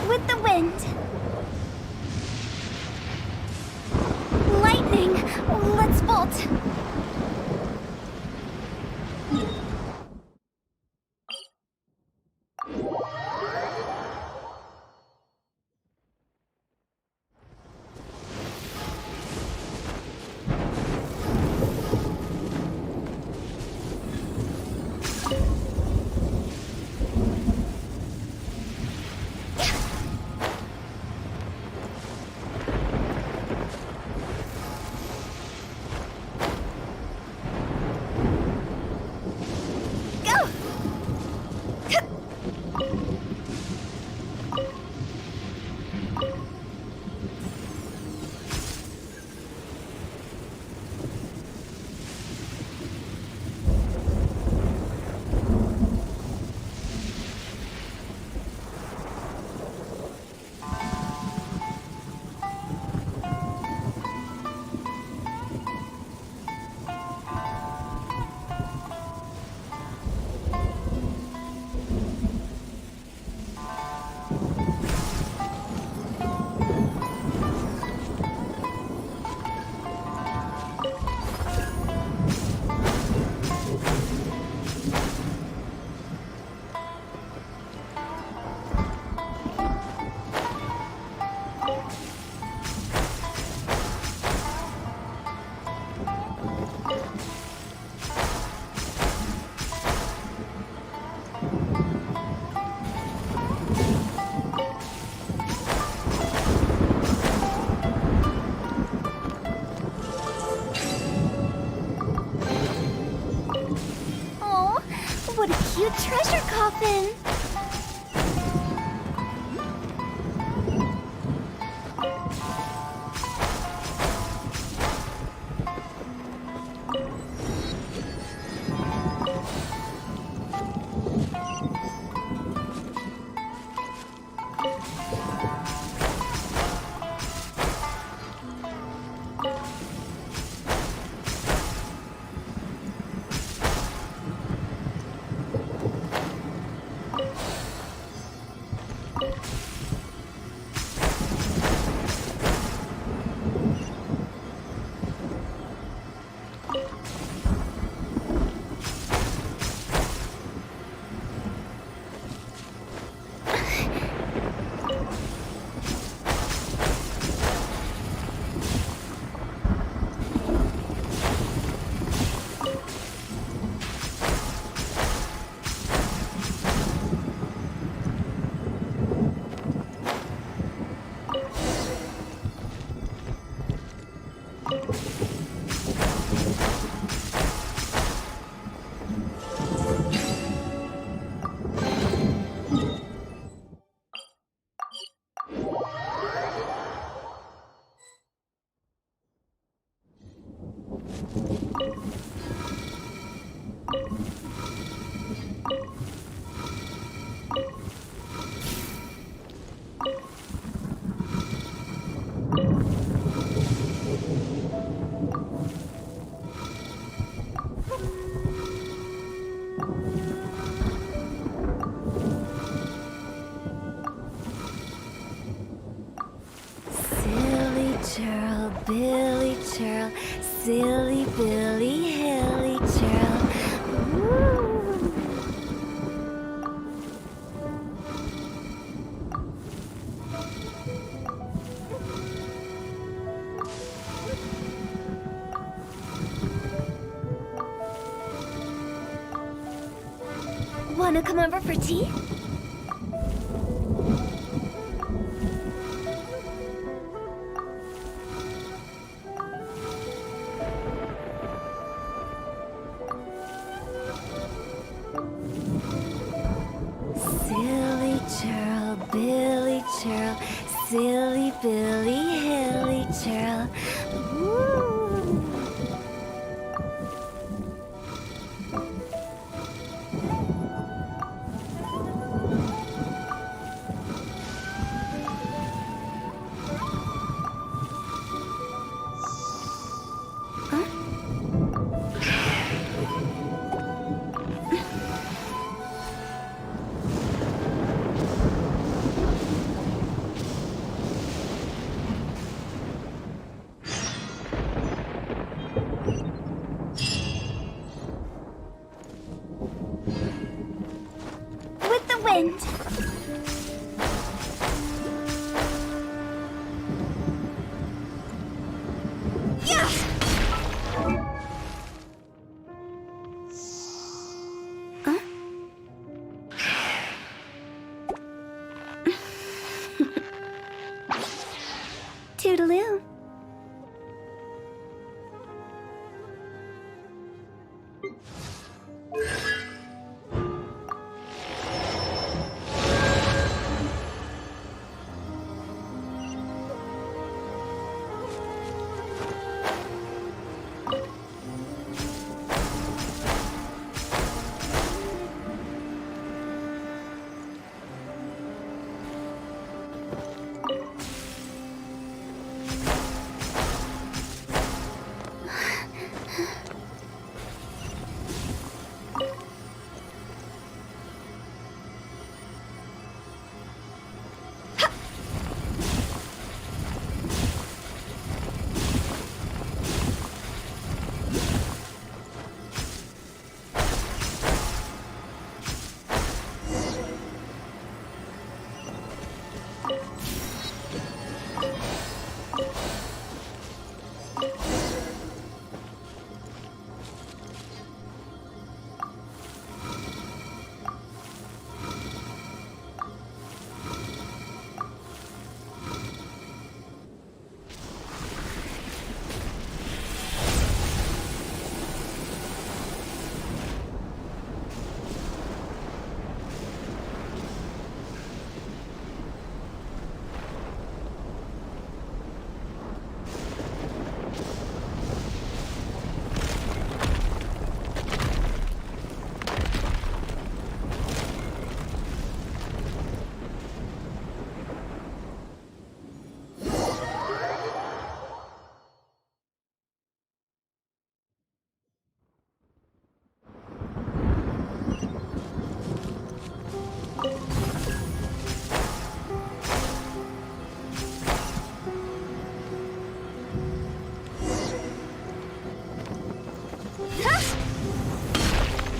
With the wind. Lightning! Let's bolt! the treasure coffin! Silly churl, Billy churl, silly Billy, hilly churl. Woo. Wanna come over for tea? Silly churl, Billy churl, silly Billy, hilly churl. Woo. With the wind! Toodaloo.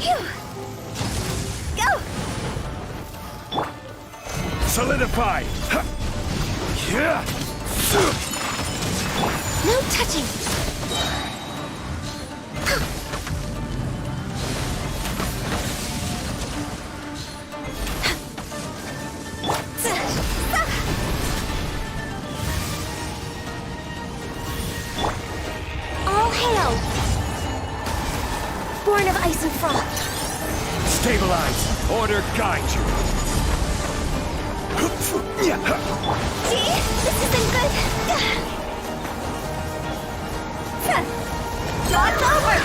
Phew! Go! Solidify! Ha! Yeah! No touching! All hail! Born of ice and frost. Stabilize! Order guide you! See? This isn't good. It's over!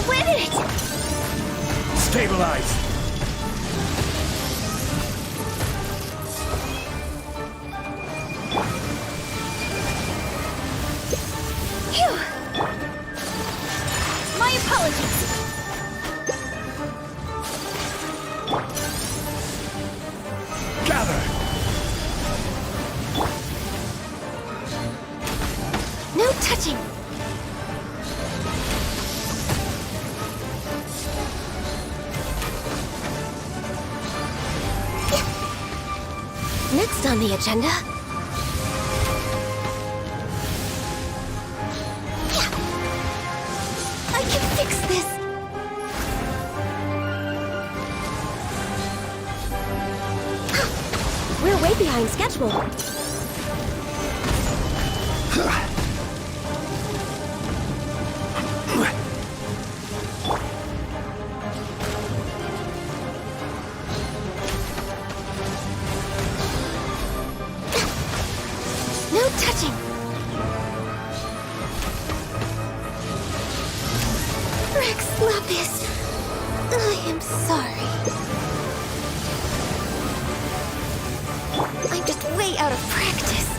Quit it! Stabilize! Phew! My apologies! Gather! No touching! Next on the agenda... I can fix this! We're way behind schedule. No touching! Rex Lapis, I am sorry. I'm just way out of practice.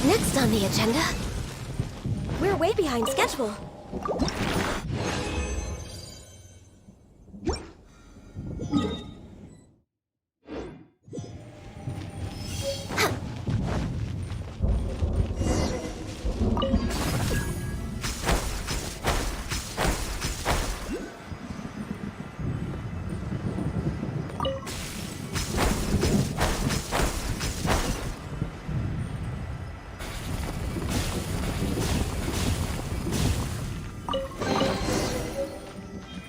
Next on the agenda, we're way behind schedule.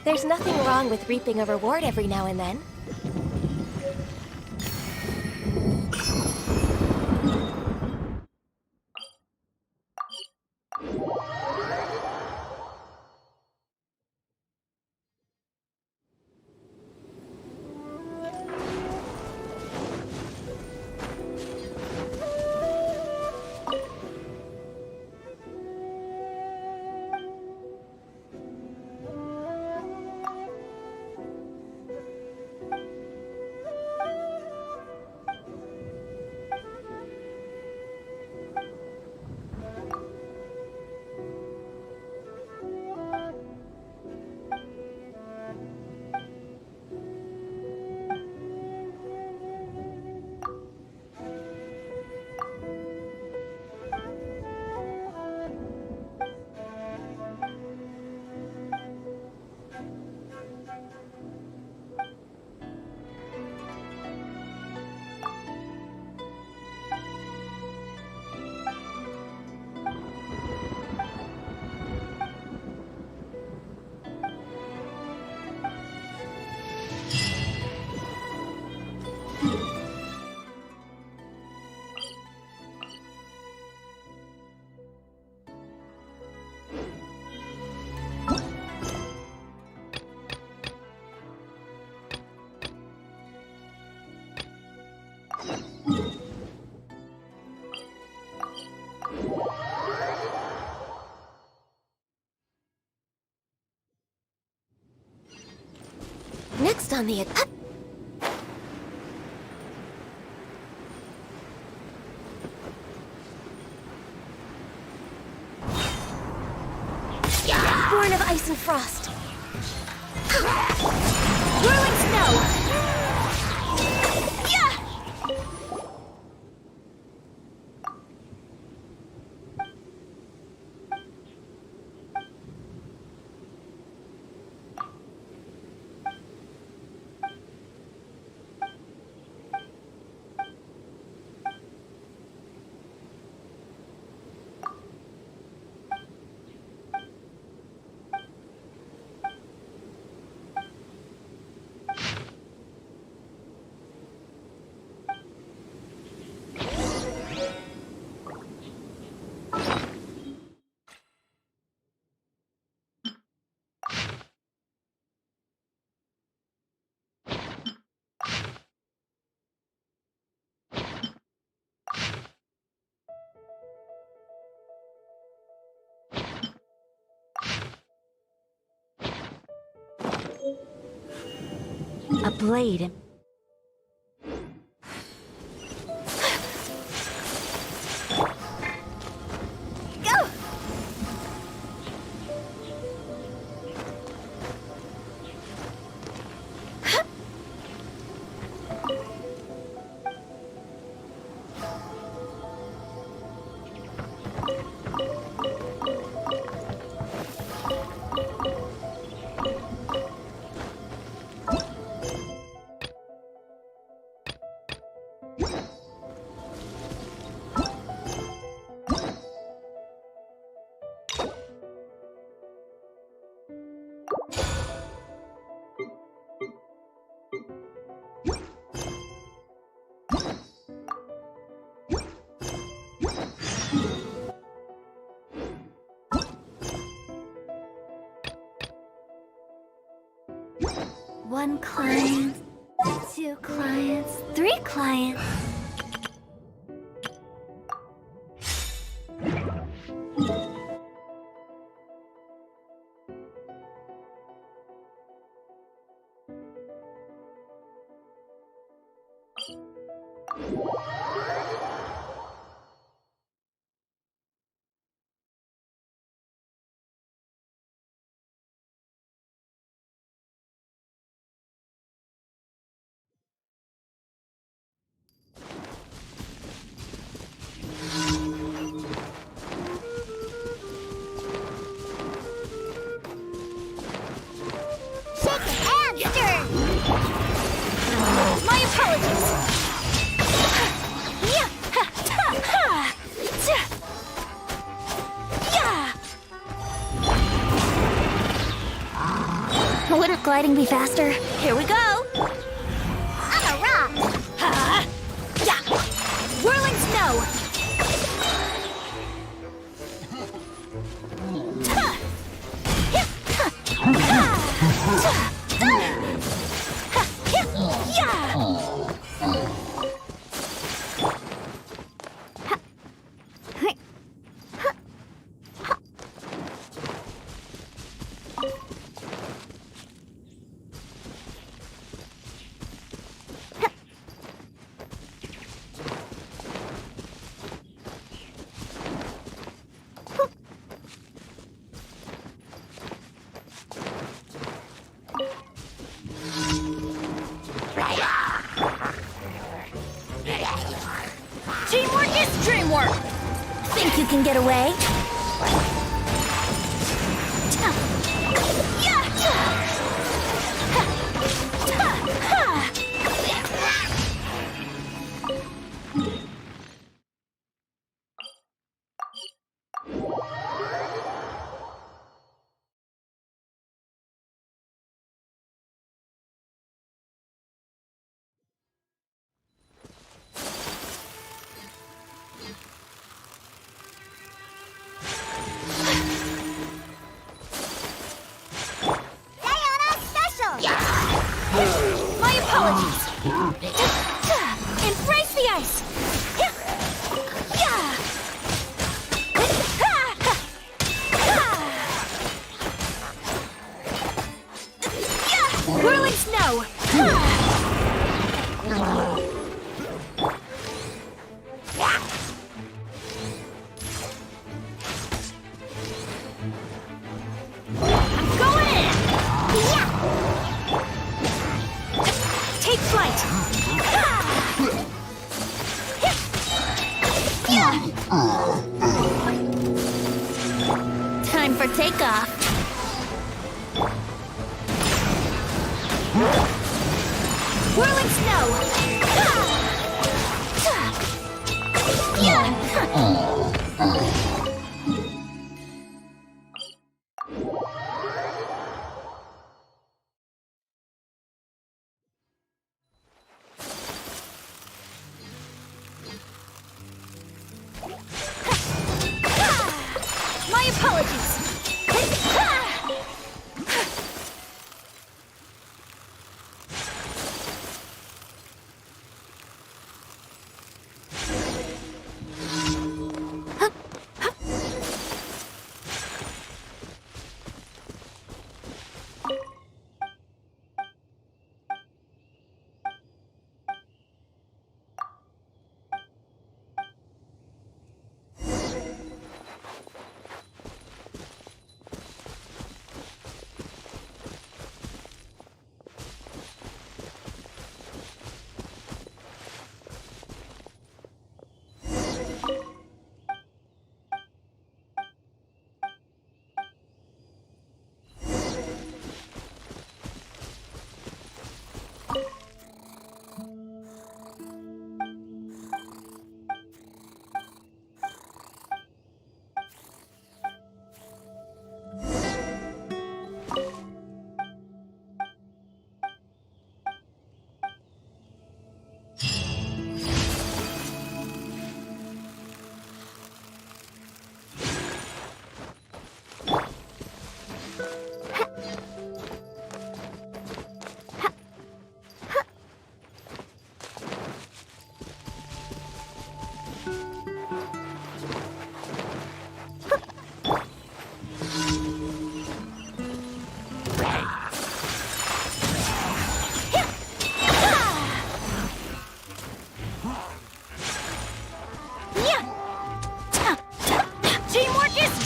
There's nothing wrong with reaping a reward every now and then. Next on the... Born of ice and frost. Whirling snow. Yeah! A blade. Go! One client, 2 clients, 3 clients. My apologies. Wouldn't gliding be faster? Here we go. I'm a rock. Yeah. Whirling snow. Teamwork is dreamwork! Think you can get away? My for takeoff. Whirling snow! My apologies!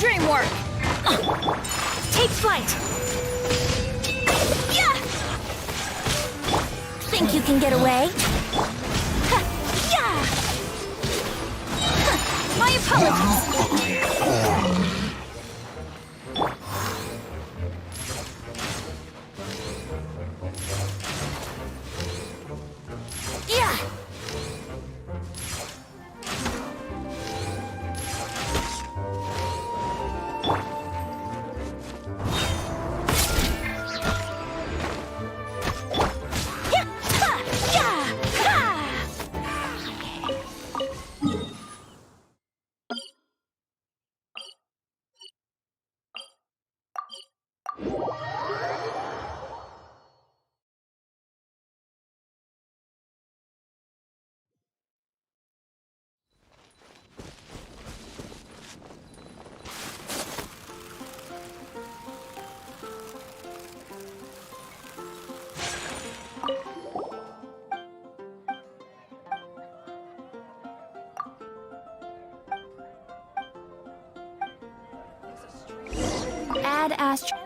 Dreamwork! Take flight! Yeah! Think you can get away? Yeah! My apologies! Add Astro.